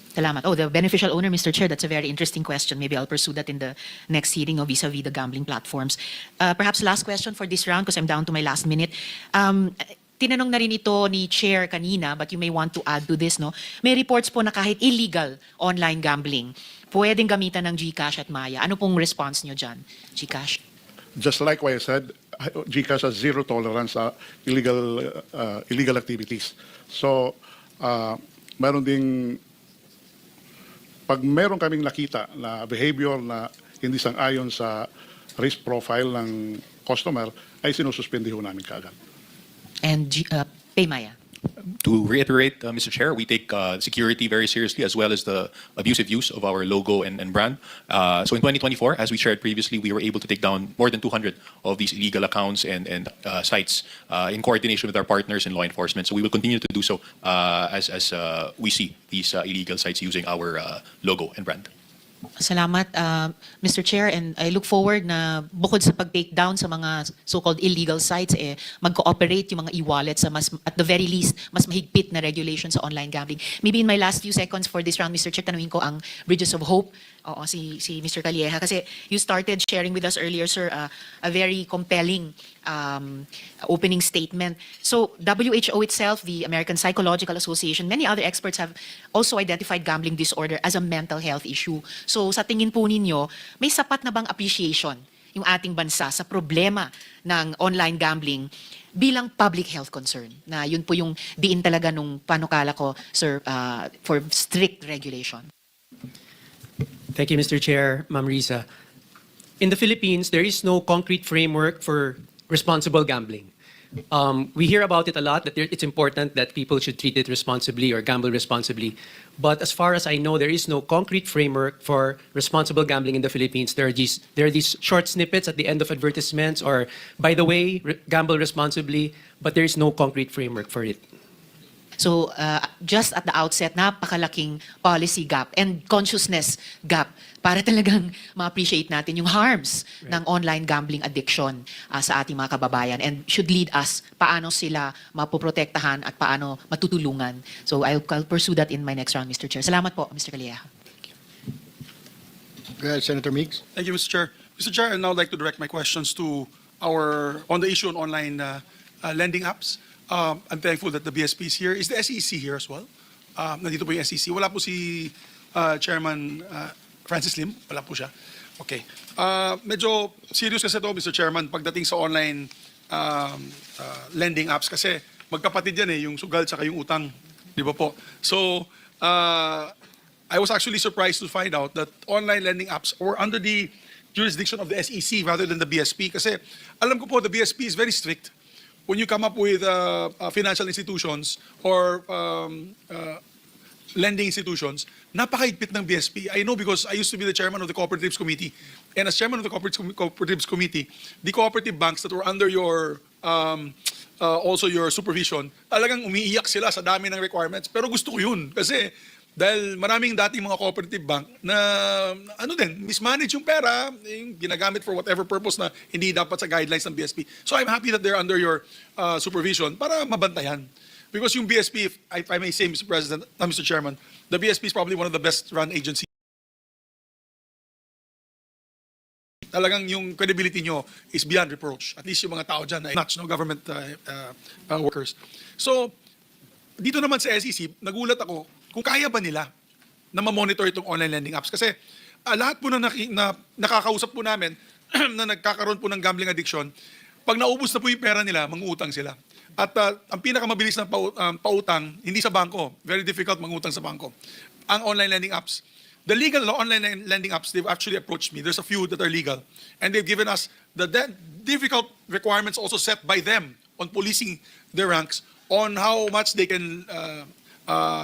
Salamat. Oh, the beneficial owner, Mr. Chair, that's a very interesting question. Maybe I'll pursue that in the next hearing of vis-a-vis the gambling platforms. Perhaps last question for this round because I'm down to my last minute. Tinanong na rin ito ni Chair kanina, but you may want to add to this, no? May reports po na kahit illegal online gambling, pwedeng gamitan ng GCash at Maya. Ano pong response nyo dyan, GCash? Just like what I said, GCash has zero tolerance sa illegal activities. So, meron ding, pag meron kaming nakita na behavior na hindi sang-ayon sa risk profile ng customer, ay sinususpendiho namin kaagad. And Paymaya. To reiterate, Mr. Chair, we take security very seriously as well as the abusive use of our logo and brand. So in 2024, as we shared previously, we were able to take down more than 200 of these illegal accounts and sites in coordination with our partners in law enforcement. So we will continue to do so as we see these illegal sites using our logo and brand. Salamat, Mr. Chair, and I look forward na bukod sa pag-take down sa mga so-called illegal sites, mag-cooperate yung mga e-wallets sa at the very least, mas mahigpit na regulation sa online gambling. Maybe in my last few seconds for this round, Mr. Chair, tanungin ko ang Bridges of Hope. Oo, si Mr. Calieja. Kasi you started sharing with us earlier, sir, a very compelling opening statement. So WHO itself, the American Psychological Association, many other experts have also identified gambling disorder as a mental health issue. So sa tingin po ninyo, may sapat na bang appreciation yung ating bansa sa problema ng online gambling bilang public health concern? Na yun po yung diin talaga nung panukala ko, sir, for strict regulation. Thank you, Mr. Chair, Ma'am Risa. In the Philippines, there is no concrete framework for responsible gambling. We hear about it a lot, that it's important that people should treat it responsibly or gamble responsibly. But as far as I know, there is no concrete framework for responsible gambling in the Philippines. There are these short snippets at the end of advertisements or, by the way, gamble responsibly, but there is no concrete framework for it. So just at the outset, napakalaking policy gap and consciousness gap para talagang ma-appreciate natin yung harms ng online gambling addiction sa ating mga kababayan and should lead us paano sila mapoprotektahan at paano matutulungan. So I'll pursue that in my next round, Mr. Chair. Salamat po, Mr. Calieja. Go ahead, Senator Meeks. Thank you, Mr. Chair. Mr. Chair, I'd now like to direct my questions to on the issue on online lending apps. I'm thankful that the BSP is here. Is the SEC here as well? Nandito po yung SEC. Wala po si Chairman Francis Lim. Wala po siya. Okay. Medyo serious kasi ito, Mr. Chairman, pagdating sa online lending apps. Kasi magkapatid yan yung sugal tsaka yung utang. Di ba po? So, I was actually surprised to find out that online lending apps were under the jurisdiction of the SEC rather than the BSP. Kasi alam ko po, the BSP is very strict. When you come up with financial institutions or lending institutions, napakahigpit ng BSP. I know because I used to be the chairman of the Cooperatives Committee. And as chairman of the Cooperatives Committee, the cooperative banks that were under your also your supervision, talagang umiiyak sila sa dami ng requirements. Pero gusto ko yun kasi dahil maraming dating mga cooperative bank na mismanage yung pera, yung ginagamit for whatever purpose na hindi dapat sa guidelines ng BSP. So I'm happy that they're under your supervision para mabantayan. Because yung BSP, if I may say, Mr. President, Mr. Chairman, the BSP is probably one of the best run agencies. Talagang yung credibility nyo is beyond reproach. At least yung mga tao dyan ay not government workers. So, dito naman sa SEC, nagulat ako kung kaya ba nila na ma-monitor itong online lending apps. Kasi lahat po na nakakausap po namin na nagkakaroon po ng gambling addiction, pag naubos na po yung pera nila, mangutang sila. At ang pinakamabilis na pautang, hindi sa bangko. Very difficult mangutang sa bangko. Ang online lending apps. The legal online lending apps, they've actually approached me. There's a few that are legal. And they've given us the difficult requirements also set by them on policing their ranks on how much they can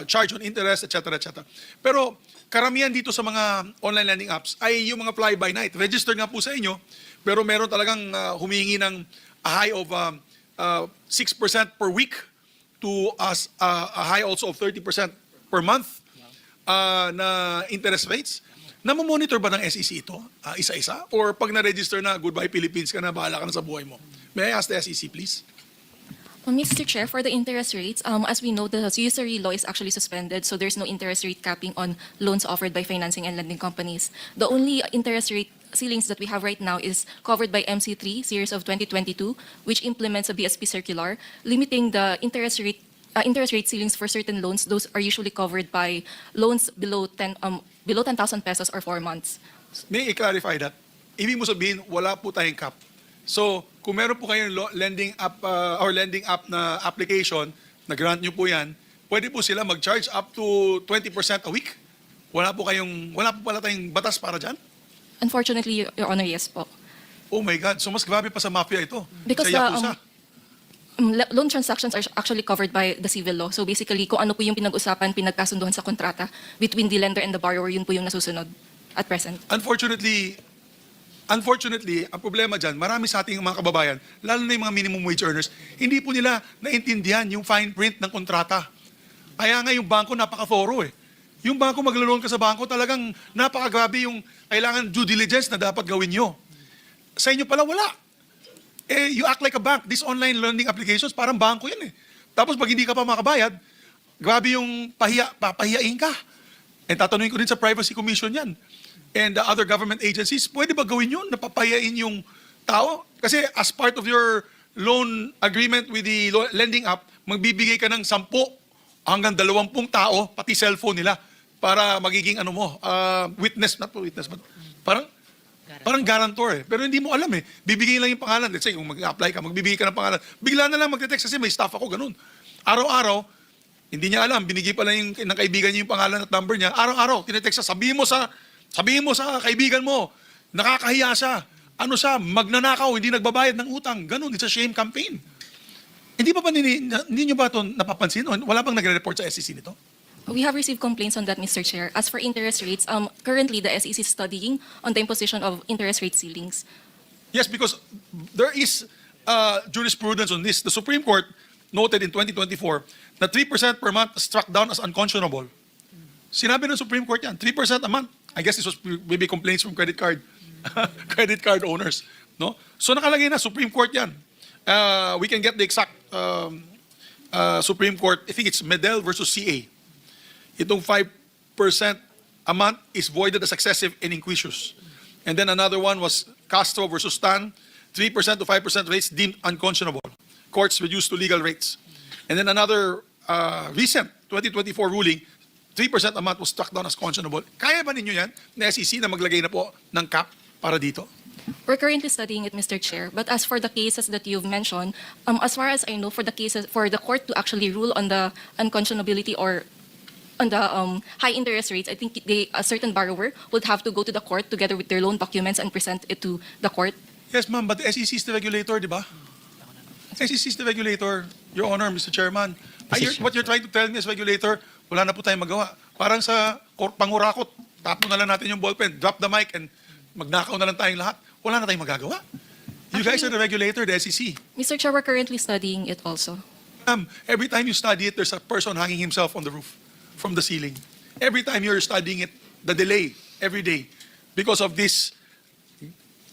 charge on interest, etc. etc. Pero karamihan dito sa mga online lending apps ay yung mga fly-by-night. Registered nga po sa inyo, pero meron talagang humihingi ng a high of 6% per week to a high also of 30% per month na interest rates. Namomonitor ba ng SEC ito? Isa-isa? Or pag na-register na, goodbye Philippines ka na, bahala ka na sa buhay mo? May I ask the SEC, please? Mr. Chair, for the interest rates, as we know, the usury law is actually suspended, so there's no interest rate capping on loans offered by financing and lending companies. The only interest rate ceilings that we have right now is covered by MC3 series of 2022, which implements a BSP circular, limiting the interest rate ceilings for certain loans. Those are usually covered by loans below 10,000 pesos or 4 months. May i-clarify that? Ibig mo sabihin, wala po tayong cap. So, kung meron po kayong lending app na application, na-grant nyo po yan, pwede po sila mag-charge up to 20% a week? Wala po pala tayong batas para dyan? Unfortunately, Your Honor, yes po. Oh my God, so mas grabe pa sa mafia ito. Because sa Yakuza. loan transactions are actually covered by the civil law. So basically, kung ano po yung pinag-usapan, pinagkasunduhan sa kontrata between the lender and the borrower, yun po yung nasusunod at present. Unfortunately, ang problema dyan, marami sa ating mga kababayan, lalo na yung mga minimum wage earners, hindi po nila naintindihan yung fine print ng kontrata. Kaya nga yung bangko napaka-thorough eh. Yung bangko, maglo-loan ka sa bangko, talagang napakagrabe yung kailangan due diligence na dapat gawin nyo. Sa inyo pala, wala. You act like a bank. These online lending applications, parang bangko yan eh. Tapos pag hindi ka pa makabayad, grabe yung papahiyain ka. And tatanungin ko din sa Privacy Commission yan. And the other government agencies, pwede ba gawin yun? Napapahiyain yung tao? Kasi as part of your loan agreement with the lending app, magbibigay ka ng 10 hanggang 20 tao, pati cellphone nila, para magiging witness, not witness, but parang guarantor eh. Pero hindi mo alam eh. Bibigay lang yung pangalan. Let's say, kung mag-apply ka, magbibigay ka ng pangalan. Bigla na lang magte-text kasi may staff ako, ganun. Araw-araw, hindi niya alam, binigay pala ng kaibigan niya yung pangalan at number niya. Araw-araw, tinetext siya, sabihin mo sa kaibigan mo, nakakahiya siya. Ano siya, magnanakaw, hindi nagbabayad ng utang. Ganun, it's a shame campaign. Hindi nyo ba ito napapansin? Wala bang nagre-report sa SEC nito? We have received complaints on that, Mr. Chair. As for interest rates, currently the SEC is studying on the imposition of interest rate ceilings. Yes, because there is jurisprudence on this. The Supreme Court noted in 2024 na 3% per month struck down as unconscionable. Sinabi ng Supreme Court yan, 3% a month. I guess this was maybe complaints from credit card owners. No? So nakalagay na, Supreme Court yan. We can get the exact Supreme Court, I think it's Medel versus CA. Itong 5% a month is voided as excessive and inquisious. And then another one was Castro versus Tan, 3% to 5% rates deemed unconscionable. Courts reduced to legal rates. And then another recent 2024 ruling, 3% a month was struck down as conscionable. Kaya ba ninyo yan, na SEC, na maglagay na po ng cap para dito? We're currently studying it, Mr. Chair. But as for the cases that you've mentioned, as far as I know, for the court to actually rule on the unconscionability or on the high interest rates, I think a certain borrower would have to go to the court together with their loan documents and present it to the court. Yes, ma'am, but the SEC is the regulator, di ba? SEC is the regulator, Your Honor, Mr. Chairman. What you're trying to tell me as regulator, wala na po tayong magawa. Parang sa pangurakot, tapo na lang natin yung ballpen, drop the mic, and magnakaw na lang tayong lahat. Wala na tayong magagawa. You guys are the regulator, the SEC. Mr. Chair, we're currently studying it also. Every time you study it, there's a person hanging himself on the roof from the ceiling. Every time you're studying it, the delay, every day, because of this,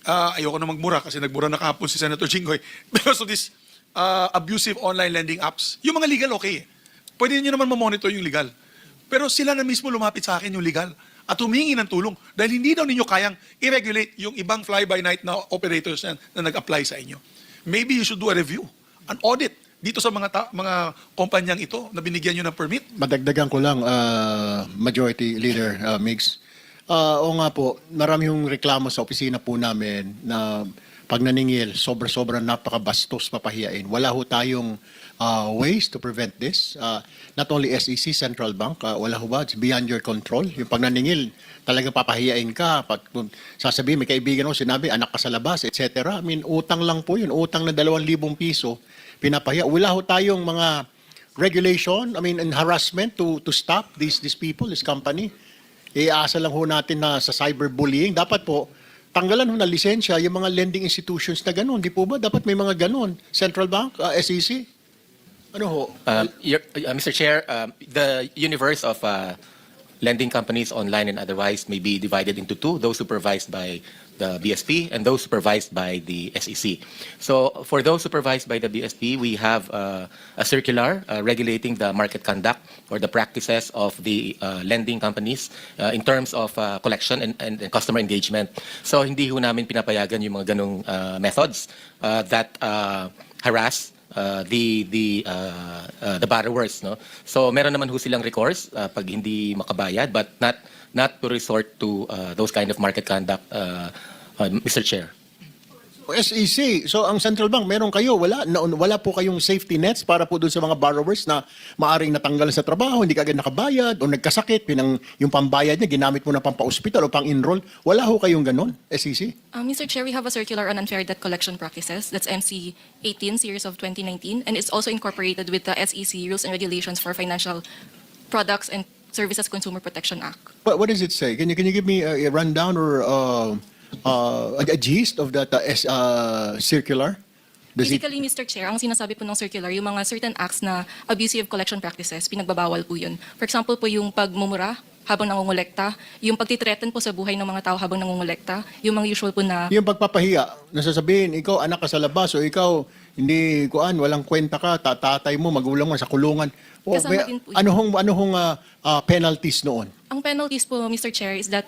ayoko na magmura kasi nagmura na kahapon si Senator Jinggoy, because of this abusive online lending apps. Yung mga legal, okay. Pwede nyo naman mamonitor yung legal. Pero sila na mismo lumapit sa akin yung legal at humingi ng tulong dahil hindi daw ninyo kayang i-regulate yung ibang fly-by-night na operators na nag-apply sa inyo. Maybe you should do a review, an audit dito sa mga kumpanyang ito na binigyan nyo ng permit. Madagdagan ko lang, Majority Leader Migs. Oo nga po, marami yung reklamo sa opisina po namin na pag naningil, sobra-sobra napakabastos papahiyain. Wala ho tayong ways to prevent this. Not only SEC, Central Bank, wala ho ba? It's beyond your control. Yung pag naningil, talagang papahiyain ka. Pag sasabihin, may kaibigan mo, sinabi, anak ka sa labas, etc. I mean, utang lang po yun. Utang na 2,000 piso, pinapahiya. Wala ho tayong mga regulation, I mean, and harassment to stop these people, this company? Iasa lang ho natin na sa cyberbullying. Dapat po, tanggalan ho na lisensya yung mga lending institutions na ganun. Di po ba? Dapat may mga ganun. Central Bank, SEC? Ano ho? Mr. Chair, the universe of lending companies online and otherwise may be divided into two, those supervised by the BSP and those supervised by the SEC. So for those supervised by the BSP, we have a circular regulating the market conduct or the practices of the lending companies in terms of collection and customer engagement. So hindi ho namin pinapayagan yung mga ganong methods that harass the borrowers, no. So meron naman ho silang recourse pag hindi makabayad, but not to resort to those kind of market conduct, Mr. Chair. SEC, so ang Central Bank, meron kayo, wala po kayong safety nets para po doon sa mga borrowers na maaring natanggal sa trabaho, hindi kaagad nakabayad o nagkasakit, yung pambayad niya ginamit mo na pampa-hospital o pang-enroll. Wala ho kayong ganon, SEC? Mr. Chair, we have a circular on unfair debt collection practices. That's MC 18, series of 2019, and it's also incorporated with the SEC rules and regulations for financial products and services Consumer Protection Act. What does it say? Can you give me a rundown or a gist of that circular? Basically, Mr. Chair, ang sinasabi po ng circular, yung mga certain acts na abusive collection practices, pinagbabawal po yun. For example po, yung pagmumura habang nangungulekta, yung pagtitreaten po sa buhay ng mga tao habang nangungulekta, yung mga usual po na... Yung pagpapahiya, nasasabihin, ikaw anak ka sa labas o ikaw hindi walang kwenta ka, tatay mo, magulang mo sa kulungan. O, Kasama din po yun. ano hong penalties noon? Ang penalties po, Mr. Chair, is that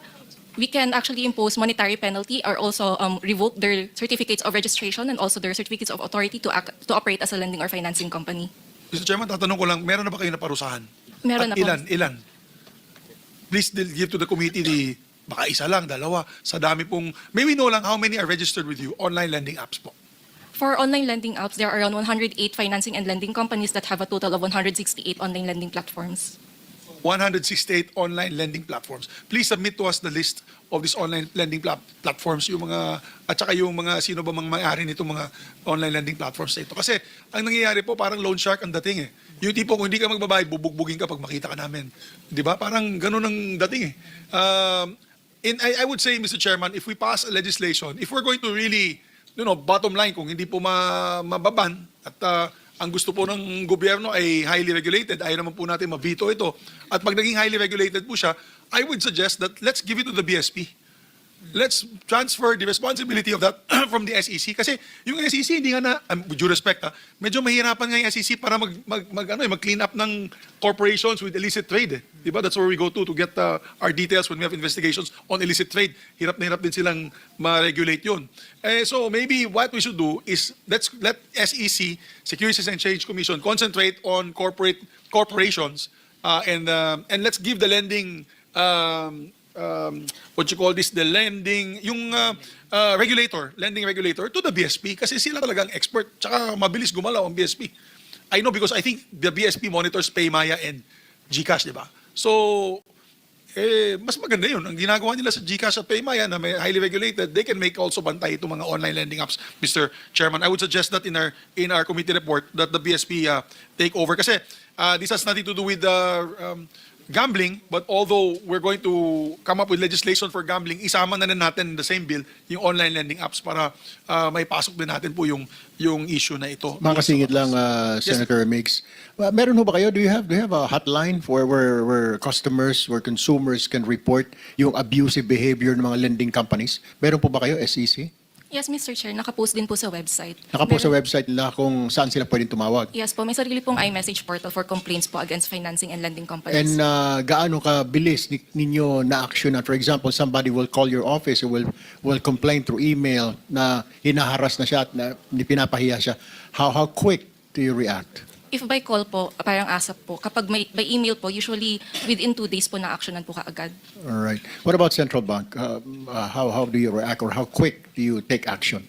we can actually impose monetary penalty or also revoke their certificates of registration and also their certificates of authority to operate as a lending or financing company. Mr. Chairman, tatanong ko lang, meron na ba kayo naparusahan? Meron At na po. ilan? Please give to the committee baka isa lang, dalawa, sa dami pong, may we know lang how many are registered with you, online lending apps po. For online lending apps, there are around 108 financing and lending companies that have a total of 168 online lending platforms. 168 online lending platforms. Please submit to us the list of these online lending platforms, yung mga, at saka yung mga sino ba mga may-ari nitong mga online lending platforms na ito. Kasi ang nangyayari po, parang loan shark ang dating eh. Yung tipo kung hindi ka magbabayad, bubugbugin ka pag makita ka namin. Di ba? Parang ganun ang dating eh. I would say, Mr. Chairman, if we pass a legislation, if we're going to really, bottom line, kung hindi po mababan at ang gusto po ng gobyerno ay highly regulated, ayaw naman po natin ma-veto ito. At pag naging highly regulated po siya, I would suggest that let's give it to the BSP. Let's transfer the responsibility of that from the SEC. Kasi yung SEC, hindi nga na, with due respect, medyo mahirapan nga yung SEC para mag-clean up ng corporations with illicit trade. Diba? That's where we go to get our details when we have investigations on illicit trade. Hirap na hirap din silang ma-regulate yun. So maybe what we should do is let SEC, Securities and Exchange Commission, concentrate on corporations and let's give the lending the lending, yung lending regulator to the BSP kasi sila talagang expert, tsaka mabilis gumalaw ang BSP. I know because I think the BSP monitors Paymaya and GCash, di ba? So, mas maganda yun. Ang ginagawa nila sa GCash at Paymaya na may highly regulated, they can make also bantay itong mga online lending apps, Mr. Chairman. I would suggest that in our committee report that the BSP take over. Kasi this has nothing to do with gambling, but although we're going to come up with legislation for gambling, isama na natin in the same bill yung online lending apps para may pasok din natin po yung issue na ito. Makasingit lang, Senator Mix. Meron ho ba kayo? Do you have a hotline for where customers, where consumers can report yung abusive behavior ng mga lending companies? Meron po ba kayo, SEC? Yes, Mr. Chair, nakapost din po sa website. Nakapost sa website nila kung saan sila pwedeng tumawag? Yes po, may sarili pong iMessage portal for complaints po against financing and lending companies. And gaano kabilis ninyo na-action na? For example, somebody will call your office or will complain through email na hinaharas na siya at na pinapahiya siya. How quick do you react? If by call po, parang ASAP po. Kapag by email po, usually within 2 days po na-actionan po kaagad. All right. What about Central Bank? How do you react or how quick do you take action?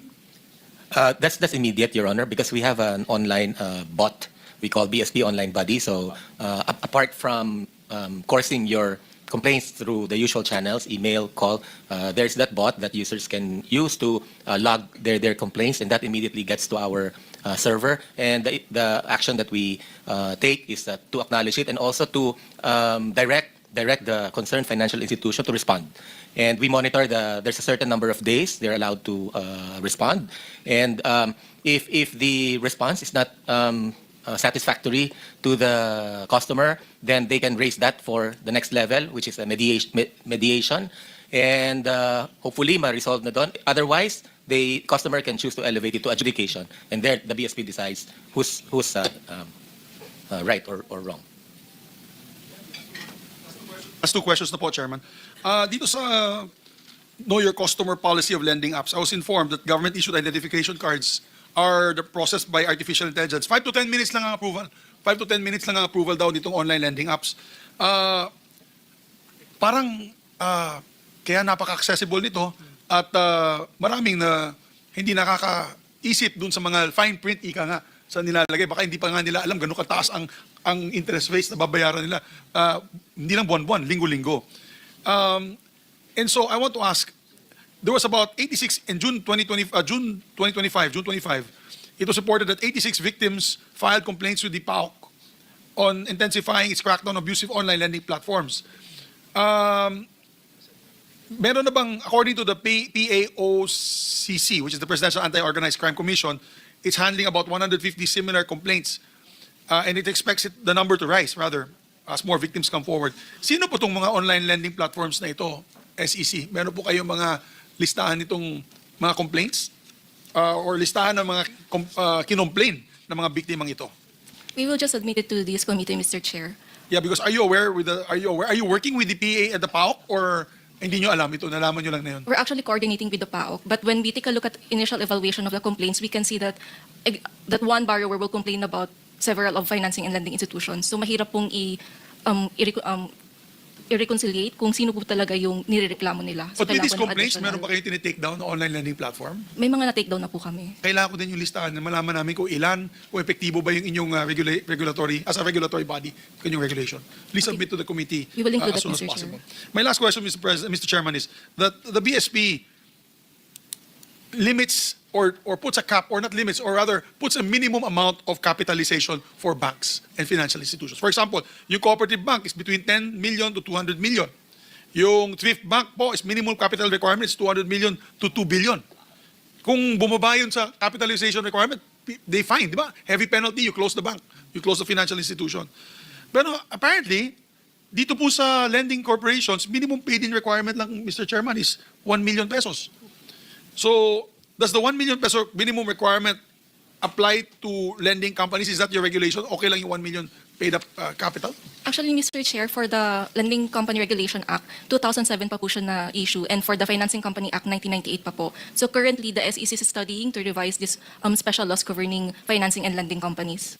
That's immediate, Your Honor, because we have an online bot we call BSP Online Buddy. So apart from coursing your complaints through the usual channels, email, call, there's that bot that users can use to log their complaints, and that immediately gets to our server. And the action that we take is to acknowledge it and also to direct the concerned financial institution to respond. And we monitor there's a certain number of days they're allowed to respond. And if the response is not satisfactory to the customer, then they can raise that for the next level, which is a mediation. And hopefully ma-resolve na doon. Otherwise, the customer can choose to elevate it to adjudication. And there, the BSP decides who's right or wrong. Last two questions na po, Chairman. Dito sa Know Your Customer policy of lending apps, I was informed that government-issued identification cards are processed by artificial intelligence. 5 to 10 minutes lang ang approval. 5 to 10 minutes lang ang approval daw nitong online lending apps. Kaya napaka-accessible nito at maraming na hindi nakakaisip dun sa mga fine print, ika nga, sa nilalagay. Baka hindi pa nga nila alam gano'ng kataas ang interest rates na babayaran nila. Hindi lang buwan-buwan, linggo-linggo. And so I want to ask, there was about 86 in June 25, it was reported that 86 victims filed complaints with the PAOK on intensifying its crackdown on abusive online lending platforms. Meron na bang, according to the PAOCC, which is the Presidential Anti-Organized Crime Commission, it's handling about 150 similar complaints. And it expects the number to rise, rather, as more victims come forward. Sino po itong mga online lending platforms na ito, SEC? Meron po kayong mga listahan nitong mga complaints? Or listahan ng mga kinomplain ng mga biktimang ito? We will just submit it to this committee, Mr. Chair. Yeah, because are you working with the PA at the PAOK, or hindi nyo alam ito, nalaman nyo lang na yun? We're actually coordinating with the PAOK, but when we take a look at initial evaluation of the complaints, we can see that one borrower will complain about several of financing and lending institutions. So mahirap pong i-reconciliate kung sino po talaga yung nirereklamo nila. So But with these kailangan po ng complaints, additional- meron ba kayo tinitake down na online lending platform? May mga na-take down na po kami. Kailangan ko din yung listahan na malaman namin kung ilan o epektibo ba yung inyong regulatory, as a regulatory body, yung regulation. Please submit to the committee We will include as that, soon as Mr. possible. Chair. My last question, Mr. Chairman, is that the BSP limits or puts a cap, or not limits, or rather puts a minimum amount of capitalization for banks and financial institutions. For example, yung cooperative bank is between 10 million to 200 million. Yung thrift bank po is minimum capital requirement is 200 million to 2 billion. Kung bumaba yun sa capitalization requirement, they fine, di ba? Heavy penalty, you close the bank, you close the financial institution. Pero apparently, dito po sa lending corporations, minimum paid-in requirement lang, Mr. Chairman, is 1 million pesos. So, does the 1 million peso minimum requirement apply to lending companies? Is that your regulation? Okay lang yung 1 million paid-up capital? Actually, Mr. Chair, for the Lending Company Regulation Act, 2007 pa po siya na issue, and for the Financing Company Act, 1998 pa po. So currently, the SEC is studying to revise this special laws governing financing and lending companies.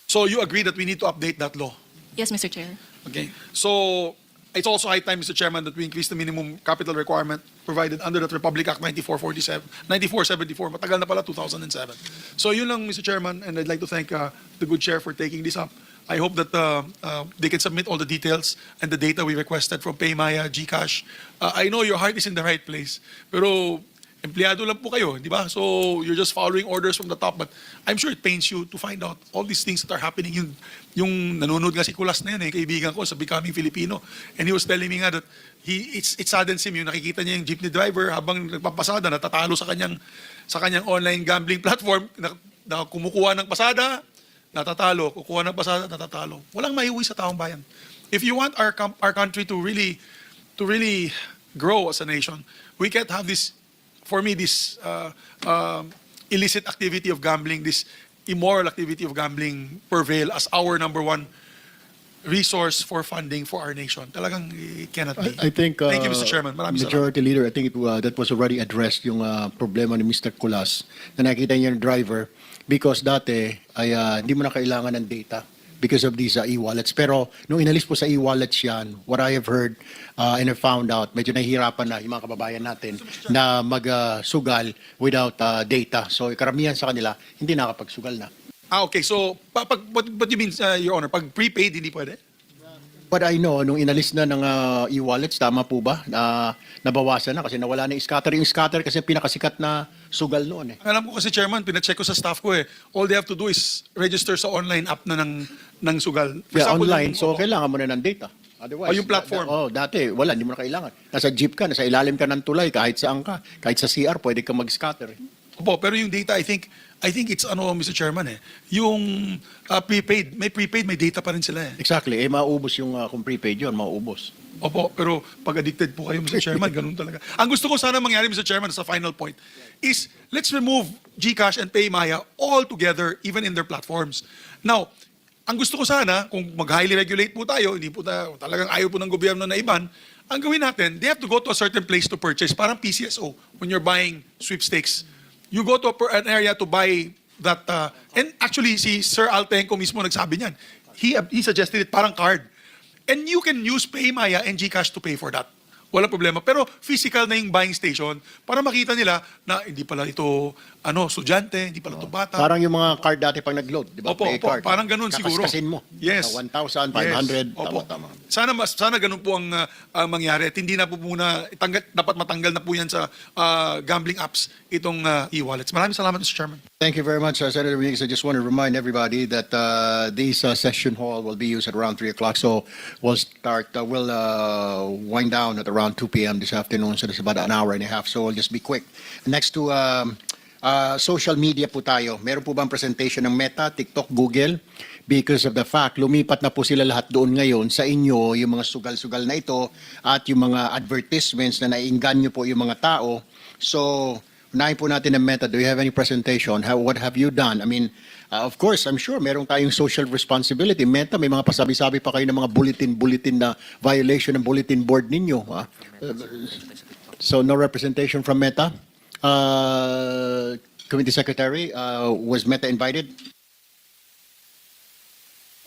So you agree that we need to update that law? Yes, Mr. Chair. Okay. So it's also high time, Mr. Chairman, that we increase the minimum capital requirement provided under that Republic Act 9474. Matagal na pala, 2007. So yun lang, Mr. Chairman, and I'd like to thank the good chair for taking this up. I hope that they can submit all the details and the data we requested from Paymaya, GCash. I know your heart is in the right place, pero empleyado lang po kayo, di ba? So you're just following orders from the top, but I'm sure it pains you to find out all these things that are happening. Yung nanonood nga si Kulas na yun, kaibigan ko sa Becoming Filipino, and he was telling me nga that it saddens him yung nakikita niya yung jeepney driver habang nagpapasada, natatalo sa kanyang online gambling platform, na kumukuha ng pasada, natatalo, kukuha ng pasada, natatalo. Walang maiuwi sa taong bayan. If you want our country to really grow as a nation, we can't have this, for me, this illicit activity of gambling, this immoral activity of gambling prevail as our number one resource for funding for our nation. Talagang it cannot be. I think, Thank you, Mr. Chairman. Maraming Majority Leader, I think that was already addressed yung problema ni Mr. Kulas na nakita niya yung driver because dati ay hindi mo na kailangan ng data because of these e-wallets. Pero nung inalis po sa e-wallets yan, what I have heard and I found out, medyo nahihirapan na yung mga kababayan natin na magsugal without data. So karamihan sa kanila, hindi nakapagsugal na. Okay. So, what do you mean, Your Honor? Pag prepaid, hindi pwede? But I know, nung inalis na ng e-wallets, tama po ba? Nabawasan na kasi nawala na yung scatter. Yung scatter kasi pinakasikat na sugal noon eh. Alam ko kasi, Chairman, pinacheck ko sa staff ko eh. All they have to do is register sa online app na ng Sugal. For Yeah, example, online, so opo. kailangan mo na ng data. Otherwise, Yung platform. Dati, wala, hindi mo na kailangan. Nasa jeep ka, nasa ilalim ka ng tulay, kahit saan ka. Kahit sa CR, pwede ka mag-scatter. Opo, pero yung data, I think it's Mr. Chairman eh. Yung prepaid, may data pa rin sila eh. Exactly, maubos yung kung prepaid yun, maubos. Opo, pero pag addicted po kayo, Mr. Chairman, ganun talaga. Ang gusto ko sana mangyari, Mr. Chairman, sa final point, is let's remove GCash and PayMaya all together, even in their platforms. Now, ang gusto ko sana, kung mag-highly regulate po tayo, hindi po talagang ayaw po ng gobyerno na iban, ang gawin natin, they have to go to a certain place to purchase, parang PCSO, when you're buying sweepstakes. You go to an area to buy that, and actually, si Sir Altenco mismo nagsabi niyan. He suggested it parang card. And you can use PayMaya and GCash to pay for that. Walang problema. Pero physical na yung buying station para makita nila na hindi pala ito estudyante, hindi pala ito bata. Parang yung mga card dati pag nag-load, di ba? Opo, Play opo, card. parang ganun siguro. Kakaskasin mo. Yes. 1,000, 500, Yes. Opo. tama. Sana ganun po ang mangyari. At hindi na po muna, dapat matanggal na po yan sa gambling apps itong e-wallets. Maraming salamat, Mr. Chairman. Thank you very much, Senator Rodriguez. I just want to remind everybody that this session hall will be used at around 3 o'clock. So we'll wind down at around 2 p.m. this afternoon. So there's about an hour and a half. So we'll just be quick. Next to social media po tayo. Meron po bang presentation ng Meta, TikTok, Google? Because of the fact, lumipat na po sila lahat doon ngayon sa inyo, yung mga sugal-sugal na ito at yung mga advertisements na naiinganyo po yung mga tao. So, unahin po natin ang Meta. Do you have any presentation? What have you done? I mean, of course, I'm sure meron tayong social responsibility. Meta, may mga pasabi-sabi pa kayo ng mga bulletin na violation ng bulletin board ninyo. So, no representation from Meta? Committee Secretary, was Meta invited?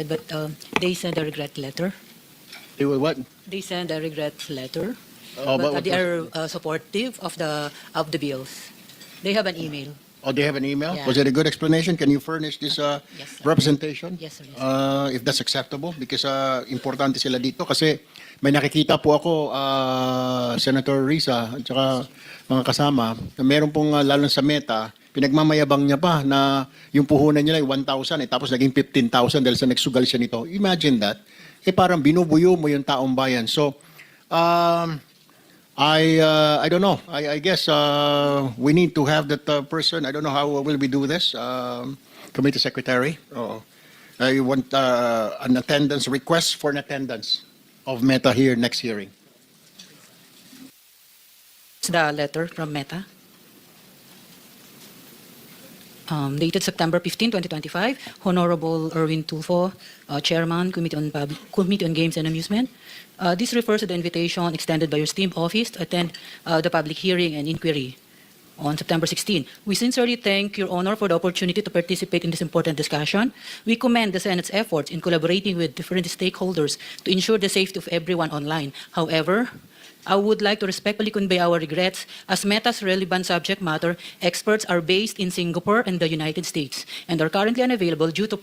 But they sent a regret letter. They will what? They sent a regret letter. But But they are supportive of the bills. They have an email. Oh, they have an email? Yeah. Was it a good explanation? Can you furnish this Yes, sir. representation? Yes, sir. Yes, If that's acceptable? Because importante sila dito. Kasi may nakikita po ako, Senator Risa, at saka mga kasama, na meron pong, lalo sa Meta, pinagmamayabang niya pa na yung puhunan niya ay 1,000 tapos naging 15,000 dahil sa nagsugal siya nito. Imagine that. Parang binubuyo mo yung taong bayan. So, I don't know. I guess we need to have that person. I don't know how will we do this. Committee Secretary. I want an attendance request for an attendance of Meta here next hearing. It's the letter from Meta. Dated September 15, 2025, Honorable Erwin Tulfo, Chairman, Committee on Games and Amusement. This refers to the invitation extended by your esteemed office to attend the public hearing and inquiry on September 16. We sincerely thank Your Honor for the opportunity to participate in this important discussion. We commend the Senate's efforts in collaborating with different stakeholders to ensure the safety of everyone online. However, I would like to respectfully convey our regrets as Meta's relevant subject matter experts are based in Singapore and the United States and are currently unavailable due to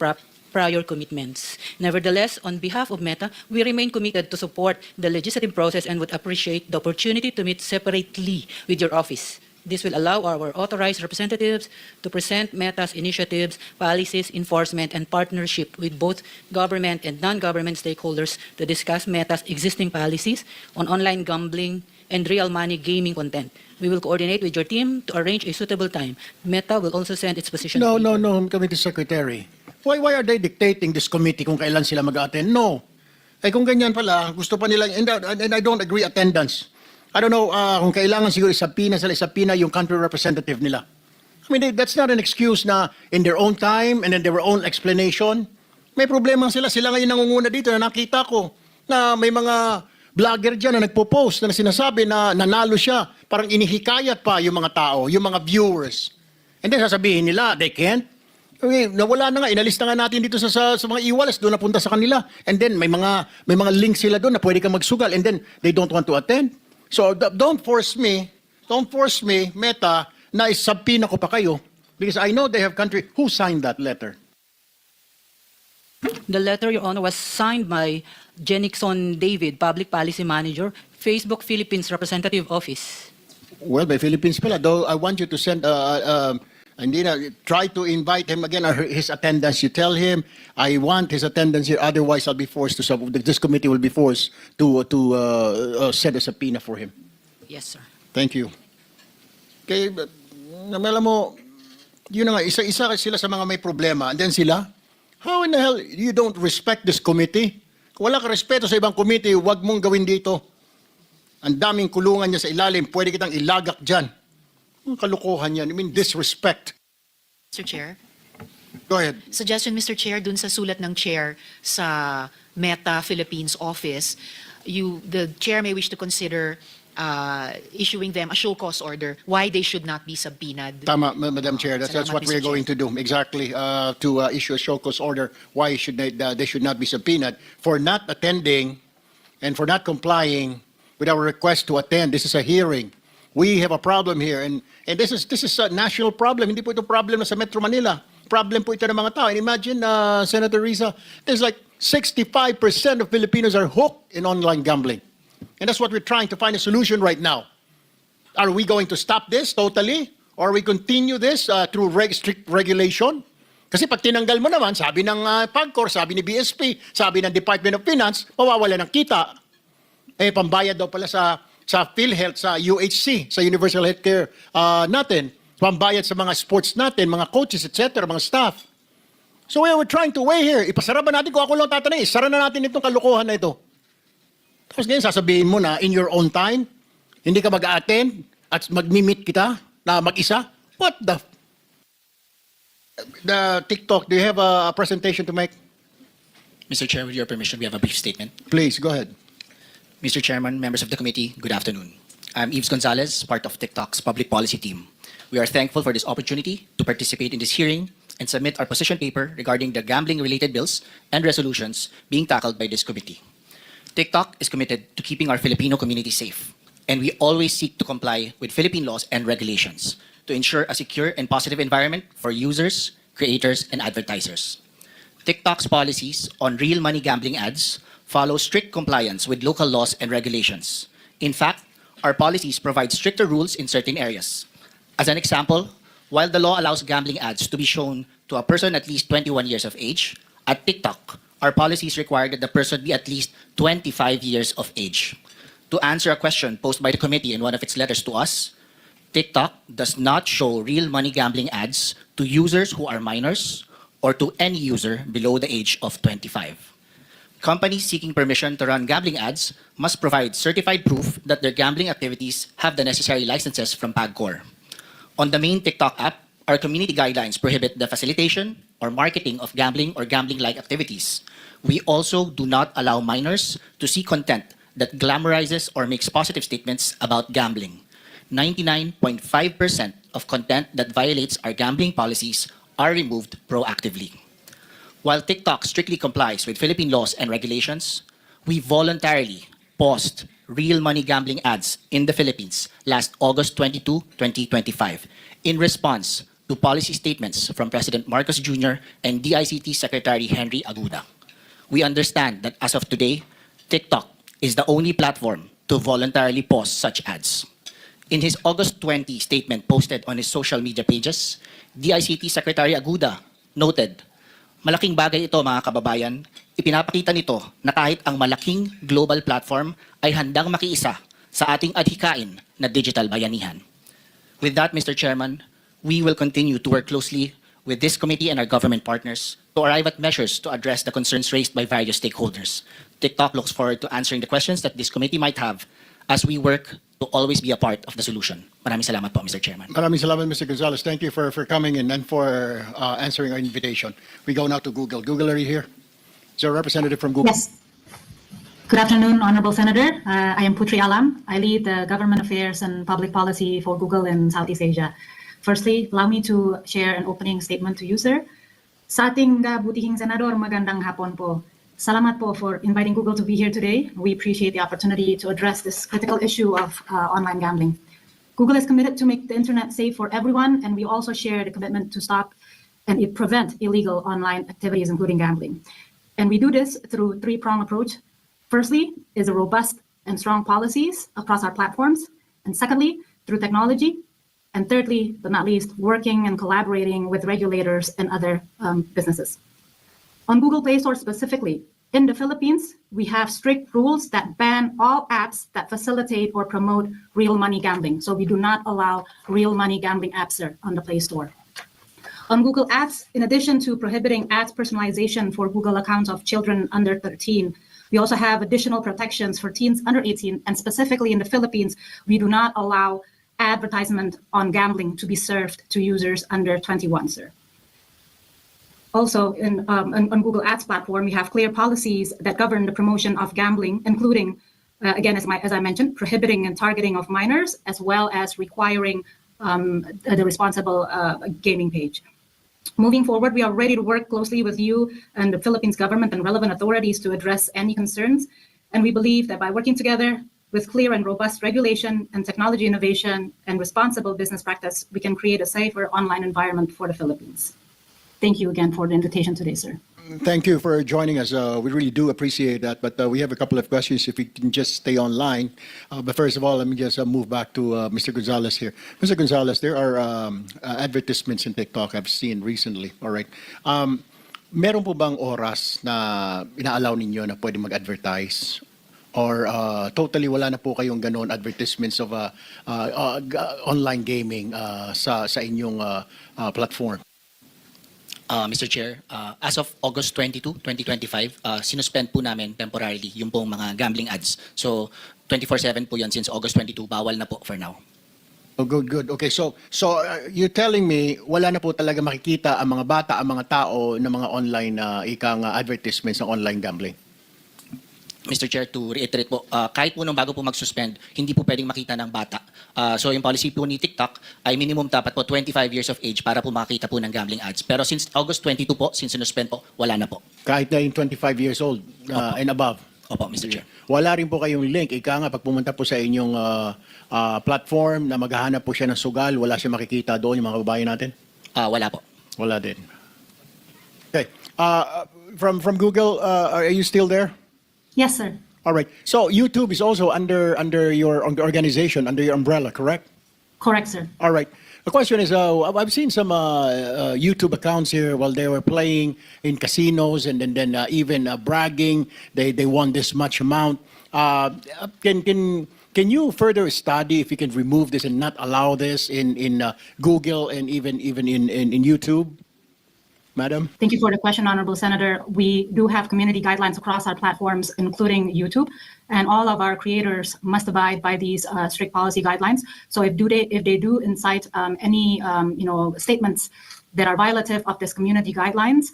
prior commitments. Nevertheless, on behalf of Meta, we remain committed to support the legislative process and would appreciate the opportunity to meet separately with your office. This will allow our authorized representatives to present Meta's initiatives, policies, enforcement, and partnership with both government and non-government stakeholders to discuss Meta's existing policies on online gambling and real money gaming content. We will coordinate with your team to arrange a suitable time. Meta will also send its position. No, Committee Secretary. Why are they dictating this committee kung kailan sila mag-attend? No. Kung ganyan pala, gusto pa nila, and I don't agree attendance. I don't know kung kailangan siguro isapina yung country representative nila. I mean, that's not an excuse na in their own time and in their own explanation. May problema sila. Sila ngayon nangunguna dito na nakita ko na may mga vlogger dyan na nagpo-post na sinasabi na nanalo siya. Parang inihikayat pa yung mga tao, yung mga viewers. And then sasabihin nila, they can't. Okay, nawala na nga, inalis na nga natin dito sa mga e-wallets, doon napunta sa kanila. And then may mga links sila doon na pwede kang magsugal and then they don't want to attend. So don't force me, Meta, na isabpina ko pa kayo because I know they have country. Who signed that letter? The letter, Your Honor, was signed by Jenixon David, Public Policy Manager, Facebook Philippines Representative Office. Well, by Philippines pala, though I want you to send, hindi na, try to invite him again, or his attendance. You tell him, I want his attendance here, otherwise I'll be forced to, this committee will be forced to send a subpoena for him. Yes, sir. Thank you. Okay, alam mo, yun na nga, isa-isa sila sa mga may problema, and then sila, how in the hell you don't respect this committee? Kung wala ka respeto sa ibang committee, huwag mong gawin dito. Ang daming kulungan niya sa ilalim, pwede kitang ilagak dyan. Ang kalukuhan yan, I mean disrespect. Mr. Chair? Go ahead. Suggestion, Mr. Chair, dun sa sulat ng chair sa Meta Philippines office, the chair may wish to consider issuing them a show cause order why they should not be subpoenaed. Tama, Madam Chair. That's Salamat, what we're Mr. going to do. Exactly. To issue a show cause order why they should not be subpoenaed for not attending and for not complying with our request to attend. This is a hearing. We have a problem here, and this is a national problem. Hindi po ito problem na sa Metro Manila. Problem po ito ng mga tao. And imagine, Senator Risa, there's like 65% of Filipinos are hooked in online gambling. And that's what we're trying to find a solution right now. Are we going to stop this totally? Or we continue this through strict regulation? Kasi pag tinanggal mo naman, sabi ng PAGCOR, sabi ni BSP, sabi ng Department of Finance, mawawala ng kita. Eh, pambayad daw pala sa PhilHealth, sa UHC, sa Universal Healthcare natin. Pambayad sa mga sports natin, mga coaches, etc., mga staff. So we're trying to weigh here. Ipasara ba natin kung ako lang tatanay? Isara na natin itong kalukuhan na ito. Tapos ngayon sasabihin mo na in your own time, hindi ka mag-attend at mag-meet kita na mag-isa? What the TikTok, do you have a presentation to make? Mr. Chair, with your permission, we have a brief statement. Please, go ahead. Mr. Chairman, members of the committee, good afternoon. I'm Yves Gonzalez, part of TikTok's public policy team. We are thankful for this opportunity to participate in this hearing and submit our position paper regarding the gambling-related bills and resolutions being tackled by this committee. TikTok is committed to keeping our Filipino community safe, and we always seek to comply with Philippine laws and regulations to ensure a secure and positive environment for users, creators, and advertisers. TikTok's policies on real money gambling ads follow strict compliance with local laws and regulations. In fact, our policies provide stricter rules in certain areas. As an example, while the law allows gambling ads to be shown to a person at least 21 years of age, at TikTok, our policies require that the person be at least 25 years of age. To answer a question posed by the committee in one of its letters to us, TikTok does not show real money gambling ads to users who are minors or to any user below the age of 25. Companies seeking permission to run gambling ads must provide certified proof that their gambling activities have the necessary licenses from PAGCOR. On the main TikTok app, our community guidelines prohibit the facilitation or marketing of gambling or gambling-like activities. We also do not allow minors to see content that glamorizes or makes positive statements about gambling. 99.5% of content that violates our gambling policies are removed proactively. While TikTok strictly complies with Philippine laws and regulations, we voluntarily paused real money gambling ads in the Philippines last August 22, 2025, in response to policy statements from President Marcos Jr. and DICT Secretary Henry Aguda. We understand that as of today, TikTok is the only platform to voluntarily pause such ads. In his August 20 statement posted on his social media pages, DICT Secretary Aguda noted, "Malaking bagay ito mga kababayan, ipinapakita nito na kahit ang malaking global platform ay handang makiisa sa ating adhikain na digital bayanihan." With that, Mr. Chairman, we will continue to work closely with this committee and our government partners to arrive at measures to address the concerns raised by various stakeholders. TikTok looks forward to answering the questions that this committee might have as we work to always be a part of the solution. Maraming salamat po, Mr. Chairman. Maraming salamat, Mr. Gonzalez. Thank you for coming in and for answering our invitation. We go now to Google. Google, are you here? Is there a representative from Google? Yes. Good afternoon, Honorable Senator. I am Putri Alam. I lead the Government Affairs and Public Policy for Google in Southeast Asia. Firstly, allow me to share an opening statement to you, sir. Sa ating butihing senador, magandang hapon po. Salamat po for inviting Google to be here today. We appreciate the opportunity to address this critical issue of online gambling. Google is committed to make the internet safe for everyone, and we also share the commitment to stop and prevent illegal online activities, including gambling. And we do this through a three-pronged approach. Firstly, is a robust and strong policies across our platforms. And secondly, through technology. And thirdly, but not least, working and collaborating with regulators and other businesses. On Google Play Store specifically, in the Philippines, we have strict rules that ban all apps that facilitate or promote real money gambling. So we do not allow real money gambling apps on the Play Store. On Google Ads, in addition to prohibiting ads personalization for Google accounts of children under 13, we also have additional protections for teens under 18, and specifically in the Philippines, we do not allow advertisement on gambling to be served to users under 21, sir. Also, on Google Ads platform, we have clear policies that govern the promotion of gambling, including, again, as I mentioned, prohibiting and targeting of minors, as well as requiring the responsible gaming page. Moving forward, we are ready to work closely with you and the Philippines government and relevant authorities to address any concerns. And we believe that by working together with clear and robust regulation and technology innovation and responsible business practice, we can create a safer online environment for the Philippines. Thank you again for the invitation today, sir. Thank you for joining us. We really do appreciate that. But we have a couple of questions if we can just stay online. But first of all, let me just move back to Mr. Gonzalez here. Mr. Gonzalez, there are advertisements in TikTok I've seen recently. All right. Meron po bang oras na ina-allow ninyo na pwede mag-advertise? Or totally wala na po kayong ganon advertisements of online gaming sa inyong platform? Mr. Chair, as of August 22, 2025, sinuspend po namin temporarily yung pong mga gambling ads. So 24/7 po yan since August 22, bawal na po for now. Oh, good. Okay, so you're telling me wala na po talaga makikita ang mga bata, ang mga tao na mga online advertisements ng online gambling? Mr. Chair, to reiterate po, kahit po nung bago po mag-suspend, hindi po pwedeng makita ng bata. So yung policy po ni TikTok ay minimum dapat po 25 years of age para po makita po ng gambling ads. Pero since August 22 po, since sinuspend po, wala na po. Kahit na yung 25 years old and above? Opo, Mr. Chair. Wala rin po kayong link. Ika nga, pag pumunta po sa inyong platform na maghahanap po siya ng sugal, wala siya makikita doon yung mga babae natin? Wala po. Wala din. Okay. From Google, are you still there? Yes, sir. All right. So YouTube is also under your organization, under your umbrella, correct? Correct, sir. All right. The question is, I've seen some YouTube accounts here while they were playing in casinos and then even bragging they won this much amount. Can you further study if you can remove this and not allow this in Google and even in YouTube? Madam? Thank you for the question, Honorable Senator. We do have community guidelines across our platforms, including YouTube, and all of our creators must abide by these strict policy guidelines. So if they do incite any statements that are violative of this community guidelines,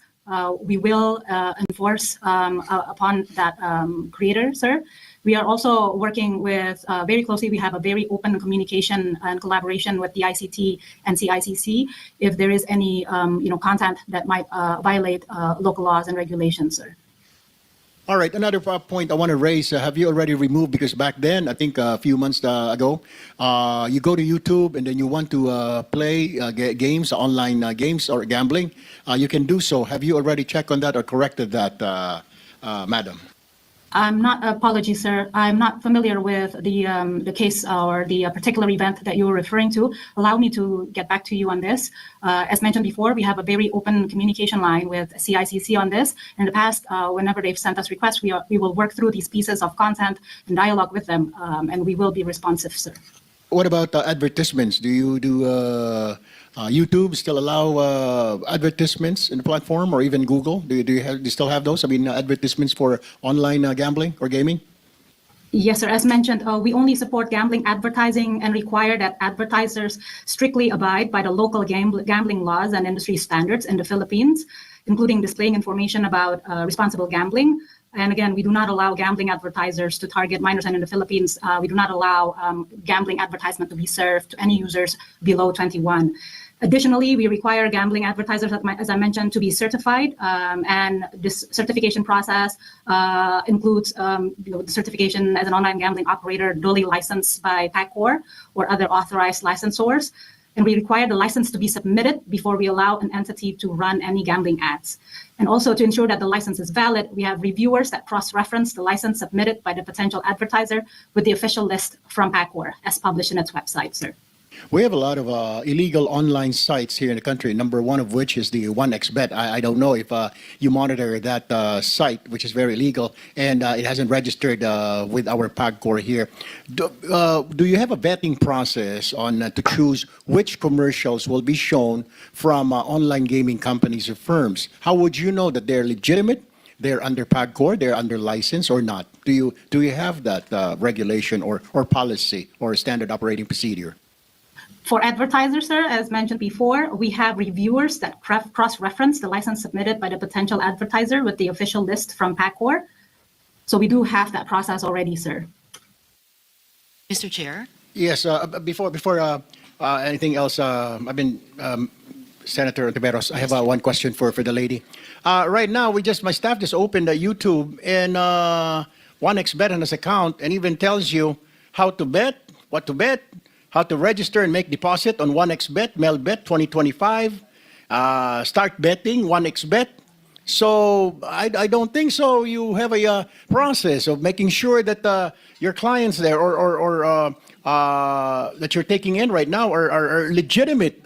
we will enforce upon that creator, sir. We are also working with very closely. We have a very open communication and collaboration with the ICT and CICC if there is any content that might violate local laws and regulations, sir. All right, another point I want to raise, have you already removed, because back then, I think a few months ago, you go to YouTube and then you want to play games, online games or gambling, you can do so. Have you already checked on that or corrected that, Madam? Apologies, sir. I'm not familiar with the case or the particular event that you were referring to. Allow me to get back to you on this. As mentioned before, we have a very open communication line with CICC on this. In the past, whenever they've sent us requests, we will work through these pieces of content and dialogue with them, and we will be responsive, sir. What about advertisements? Do YouTube still allow advertisements in the platform, or even Google? Do you still have those? I mean, advertisements for online gambling or gaming? Yes, sir. As mentioned, we only support gambling advertising and require that advertisers strictly abide by the local gambling laws and industry standards in the Philippines, including displaying information about responsible gambling. And again, we do not allow gambling advertisers to target minors, and in the Philippines, we do not allow gambling advertisement to be served to any users below 21. Additionally, we require gambling advertisers, as I mentioned, to be certified, and this certification process includes the certification as an online gambling operator duly licensed by PACOR or other authorized licensors. and we require the license to be submitted before we allow an entity to run any gambling ads. And also to ensure that the license is valid, we have reviewers that cross-reference the license submitted by the potential advertiser with the official list from PACOR as published in its website, sir. We have a lot of illegal online sites here in the country, number one of which is the 1xBet. I don't know if you monitor that site, which is very illegal, and it hasn't registered with our PAGCOR here. Do you have a vetting process on to choose which commercials will be shown from online gaming companies or firms? How would you know that they're legitimate, they're under PAGCOR, they're under license or not? Do you have that regulation or policy or standard operating procedure? For advertisers, sir, as mentioned before, we have reviewers that cross-reference the license submitted by the potential advertiser with the official list from PACOR. So we do have that process already, sir. Mr. Chair? Yes, before anything else, I've been Senator Tiberos, I have one question for the lady. Right now, my staff just opened YouTube, and 1xBet on this account, and even tells you how to bet, what to bet, how to register and make deposit on 1xBet, MailBet 2025, start betting 1xBet. So I don't think so. You have a process of making sure that your clients there or that you're taking in right now are legitimate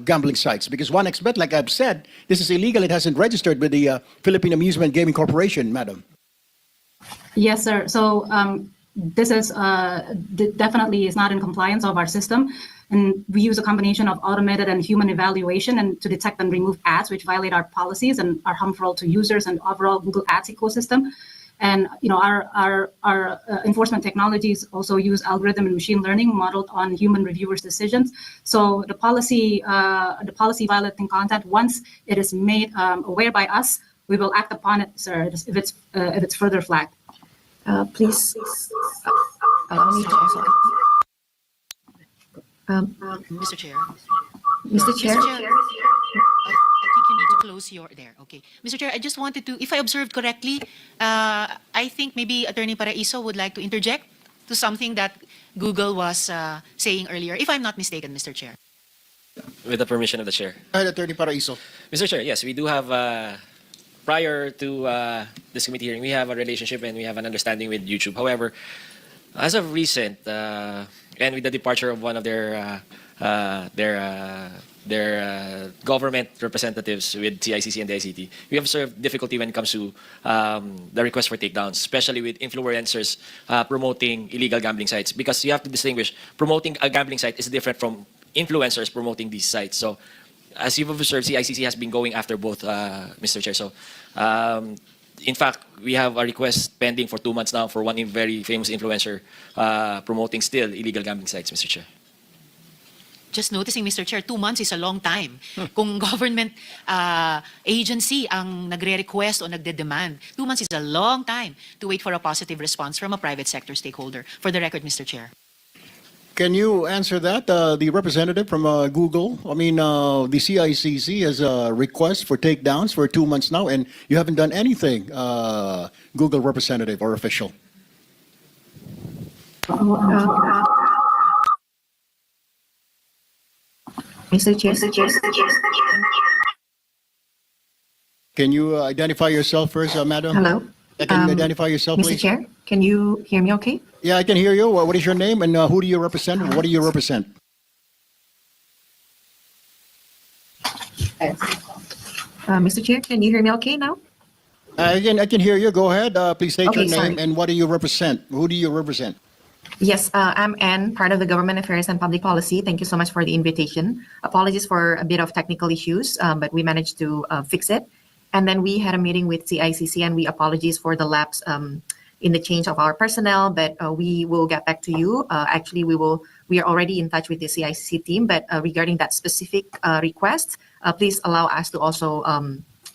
gambling sites. Because 1xBet, like I've said, this is illegal. It hasn't registered with the Philippine Amusement Gaming Corporation, madam. Yes, sir. So this is definitely is not in compliance of our system. And we use a combination of automated and human evaluation and to detect and remove ads which violate our policies and are harmful to users and overall Google Ads ecosystem. And our enforcement technologies also use algorithm and machine learning modeled on human reviewers' decisions. So the policy violating content, once it is made aware by us, we will act upon it, sir, if it's further flagged. Please allow me to also. Mr. Chair? Mr. Chair? I think you need to close your, there, okay. Mr. Chair, I just wanted to, if I observed correctly, I think maybe Attorney Paraiso would like to interject to something that Google was saying earlier, if I'm not mistaken, Mr. Chair. With the permission of the chair. Attorney Paraiso. Mr. Chair, yes, we do have, prior to this committee hearing, we have a relationship and we have an understanding with YouTube. However, as of recent, and with the departure of one of their government representatives with CICC and the ICT, we observed difficulty when it comes to the request for takedowns, especially with influencers promoting illegal gambling sites. Because you have to distinguish, promoting a gambling site is different from influencers promoting these sites. So, as you've observed, CICC has been going after both, Mr. Chair. So, in fact, we have a request pending for 2 months now for one very famous influencer promoting still illegal gambling sites, Mr. Chair. Just noticing, Mr. Chair, 2 months is a long time. Kung government agency ang nagre-request o nagde-demand, 2 months is a long time to wait for a positive response from a private sector stakeholder. For the record, Mr. Chair. Can you answer that, the representative from Google? I mean, the CICC has a request for takedowns for 2 months now, and you haven't done anything, Google representative or official. Mr. Chair. Can you identify yourself first, madam? Hello. Can you identify yourself, Mr. please? Chair, can you hear me okay? Yeah, I can hear you. What is your name and who do you represent? What do you represent? Mr. Chair, can you hear me okay now? I can hear you. Go ahead. Please state Okay, your name sorry. and what do you represent? Who do you represent? Yes, I'm Anne, part of the Government Affairs and Public Policy. Thank you so much for the invitation. Apologies for a bit of technical issues, but we managed to fix it. And then we had a meeting with CICC, and we apologize for the lapse in the change of our personnel, but we will get back to you. Actually, we are already in touch with the CICC team, but regarding that specific request, please allow us to also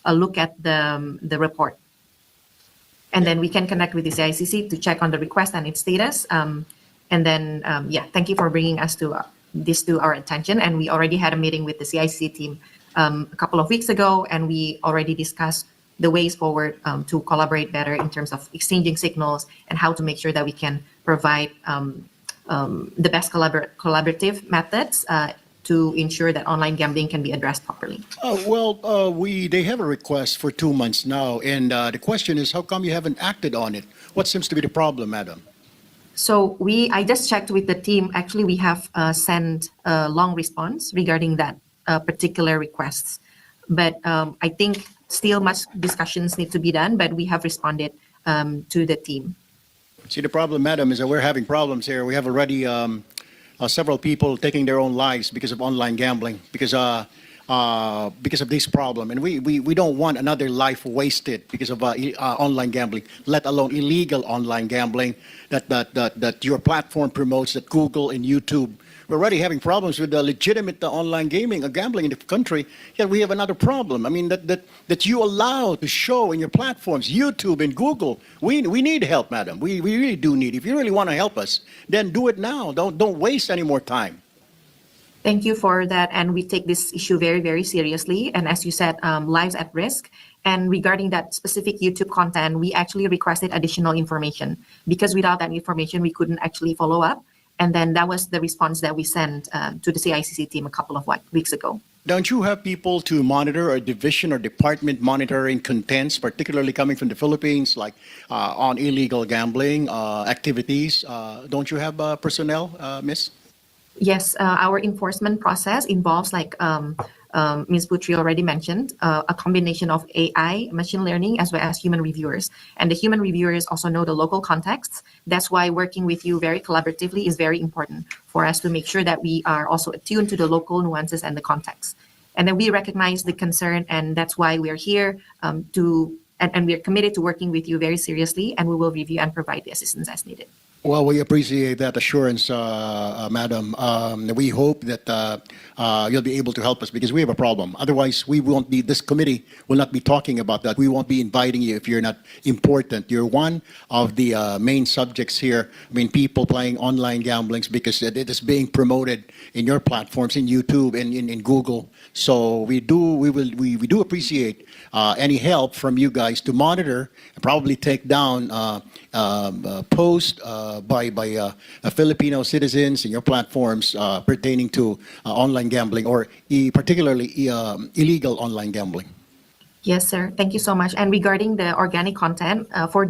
look at the report. And then we can connect with the CICC to check on the request and its status. And then, yeah, thank you for bringing us to this to our attention. And we already had a meeting with the CICC team a couple of weeks ago, and we already discussed the ways forward to collaborate better in terms of exchanging signals and how to make sure that we can provide the best collaborative methods to ensure that online gambling can be addressed properly. They have a request for 2 months now, and the question is, how come you haven't acted on it? What seems to be the problem, madam? So I just checked with the team. Actually, we have sent a long response regarding that particular requests. But I think still much discussions need to be done, but we have responded to the team. See, the problem, madam, is that we're having problems here. We have already several people taking their own lives because of online gambling, because of this problem. And we don't want another life wasted because of online gambling, let alone illegal online gambling that your platform promotes, that Google and YouTube. We're already having problems with the legitimate online gaming, gambling in the country. Yet we have another problem. I mean, that you allow to show in your platforms, YouTube and Google. We need help, madam. We really do need. If you really want to help us, then do it now. Don't waste any more time. Thank you for that. And we take this issue very, very seriously. And as you said, lives at risk. And regarding that specific YouTube content, we actually requested additional information because without that information, we couldn't actually follow up. And then that was the response that we sent to the CICC team a couple of weeks ago. Don't you have people to monitor, a division or department monitoring contents, particularly coming from the Philippines, like on illegal gambling activities? Don't you have personnel, miss? Yes, our enforcement process involves, like Ms. Putri already mentioned, a combination of AI, machine learning, as well as human reviewers. And the human reviewers also know the local contexts. That's why working with you very collaboratively is very important for us to make sure that we are also attuned to the local nuances and the context. And then we recognize the concern, and that's why we are here and we are committed to working with you very seriously, and we will review and provide the assistance as needed. Well, we appreciate that assurance, madam. We hope that you'll be able to help us because we have a problem. Otherwise, this committee will not be talking about that. We won't be inviting you if you're not important. You're one of the main subjects here. I mean, people playing online gamblings because it is being promoted in your platforms, in YouTube and in Google. So we do appreciate any help from you guys to monitor and probably take down posts by Filipino citizens in your platforms pertaining to online gambling or particularly illegal online gambling. Yes, sir. Thank you so much. And regarding the organic content, for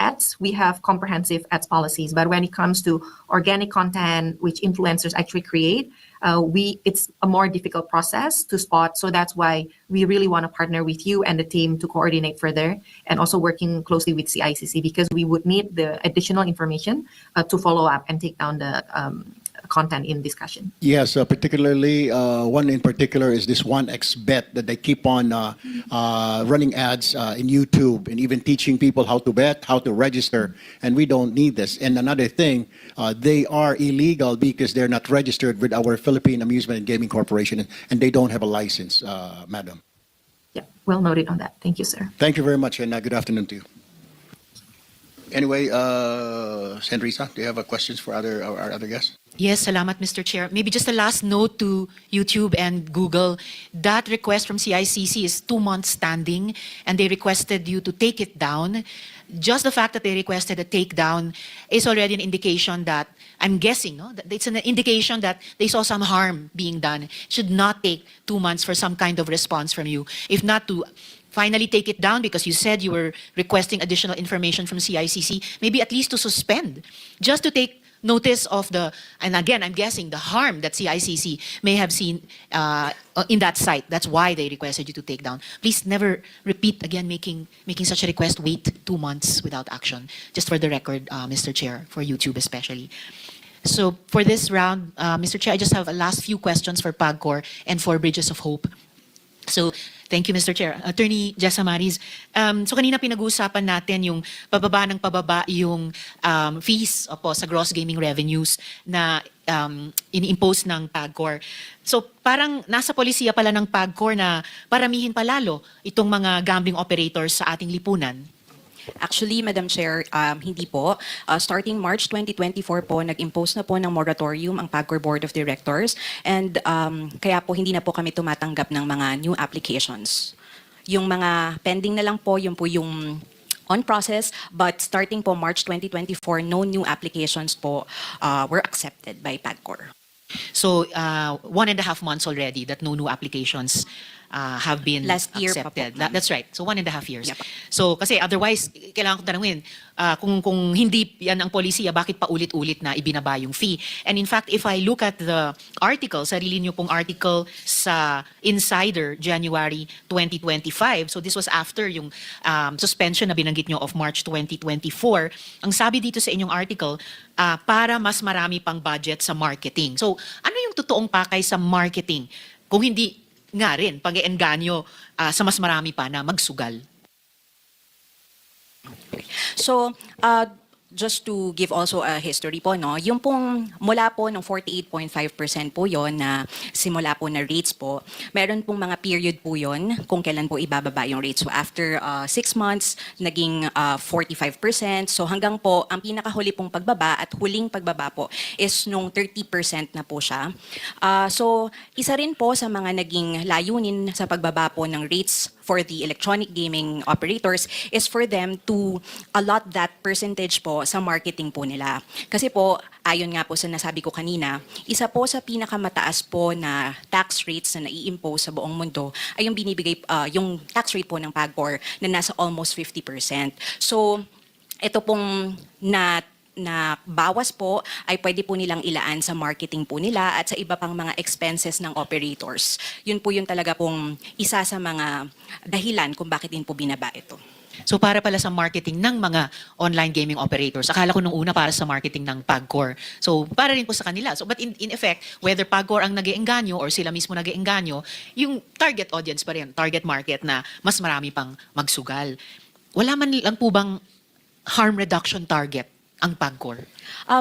ads, we have comprehensive ads policies. But when it comes to organic content, which influencers actually create, it's a more difficult process to spot. So that's why we really want to partner with you and the team to coordinate further, and also working closely with CICC because we would need the additional information to follow up and take down the content in discussion. Yes, particularly one in particular is this 1xBet that they keep on running ads in YouTube and even teaching people how to bet, how to register, and we don't need this. And another thing, they are illegal because they're not registered with our Philippine Amusement and Gaming Corporation, and they don't have a license, madam. Yeah, well noted on that. Thank you, sir. Thank you very much, and good afternoon to you. Anyway, Senrisa, do you have questions for our other guests? Yes, salamat, Mr. Chair. Maybe just a last note to YouTube and Google. That request from CICC is 2 months standing, and they requested you to take it down. Just the fact that they requested a takedown is already an indication that, I'm guessing, no? That it's an indication that they saw some harm being done. It should not take 2 months for some kind of response from you. If not to finally take it down because you said you were requesting additional information from CICC, maybe at least to suspend, just to take notice of and again, I'm guessing the harm that CICC may have seen in that site. That's why they requested you to take down. Please never repeat again making such a request, wait 2 months without action. Just for the record, Mr. Chair, for YouTube especially. So for this round, Mr. Chair, I just have a last few questions for PAGCOR and for Bridges of Hope. So, thank you, Mr. Chair. Attorney Jessa Maris, so kanina pinag-uusapan natin yung pababa ng pababa yung fees sa gross gaming revenues na ini-impose ng PAGCOR. So parang nasa polisiya pala ng PAGCOR na paramihin palalo itong mga gambling operators sa ating lipunan. Actually, Madam Chair, hindi po. Starting March 2024 po, nag-impose na po ng moratorium ang PAGCOR Board of Directors, and kaya po hindi na po kami tumatanggap ng mga new applications. Yung mga pending na lang po, yun po yung on process, but starting po March 2024, no new applications po were accepted by PAGCOR. So 1.5 months already that no new applications have been Last year pa po, accepted. ma'am. That's right. So 1.5 years. Yep. So kasi otherwise, kailangan ko tanungin, kung hindi yan ang polisiya, bakit paulit-ulit na ibinaba yung fee? And in fact, if I look at the article, sarili niyo pong article sa Insider, January 2025, so this was after yung suspension na binanggit niyo of March 2024, ang sabi dito sa inyong article, para mas marami pang budget sa marketing. So ano yung totoong pakay sa marketing? Kung hindi nga rin pag-iengganyo sa mas marami pa na magsugal. So, just to give also a history po, no, yung pong mula po ng 48.5% po yon na simula po na rates po, meron pong mga period po yon kung kailan po ibababa yung rates. So after 6 months, naging 45%. So hanggang po, ang pinakahuli pong pagbaba at huling pagbaba po is nung 30% na po siya. So isa rin po sa mga naging layunin sa pagbaba po ng rates for the electronic gaming operators is for them to allot that percentage po sa marketing po nila. Kasi po, ayon nga po sa nasabi ko kanina, isa po sa pinakamataas po na tax rates na nai-impose sa buong mundo ay yung binibigay, yung tax rate po ng PAGCOR na nasa almost 50%. So, ito pong na bawas po ay pwede po nilang ilaan sa marketing po nila at sa iba pang mga expenses ng operators. Yun po yung talaga pong isa sa mga dahilan kung bakit din po binaba ito. So para pala sa marketing ng mga online gaming operators. Akala ko nung una para sa marketing ng PAGCOR. So para rin po sa kanila. So but in effect, whether PAGCOR ang nag-iengganyo or sila mismo nag-iengganyo, yung target audience pa rin, target market na mas marami pang magsugal. Wala man lang po bang harm reduction target ang PAGCOR?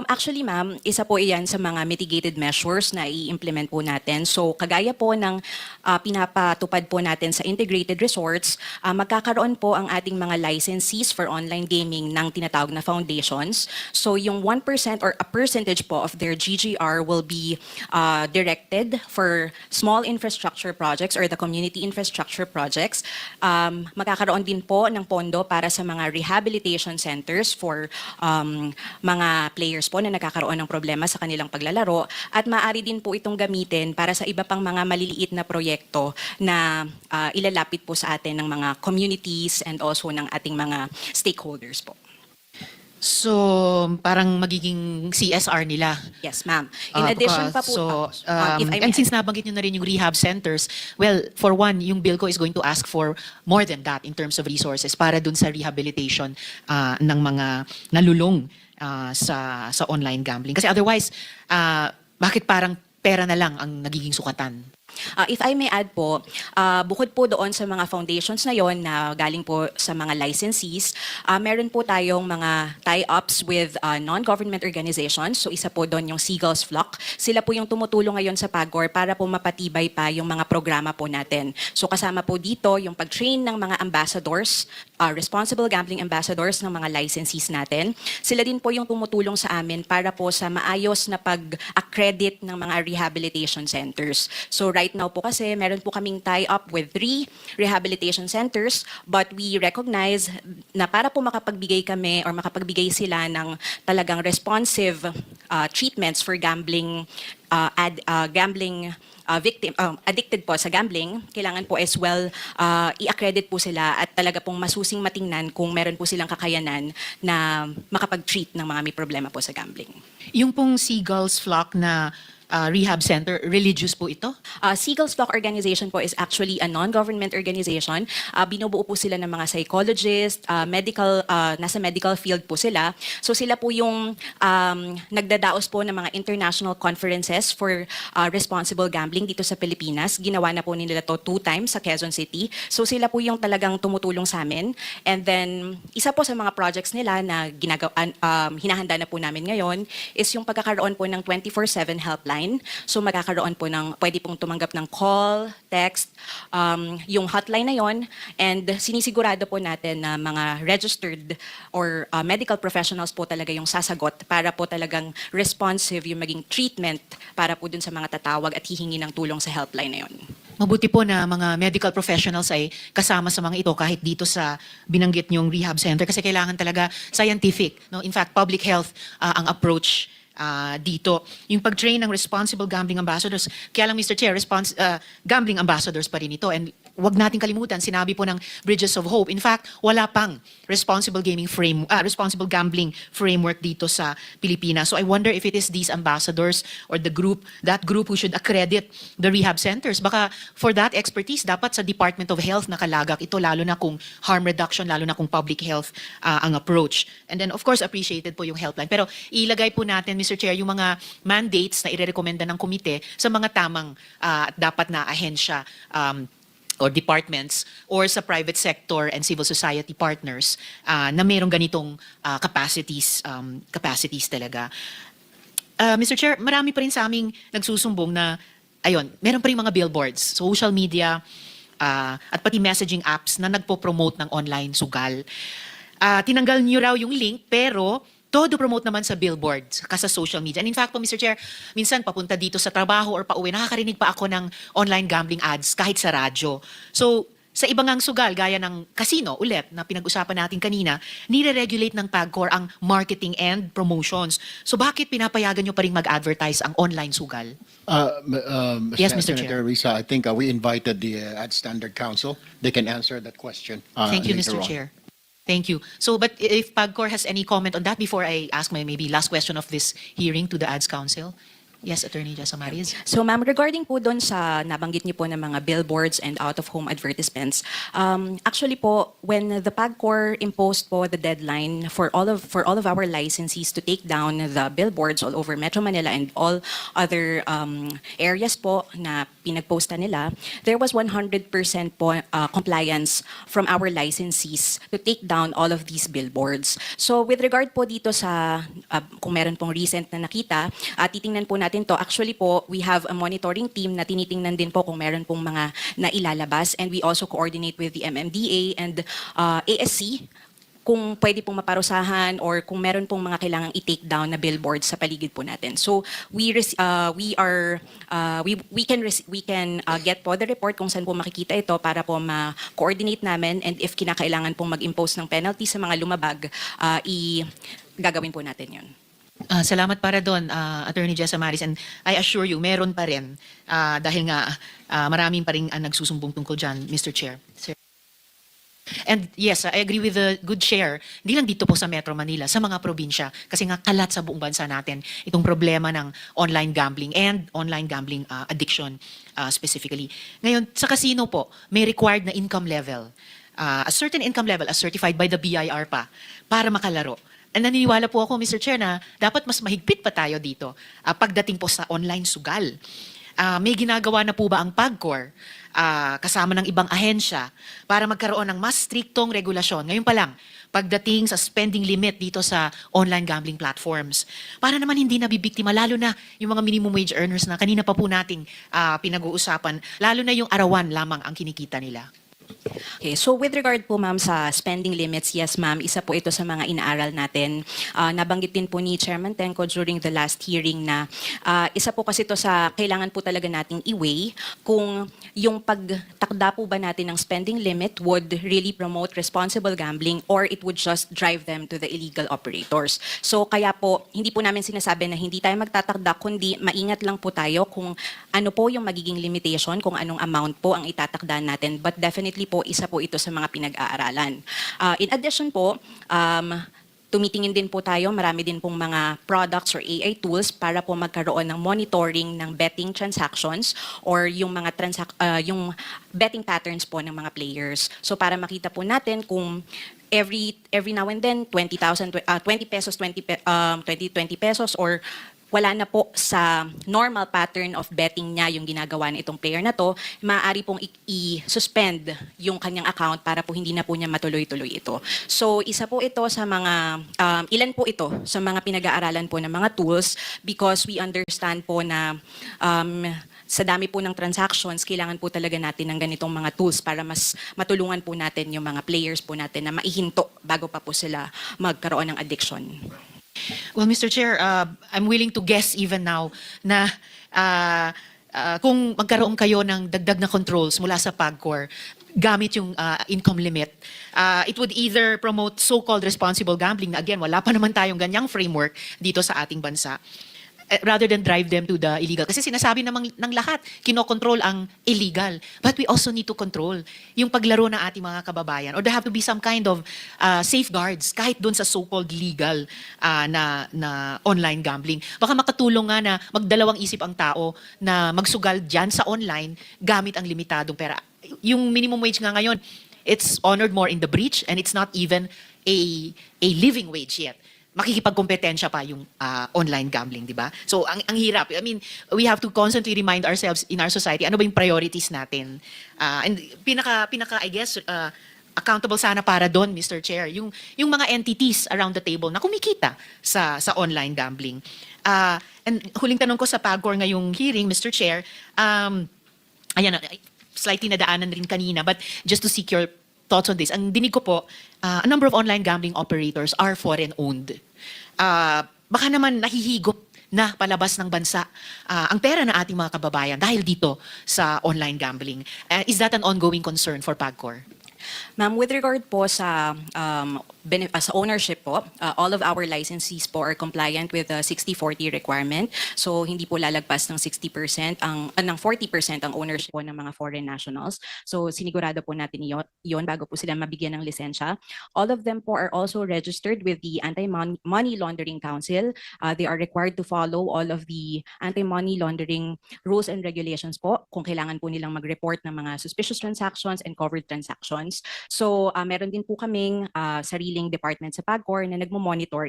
Actually, ma'am, isa po iyan sa mga mitigated measures na i-implement po natin. So, kagaya po ng pinapatupad po natin sa integrated resorts, magkakaroon po ang ating mga licensees for online gaming ng tinatawag na foundations. So, yung 1% or a percentage po of their GGR will be directed for small infrastructure projects or the community infrastructure projects. Magkakaroon din po ng pondo para sa mga rehabilitation centers for mga players po na nagkakaroon ng problema sa kanilang paglalaro at maaari din po itong gamitin para sa iba pang mga maliliit na proyekto na ilalapit po sa atin ng mga communities and also ng ating mga stakeholders po. So, parang magiging CSR nila. Yes, ma'am. In addition pa po, So, if I may and since nabanggit nyo na rin yung rehab centers, well, for one, yung bill ko is going to ask for more than that in terms of resources para dun sa rehabilitation ng mga nalulong sa online gambling. Kasi otherwise, bakit parang pera na lang ang nagiging sukatan? If I may add po, bukod po doon sa mga foundations na yon na galing po sa mga licensees, meron po tayong mga tie-ups with non-government organizations. So isa po doon yung Seagull's Flock. Sila po yung tumutulong ngayon sa PAGCOR para po mapatibay pa yung mga programa po natin. So kasama po dito yung pag-train ng mga ambassadors, responsible gambling ambassadors ng mga licensees natin. Sila din po yung tumutulong sa amin para po sa maayos na pag-accredit ng mga rehabilitation centers. So right now po kasi meron po kaming tie-up with 3 rehabilitation centers, but we recognize na para po makapagbigay kami or makapagbigay sila ng talagang responsive treatments for gambling victim addicted po sa gambling, kailangan po as well i-accredit po sila at talaga pong masusing matingnan kung meron po silang kakayanan na makapag-treat ng mga may problema po sa gambling. Yung pong Seagull's Flock na rehab center, religious po ito? Seagull's Flock Organization po is actually a non-government organization. Binubuo po sila ng mga psychologists, nasa medical field po sila. So sila po yung nagdadaos po ng mga international conferences for responsible gambling dito sa Pilipinas. Ginawa na po nila to 2 times sa Quezon City. So sila po yung talagang tumutulong sa amin. And then, isa po sa mga projects nila na hinahanda na po namin ngayon is yung pagkakaroon po ng 24/7 helpline. So magkakaroon po ng, pwede pong tumanggap ng call, text, yung hotline na yon, and sinisigurado po natin na mga registered or medical professionals po talaga yung sasagot para po talagang responsive yung maging treatment para po dun sa mga tatawag at hihingi ng tulong sa helpline na yon. Mabuti po na mga medical professionals ay kasama sa mga ito kahit dito sa binanggit niyong rehab center kasi kailangan talaga scientific. No? In fact, public health ang approach dito. Yung pag-train ng responsible gambling ambassadors. Kaya lang, Mr. Chair, gambling ambassadors pa rin ito. And wag natin kalimutan, sinabi po ng Bridges of Hope. In fact, wala pang responsible gambling framework dito sa Pilipinas. So I wonder if it is these ambassadors or that group who should accredit the rehab centers. Baka for that expertise, dapat sa Department of Health nakalagak ito, lalo na kung harm reduction, lalo na kung public health ang approach. And then of course, appreciated po yung helpline. Pero ilagay po natin, Mr. Chair, yung mga mandates na irerekomenda ng komite sa mga tamang dapat na ahensya or departments or sa private sector and civil society partners na mayroong ganitong capacities talaga. Mr. Chair, marami pa rin sa aming nagsusumbong na, ayun, meron pa rin mga billboards, social media, at pati messaging apps na nagpo-promote ng online sugal. Tinanggal niyo raw yung link, pero todo promote naman sa billboards, sa social media. And in fact po, Mr. Chair, minsan papunta dito sa trabaho or pauwi, nakakarinig pa ako ng online gambling ads kahit sa radyo. So, sa ibang ngang sugal, gaya ng casino, ulit, na pinag-usapan natin kanina, nire-regulate ng PAGCOR ang marketing and promotions. So, bakit pinapayagan nyo pa rin mag-advertise ang online sugal? Yes, Mr. Senator Chair. Risa, I think we invited the Ad Standard Council. They can answer that question. Thank you, later Mr. on. Chair. Thank you. So, but if PAGCOR has any comment on that before I ask my maybe last question of this hearing to the Ads Council? Yes, Attorney Jasamaris. So ma'am, regarding po doon sa nabanggit niyo po ng mga billboards and out-of-home advertisements, actually po, when the PAGCOR imposed po the deadline for all of our licensees to take down the billboards all over Metro Manila and all other areas po na pinagposta nila, there was 100% po compliance from our licensees to take down all of these billboards. So with regard po dito sa kung meron pong recent na nakita, titingnan po natin to. Actually po, we have a monitoring team na tinitingnan din po kung meron pong mga nailalabas, and we also coordinate with the MMDA and ASC kung pwede pong maparusahan or kung meron pong mga kailangang i-take down na billboards sa paligid po natin. So we can get po the report kung saan po makikita ito para po ma-coordinate namin, and if kinakailangan pong mag-impose ng penalty sa mga lumabag, gagawin po natin yun. Salamat para doon, Attorney Jasamaris, and I assure you, meron pa rin dahil nga maraming pa rin nagsusumbong tungkol dyan, Mr. Chair. Sir. And yes, I agree with the good share, hindi lang dito po sa Metro Manila, sa mga probinsya, kasi nga kalat sa buong bansa natin itong problema ng online gambling and online gambling addiction specifically. Ngayon, sa casino po, may required na income level. A certain income level as certified by the BIR pa para makalaro. And naniniwala po ako, Mr. Chair, na dapat mas mahigpit pa tayo dito pagdating po sa online sugal. May ginagawa na po ba ang PAGCOR kasama ng ibang ahensya para magkaroon ng mas striktong regulasyon? Ngayon pa lang, pagdating sa spending limit dito sa online gambling platforms. Para naman hindi nabibiktima, lalo na yung mga minimum wage earners na kanina pa po nating pinag-uusapan, lalo na yung arawan lamang ang kinikita nila. Okay, so with regard po ma'am sa spending limits, yes ma'am, isa po ito sa mga inaaral natin. Nabanggit din po ni Chairman Tenco during the last hearing na isa po kasi ito sa kailangan po talaga nating i-weigh kung yung pagtakda po ba natin ng spending limit would really promote responsible gambling or it would just drive them to the illegal operators. So kaya po, hindi po namin sinasabi na hindi tayo magtatakda, kundi maingat lang po tayo kung ano po yung magiging limitation, kung anong amount po ang itatakda natin. But definitely po, isa po ito sa mga pinag-aaralan. In addition po, tumitingin din po tayo, marami din pong mga products or AI tools para po magkaroon ng monitoring ng betting transactions or yung mga yung betting patterns po ng mga players. So para makita po natin kung every now and then 20 pesos, 20 pesos or wala na po sa normal pattern of betting niya yung ginagawa na itong player na to, maaari pong i-suspend yung kanyang account para po hindi na po niya matuloy-tuloy ito. So isa po ito sa mga, ilan po ito sa mga pinag-aaralan po ng mga tools because we understand po na sa dami po ng transactions, kailangan po talaga natin ng ganitong mga tools para mas matulungan po natin yung mga players po natin na maihinto bago pa po sila magkaroon ng addiction. Well, Mr. Chair, I'm willing to guess even now na kung magkaroon kayo ng dagdag na controls mula sa PAGCOR gamit yung income limit, it would either promote so-called responsible gambling na again, wala pa naman tayong ganyang framework dito sa ating bansa, rather than drive them to the illegal. Kasi sinasabi namang ng lahat, kinokontrol ang illegal. But we also need to control yung paglaro ng ating mga kababayan. Or there have to be some kind of safeguards kahit doon sa so-called legal na online gambling. Baka makatulong nga na magdalawang isip ang tao na magsugal dyan sa online gamit ang limitadong pera. Yung minimum wage nga ngayon, it's honored more in the breach and it's not even a living wage yet. Makikipagkompetensya pa yung online gambling, di ba? So, ang hirap. I mean, we have to constantly remind ourselves in our society, ano ba yung priorities natin? And pinaka, I guess, accountable sana para doon, Mr. Chair, yung mga entities around the table na kumikita sa online gambling. And huling tanong ko sa PAGCOR ngayong hearing, Mr. Chair, ayan, slightly nadaanan rin kanina, but just to seek your thoughts on this. Ang dinig ko po, a number of online gambling operators are foreign-owned. Baka naman nahihigop na palabas ng bansa ang pera ng ating mga kababayan dahil dito sa online gambling. Is that an ongoing concern for PAGCOR? Ma'am, with regard po sa ownership po, all of our licensees po are compliant with the 60-40 requirement. So hindi po lalagpas ng 60% ng 40% ang ownership po ng mga foreign nationals. So sinigurado po natin yon bago po sila mabigyan ng lisensya. All of them po are also registered with the Anti-Money Laundering Council. They are required to follow all of the anti-money laundering rules and regulations po kung kailangan po nilang mag-report ng mga suspicious transactions and covered transactions. So, meron din po kaming sariling department sa PAGCOR na nagmo-monitor.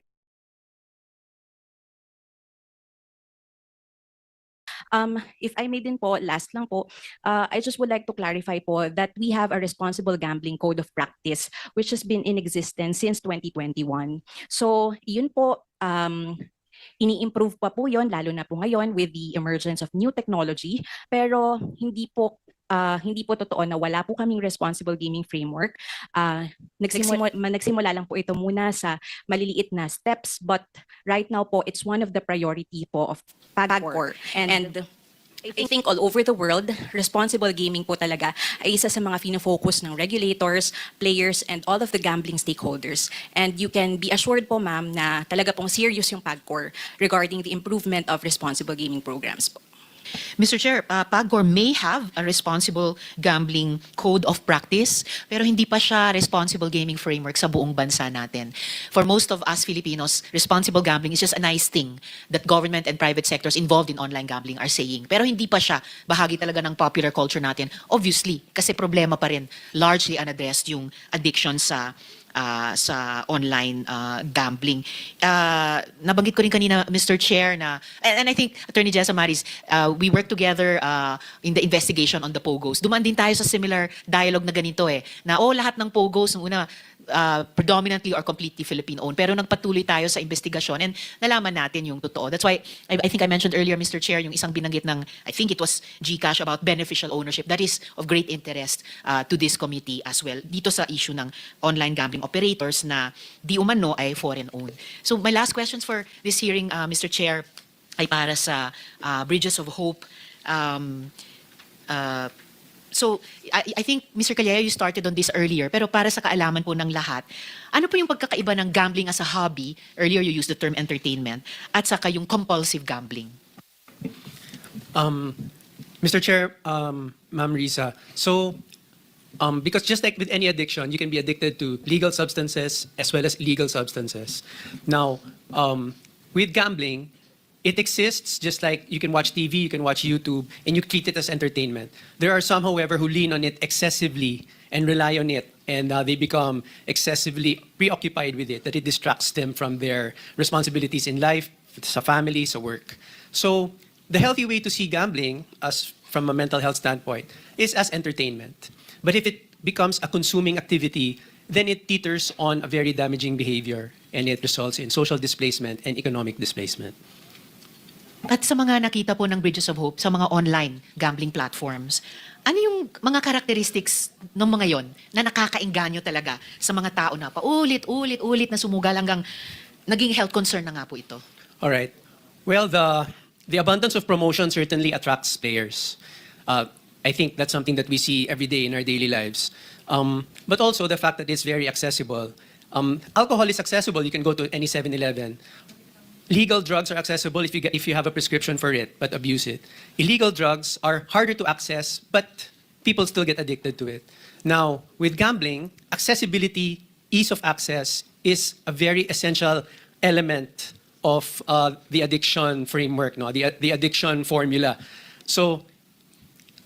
If I may din po, last lang po, I just would like to clarify po that we have a responsible gambling code of practice which has been in existence since 2021. So, yun po, ini-improve pa po yon lalo na po ngayon with the emergence of new technology, pero hindi po totoo na wala po kaming responsible gaming framework. Nagsimula lang po ito muna sa maliliit na steps, but right now po, it's one of the priority po of PAGCOR. And I think all over the world, responsible gaming po talaga ay isa sa mga fino-focus ng regulators, players, and all of the gambling stakeholders. And you can be assured po, ma'am, na talaga pong serious yung PAGCOR regarding the improvement of responsible gaming programs po. Mr. Chair, PAGCOR may have a responsible gambling code of practice, pero hindi pa siya responsible gaming framework sa buong bansa natin. For most of us Filipinos, responsible gambling is just a nice thing that government and private sectors involved in online gambling are saying. Pero hindi pa siya bahagi talaga ng popular culture natin. Obviously, kasi problema pa rin, largely unaddressed yung addiction sa online gambling. Nabanggit ko rin kanina, Mr. Chair, na, and I think Attorney Jessa Maris, we work together in the investigation on the POGOs. Dumaan din tayo sa similar dialogue na ganito na lahat ng POGOs, nung una, predominantly or completely Filipino-owned. Pero nagpatuloy tayo sa investigasyon and nalaman natin yung totoo. That's why I think I mentioned earlier, Mr. Chair, yung isang binanggit ng, I think it was GCash about beneficial ownership. That is of great interest to this committee as well. Dito sa issue ng online gambling operators na di umano ay foreign-owned. So my last questions for this hearing, Mr. Chair, ay para sa Bridges of Hope. So, I think, Mr. Calleja, you started on this earlier, pero para sa kaalaman po ng lahat, ano po yung pagkakaiba ng gambling as a hobby, earlier you used the term entertainment, at saka yung compulsive gambling? Mr. Chair, Ma'am Risa, so, because just like with any addiction, you can be addicted to legal substances as well as illegal substances. Now, with gambling, it exists just like you can watch TV, you can watch YouTube, and you treat it as entertainment. There are some, however, who lean on it excessively and rely on it, and they become excessively preoccupied with it, that it distracts them from their responsibilities in life, sa family, sa work. So the healthy way to see gambling, as from a mental health standpoint, is as entertainment. But if it becomes a consuming activity, then it teeters on a very damaging behavior, and it results in social displacement and economic displacement. At sa mga nakita po ng Bridges of Hope, sa mga online gambling platforms, ano yung mga characteristics ng mga yon na nakakaengganyo talaga sa mga tao na paulit-ulit na sumugal hanggang naging health concern na nga po ito? All right. Well, the the abundance of promotion certainly attracts players. I think that's something that we see every day in our daily lives. But also the fact that it's very accessible. Alcohol is accessible. You can go to any 7-Eleven. Legal drugs are accessible if you have a prescription for it, but abuse it. Illegal drugs are harder to access, but people still get addicted to it. Now, with gambling, accessibility, ease of access is a very essential element of the addiction framework, no? the addiction formula. So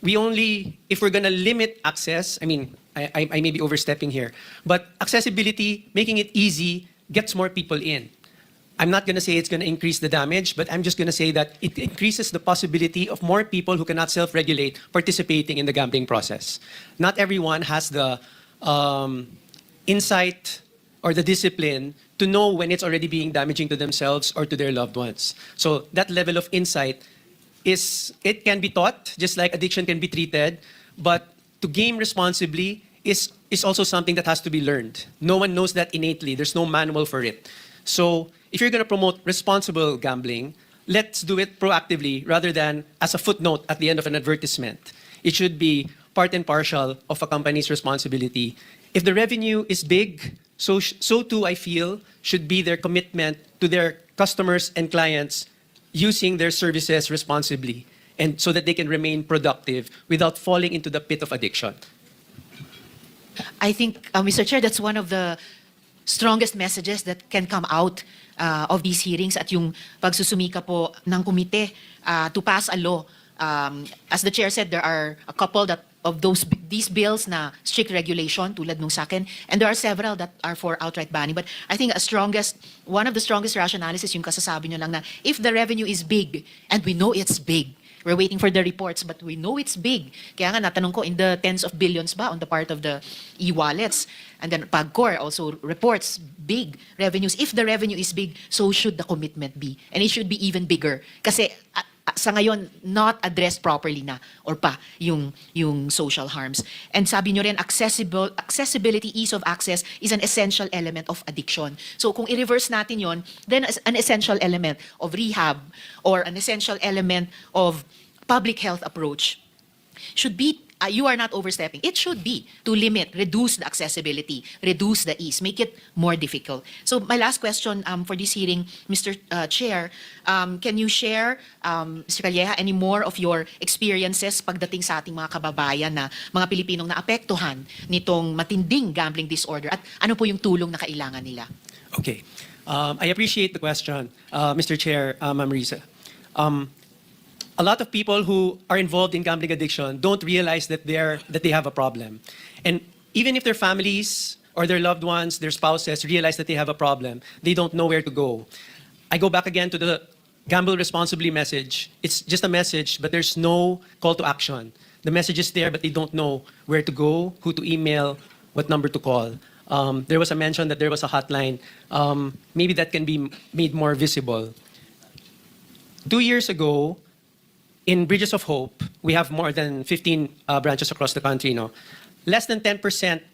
we only, if we're going to limit access, I mean, I may be overstepping here, but accessibility, making it easy, gets more people in. I'm not going to say it's going to increase the damage, but I'm just going to say that it increases the possibility of more people who cannot self-regulate participating in the gambling process. Not everyone has the insight or the discipline to know when it's already being damaging to themselves or to their loved ones. So that level of insight it can be taught, just like addiction can be treated, but to game responsibly is also something that has to be learned. No one knows that innately. There's no manual for it. So if you're going to promote responsible gambling, let's do it proactively rather than as a footnote at the end of an advertisement. It should be part and parcel of a company's responsibility. If the revenue is big, so too I feel should be their commitment to their customers and clients using their services responsibly, and so that they can remain productive without falling into the pit of addiction. I think, Mr. Chair, that's one of the strongest messages that can come out of these hearings at yung pagsusumika po ng komite to pass a law. As the Chair said, there are a couple of these bills na strict regulation tulad nung sa akin, and there are several that are for outright banning. But I think one of the strongest rationales is yung kasasabi nyo lang na if the revenue is big, and we know it's big, we're waiting for the reports, but we know it's big. Kaya nga natanong ko, in the tens of billions ba on the part of the e-wallets? And then PAGCOR also reports big revenues. If the revenue is big, so should the commitment be. And it should be even bigger. Kasi sa ngayon, not addressed properly na or pa yung social harms. And sabi nyo rin, accessibility, ease of access is an essential element of addiction. So kung i-reverse natin yon, then an essential element of rehab or an essential element of public health approach should be, you are not overstepping. It should be to limit, reduce the accessibility, reduce the ease, make it more difficult. So my last question for this hearing, Mr. Chair, can you share, Mr. Calleja, any more of your experiences pagdating sa ating mga kababayan na mga Pilipinong naapektuhan nitong matinding gambling disorder at ano po yung tulong na kailangan nila? Okay. I appreciate the question, Mr. Chair, Ma'am Risa. A lot of people who are involved in gambling addiction don't realize that they have a problem. And even if their families or their loved ones, their spouses realize that they have a problem, they don't know where to go. I go back again to the gamble responsibly message. It's just a message, but there's no call to action. The message is there, but they don't know where to go, who to email, what number to call. There was a mention that there was a hotline. Maybe that can be made more visible. 2 years ago, in Bridges of Hope, we have more than 15 branches across the country. No? Less than 10%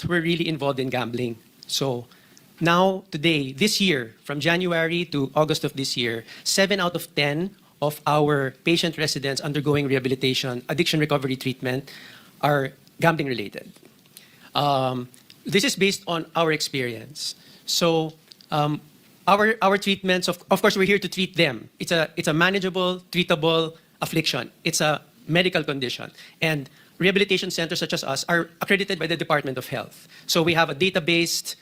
were really involved in gambling. So now, today, this year, from January to August of this year, 7 out of 10 of our patient residents undergoing rehabilitation, addiction recovery treatment, are gambling related. This is based on our experience. So our treatments, of course, we're here to treat them. It's a manageable, treatable affliction. It's a medical condition. And rehabilitation centers such as us are accredited by the Department of Health. So we have a data-based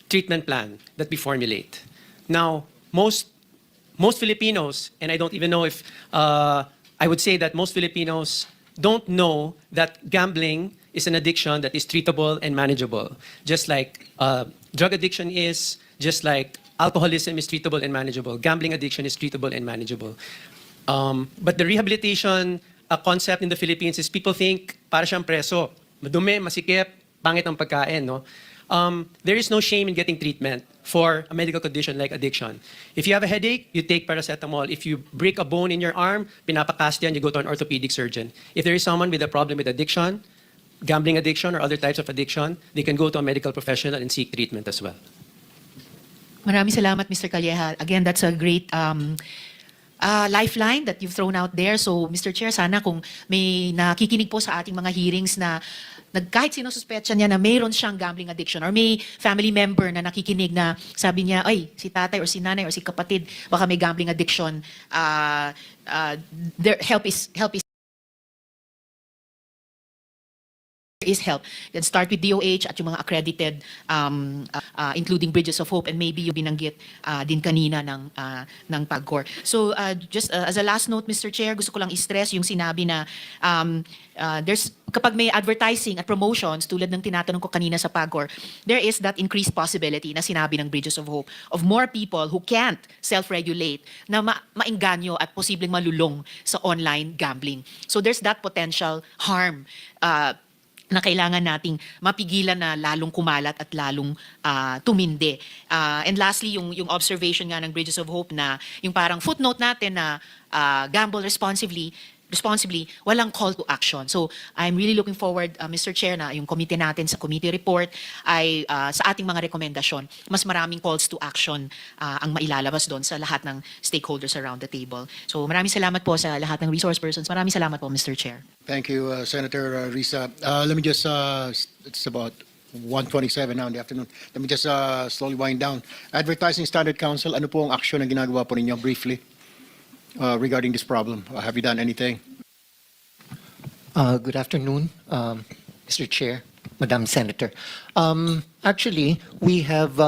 treatment plan that we formulate. Now, most Filipinos, and I don't even know if, I would say that most Filipinos don't know that gambling is an addiction that is treatable and manageable. Just like drug addiction is, just like alcoholism is treatable and manageable. Gambling addiction is treatable and manageable. But the rehabilitation concept in the Philippines is people think para siyang preso, madumi, masikip, pangit ang pagkain, no? There is no shame in getting treatment for a medical condition like addiction. If you have a headache, you take paracetamol. If you break a bone in your arm, pinapakast yan, you go to an orthopedic surgeon. If there is someone with a problem with addiction, gambling addiction or other types of addiction, they can go to a medical professional and seek treatment as well. Maraming salamat, Mr. Calleja. Again, that's a great lifeline that you've thrown out there. So, Mr. Chair, sana kung may nakikinig po sa ating mga hearings na kahit sino suspetsa niya na mayroon siyang gambling addiction or may family member na nakikinig na sabi niya, ay, si tatay or si nanay or si kapatid baka may gambling addiction, help is help. Then start with DOH at yung mga accredited, including Bridges of Hope and maybe yung binanggit din kanina ng PAGCOR. So just as a last note, Mr. Chair, gusto ko lang i-stress yung sinabi na kapag may advertising at promotions tulad ng tinatanong ko kanina sa PAGCOR, there is that increased possibility na sinabi ng Bridges of Hope of more people who can't self-regulate na maengganyo at posibleng malulong sa online gambling. So there's that potential harm na kailangan nating mapigilan na lalong kumalat at lalong tumindi. And lastly, yung observation nga ng Bridges of Hope na yung parang footnote natin na gamble responsibly, walang call to action. So I'm really looking forward, Mr. Chair, na yung committee natin sa committee report ay sa ating mga rekomendasyon, mas maraming calls to action ang mailalabas doon sa lahat ng stakeholders around the table. So maraming salamat po sa lahat ng resource persons. Maraming salamat po, Mr. Chair. Thank you, Senator Risa. Let me just, it's about 1:27 now in the afternoon. Let me just slowly wind down. Advertising Standard Council, ano po ang action na ginagawa po ninyo briefly regarding this problem? Have you done anything? Good afternoon, Mr. Chair, Madam Senator. Actually, we have,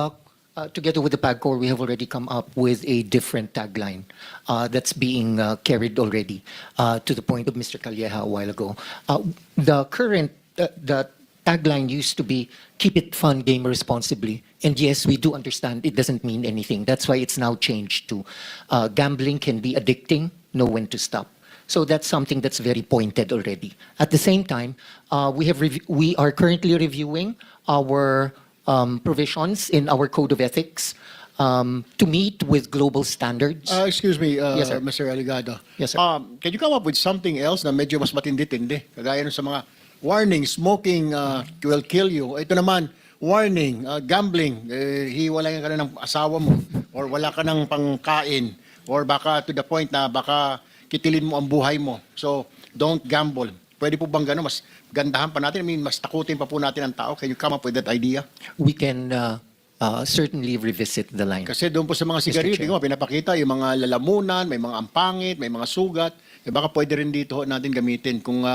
together with the PAGCOR, we have already come up with a different tagline that's being carried already to the point of Mr. Calleja a while ago. The current, the tagline used to be, keep it fun, game responsibly. And yes, we do understand it doesn't mean anything. That's why it's now changed to gambling can be addicting, know when to stop. So that's something that's very pointed already. At the same time, we are currently reviewing our provisions in our Code of Ethics to meet with global standards. Excuse me, Yes, sir. Mr. Aligado. Yes, sir. Can you come up with something else na medyo mas matindi-tindi? Kagaya nun sa mga warning, smoking will kill you. Ito naman, warning, gambling, hiwalayan ka na ng asawa mo or wala ka ng pangkain or baka to the point na baka kitilin mo ang buhay mo. So, don't gamble. Pwede po bang gano'n? Mas gandahan pa natin? I mean, mas takutin pa po natin ang tao. Can you come up with that idea? We can certainly revisit the line. Kasi doon po sa mga sigarilyo, tingnan mo, pinapakita yung mga lalamunan, may mga ampangit, may mga sugat. Baka pwede rin dito natin gamitin kung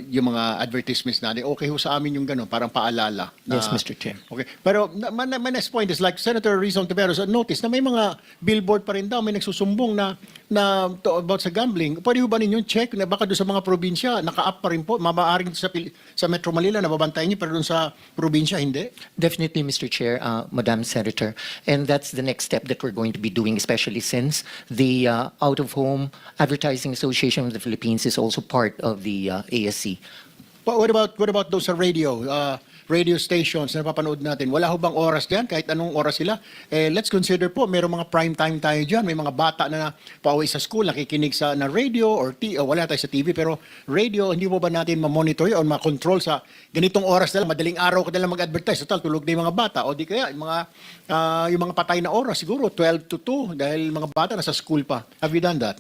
yung mga advertisements natin. Okay ho sa amin yung gano'n, parang paalala. Yes, Mr. Chair. Okay. Pero my next point is like Senator Rizon Tiveros notice na may mga billboard pa rin daw, may nagsusumbong na about sa gambling. Pwede ho ba ninyong check na baka doon sa mga probinsya, naka-up pa rin po, mamaaring sa Metro Manila, nababantayan niyo, pero doon sa probinsya, hindi? Definitely, Mr. Chair, Madam Senator. And that's the next step that we're going to be doing, especially since the Out-of-Home Advertising Association of the Philippines is also part of the ASC. But what about those sa radio stations na napapanood natin? Wala ho bang oras diyan kahit anong oras sila? Let's consider po, mayroong mga prime time tayo diyan, may mga bata na pauwi sa school nakikinig na radio or wala tayo sa TV pero radio, hindi po ba natin ma-monitor o ma-control sa ganitong oras na lang, madaling araw ka na lang mag-advertise, total tulog na yung mga bata o di kaya yung mga patay na oras siguro 12 to 2 dahil mga bata nasa school pa. Have you done that?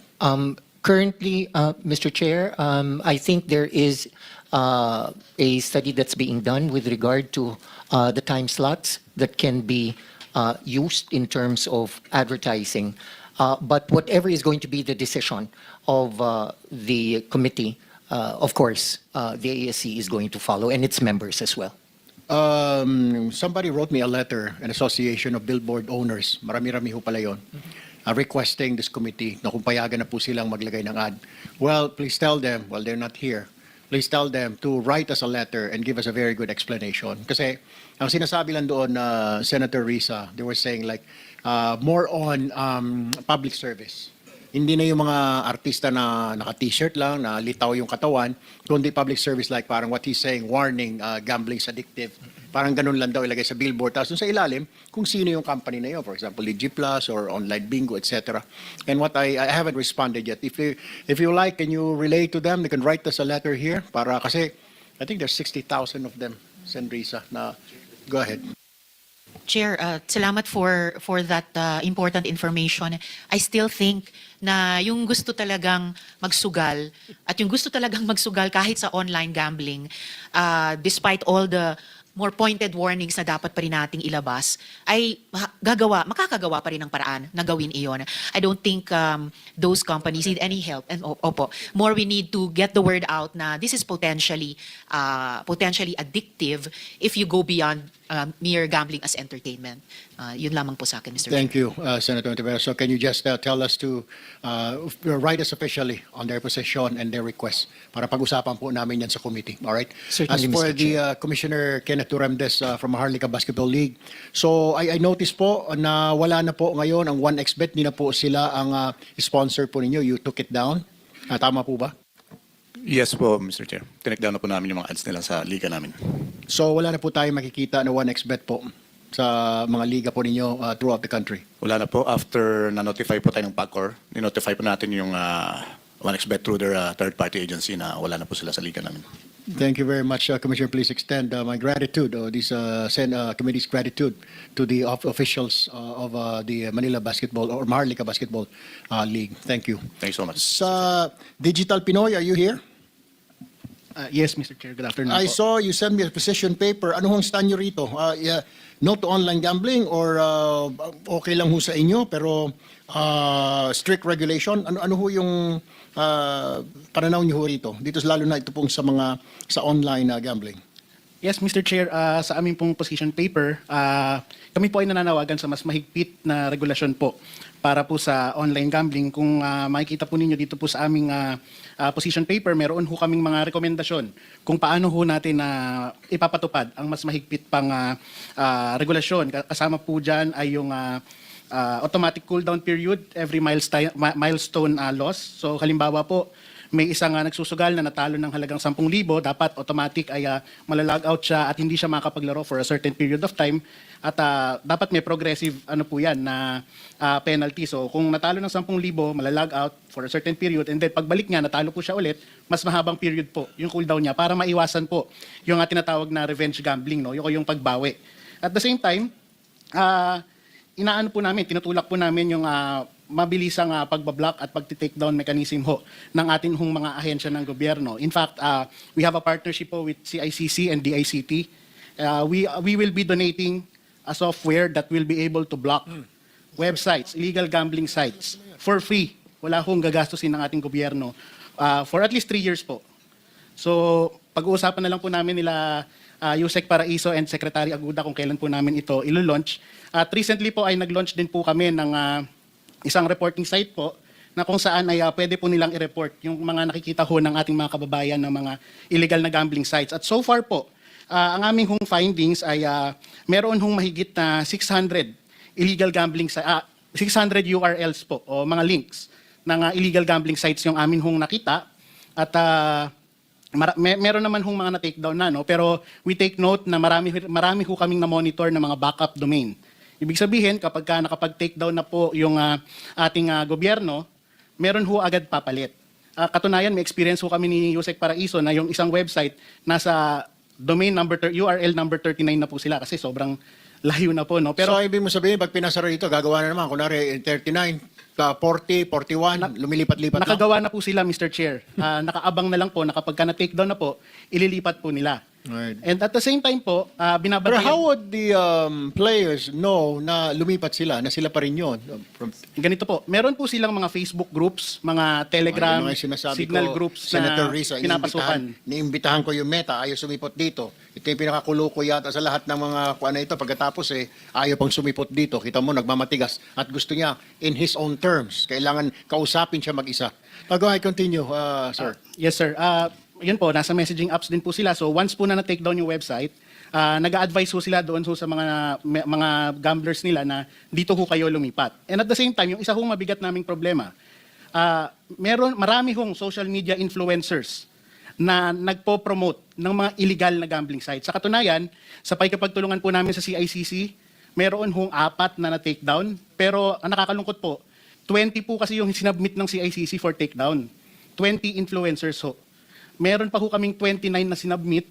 Currently, Mr. Chair, I think there is a study that's being done with regard to the time slots that can be used in terms of advertising. But whatever is going to be the decision of the committee, of course, the ASC is going to follow and its members as well. Somebody wrote me a letter, an association of billboard owners, marami-rami ho pala yun, requesting this committee na kung payagan na po silang maglagay ng ad. Well, please tell them, well, they're not here, please tell them to write us a letter and give us a very good explanation. Kasi ang sinasabi lang doon, Senator Risa, they were saying like, more on public service. Hindi na yung mga artista na naka-t-shirt lang, na litaw yung katawan, kundi public service like parang what he's saying, warning, gambling is addictive. Parang ganun lang daw ilagay sa billboard. Tapos dun sa ilalim, kung sino yung company na yun. For example, Digiplus or Online Bingo, etc. And what I haven't responded yet. If you like, can you relay to them? They can write us a letter here. Para kasi, I think there's 60,000 of them, Sen. Risa. Go ahead. Chair, salamat for that important information. I still think na yung gusto talagang magsugal at yung gusto talagang magsugal kahit sa online gambling, despite all the more pointed warnings na dapat pa rin nating ilabas, ay makakagawa pa rin ng paraan na gawin iyon. I don't think those companies need any help. And opo, more we need to get the word out na this is potentially addictive if you go beyond mere gambling as entertainment. Yun lamang po sa akin, Mr. Thank Chair. you, Senator Ontiveros. So can you just tell us to write us officially on their position and their request para pag-usapan po namin yan sa committee. All right? Certainly, As for Mr. Chair. the Commissioner Kenneth Turamdes from Maharlika Basketball League, so I noticed po na wala na po ngayon ang 1xBet, hindi na po sila ang sponsor po ninyo. You took it down. Tama po ba? Yes po, Mr. Chair. Tinake down na po namin yung mga ads nila sa liga namin. So wala na po tayo makikita na 1xBet po sa mga liga po ninyo throughout the country. Wala na po. After na-notify po tayo ng PAGCOR, ni-notify po natin yung 1xBet through their third-party agency na wala na po sila sa liga namin. Thank you very much, Commissioner. Please extend my gratitude, this committee's gratitude to the officials of the Manila Basketball or Maharlika Basketball League. Thank you. Thanks so much. Sa Digital Pinoy, are you here? Yes, Mr. Chair. Good afternoon. I po. saw you sent me a position paper. Ano hong stand nyo rito? No to online gambling or okay lang ho sa inyo pero strict regulation? Ano ho yung pananaw nyo ho rito? Dito lalo na ito pong sa online gambling. Yes, Mr. Chair. Sa aming pong position paper, kami po ay nananawagan sa mas mahigpit na regulasyon po para po sa online gambling. Kung makikita po ninyo dito po sa aming position paper, meron ho kaming mga rekomendasyon kung paano ho natin ipapatupad ang mas mahigpit pang regulasyon. Kasama po dyan ay yung automatic cooldown period every milestone loss. So halimbawa po, may isang nagsusugal na natalo ng halagang 10,000, dapat automatic ay malalag out siya at hindi siya makapaglaro for a certain period of time. At dapat may progressive po yan na penalty. So kung natalo ng 10,000, malalag out for a certain period and then pagbalik niya, natalo po siya ulit, mas mahabang period po yung cooldown niya para maiwasan po yung tinatawag na revenge gambling, no? Yung pagbawi. At the same time, tinutulak po namin yung mabilisang pagbablock at pagti-takedown mechanism ho ng ating mga ahensya ng gobyerno. In fact, we have a partnership po with CICC and DICT. We will be donating a software that will be able to block websites, illegal gambling sites, for free. Wala hong gagastusin ng ating gobyerno for at least 3 years po. So, pag-uusapan na lang po namin nila Yusek Paraiso and Secretary Aguda kung kailan po namin ito ilo-launch. At recently po ay nag-launch din po kami ng isang reporting site po na kung saan ay pwede po nilang i-report yung mga nakikita ho ng ating mga kababayan ng mga illegal na gambling sites. At so far po, ang aming hong findings ay meron hong mahigit na 600 illegal gambling 600 URLs po o mga links ng illegal gambling sites yung amin hong nakita. At meron naman hong mga na-takedown na, no? Pero we take note na marami ho kaming na-monitor na mga backup domain. Ibig sabihin, kapag nakapag-take down na po yung ating gobyerno, meron ho agad papalit. Katunayan, may experience ho kami ni Yusek Paraiso na yung isang website, nasa domain number, URL number 39 na po sila kasi sobrang layo na po. No? Pero, so, ibig mo sabihin, pag pinasara dito, gagawa na naman. Kunwari, 39, 40, 41, lumilipat-lipat na. Nakagawa na po sila, Mr. Chair. Nakaabang na lang po na kapag na-take down na po, ililipat po nila. Right. And at the same time po, But binabantayan... how would the players know na lumipat sila, na sila pa rin yun? Ganito po, meron po silang mga Facebook groups, mga Telegram, signal groups Senator na Risa, pinapasukan. Niimbitahan ko yung Meta, ayaw sumipot dito. Ito yung pinakakulo ko yata sa lahat ng mga kuha na ito. Pagkatapos ayaw pang sumipot dito. Kita mo, nagmamatigas. At gusto niya, in his own terms, kailangan kausapin siya mag-isa. Go ahead, continue, sir. Yes, sir. Yun po, nasa messaging apps din po sila. So once po na na-take down yung website, nag-a-advise po sila doon sa mga gamblers nila na dito ho kayo lumipat. And at the same time, yung isa hong mabigat naming problema, marami hong social media influencers na nagpo-promote ng mga illegal na gambling sites. Sa katunayan, sa pakikipagtulungan po namin sa CICC, meron hong 4 na na-take down. Pero ang nakakalungkot po, 20 po kasi yung sinubmit ng CICC for takedown. 20 influencers ho. Meron pa ho kaming 29 na sinubmit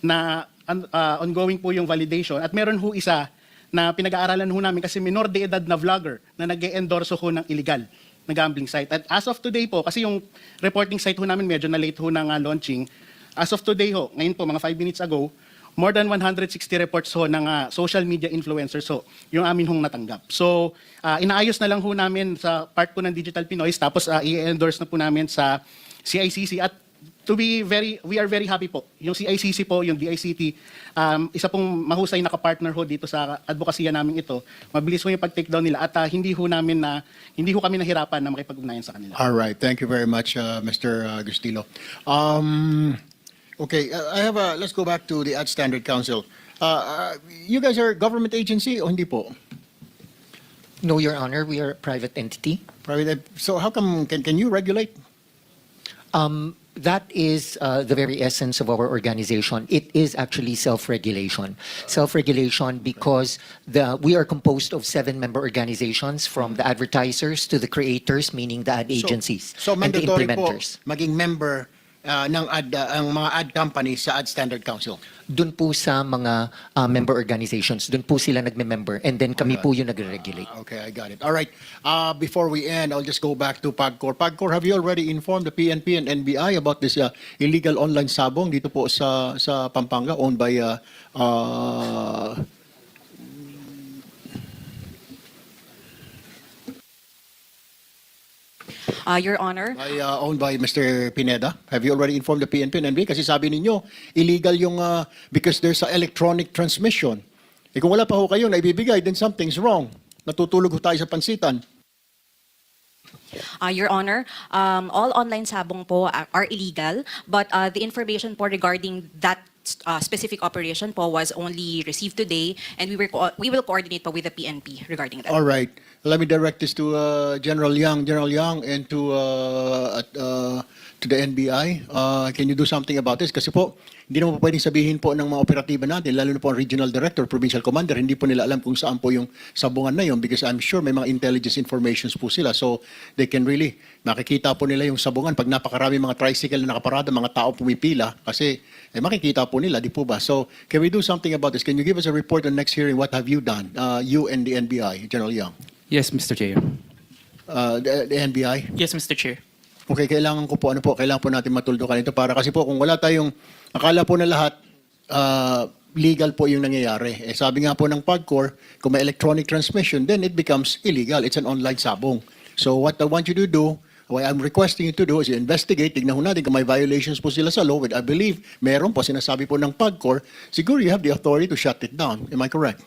na ongoing po yung validation. At meron ho isa na pinag-aaralan ho namin kasi minor de edad na vlogger na nag-e-endorso ho ng illegal na gambling site. At as of today po, kasi yung reporting site ho namin medyo na late ho ng launching, as of today ho, ngayon po mga 5 minutes ago, more than 160 reports ho ng social media influencers ho, yung amin hong natanggap. So, inaayos na lang ho namin sa part po ng Digital Pinoys, tapos i-endorse na po namin sa CICC. At we are very happy po. Yung CICC po, yung DICT, isa pong mahusay na kapartner ho dito sa advokasya namin ito. Mabilis ho yung pag-takedown nila at hindi ho kami nahirapan na makipag-ugnayan sa kanila. All right. Thank you very much, Mr. Agustilo. Okay, let's go back to the Ad Standard Council. You guys are a government agency o hindi po? No, Your Honor, we are a private entity. So how come, can you regulate? That is the very essence of our organization. It is actually self-regulation. Self-regulation because we are composed of 7 member organizations, from the advertisers to the creators, meaning the ad agencies, So and the mandatory po implementers. maging member ng ang mga ad companies sa Ad Standard Council. Dun po sa mga member organizations, dun po sila nagme-member, and then kami po yung nagre-regulate. Okay, I got it. All right. Before we end, I'll just go back to PAGCOR. PAGCOR, have you already informed the PNP and NBI about this illegal online sabong dito po sa Pampanga owned by Your Honor, owned by Mr. Pineda? Have you already informed the PNP and NBI? Kasi sabi ninyo, illegal yung because there's a electronic transmission. Kung wala pa ho kayo na ibibigay, then something's wrong. Natutulog ho tayo sa pansitan. Your Honor, all online sabong po are illegal, but the information po regarding that specific operation po was only received today, and we will coordinate po with the PNP regarding that. All right. Let me direct this to General Yang, and to the NBI. Can you do something about this? Kasi po, hindi naman po pwedeng sabihin po ng mga operatiba natin, lalo na po ang regional director, provincial commander, hindi po nila alam kung saan po yung sabungan na yun, because I'm sure may mga intelligence informations po sila. So they can really, makikita po nila yung sabungan. Pag napakarami mga tricycle na nakaparada, mga tao pumipila, kasi makikita po nila, di po ba? So can we do something about this? Can you give us a report on next hearing? What have you done? You and the NBI, General Yang. Yes, Mr. Chair. The NBI? Yes, Mr. Chair. Okay, kailangan po natin matuldukan ito para kasi po kung wala tayong, akala po na lahat legal po yung nangyayari. Sabi nga po ng PAGCOR, kung may electronic transmission, then it becomes illegal. It's an online sabong. So what I want you to do, what I'm requesting you to do is investigate, tignan ho natin kung may violations po sila sa law, which I believe meron po, sinasabi po ng PAGCOR, siguro you have the authority to shut it down. Am I correct?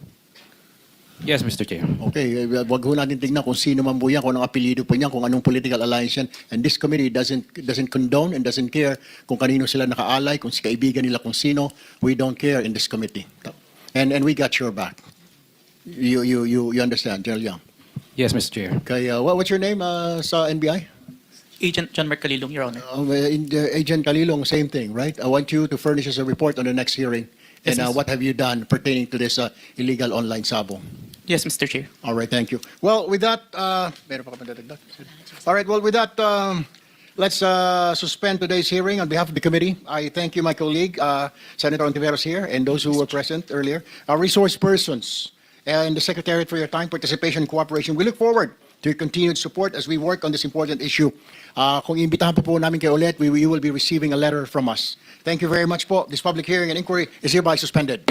Yes, Mr. Chair. Okay, wag ho natin tignan kung sino man po yan, kung anong apelyido po niyan, kung anong political alliance yan. And this committee doesn't condone and doesn't care kung kanino sila nakaalay, kung si kaibigan nila kung sino. We don't care in this committee. And we got your back. You understand, General Yang? Yes, Mr. Chair. Okay, what's your name sa NBI? Agent John Mark Calilong, Your Honor. Agent Calilong, same thing, right? I want you to furnish us a report on the next hearing. Yes, And Mr. what have you done pertaining to this illegal online sabong? Yes, Mr. Chair. All right, thank you. Well, with that, meron pa ka pang dadagdag? All right, well, with that, let's suspend today's hearing on behalf of the committee. I thank you, my colleague, Senator Ontiveros here, and those who were present earlier, our resource persons, and the Secretariat for your time, participation, and cooperation. We look forward to your continued support as we work on this important issue. Kung imbitahan pa po namin kayo ulit, you will be receiving a letter from us. Thank you very much po. This public hearing and inquiry is hereby suspended.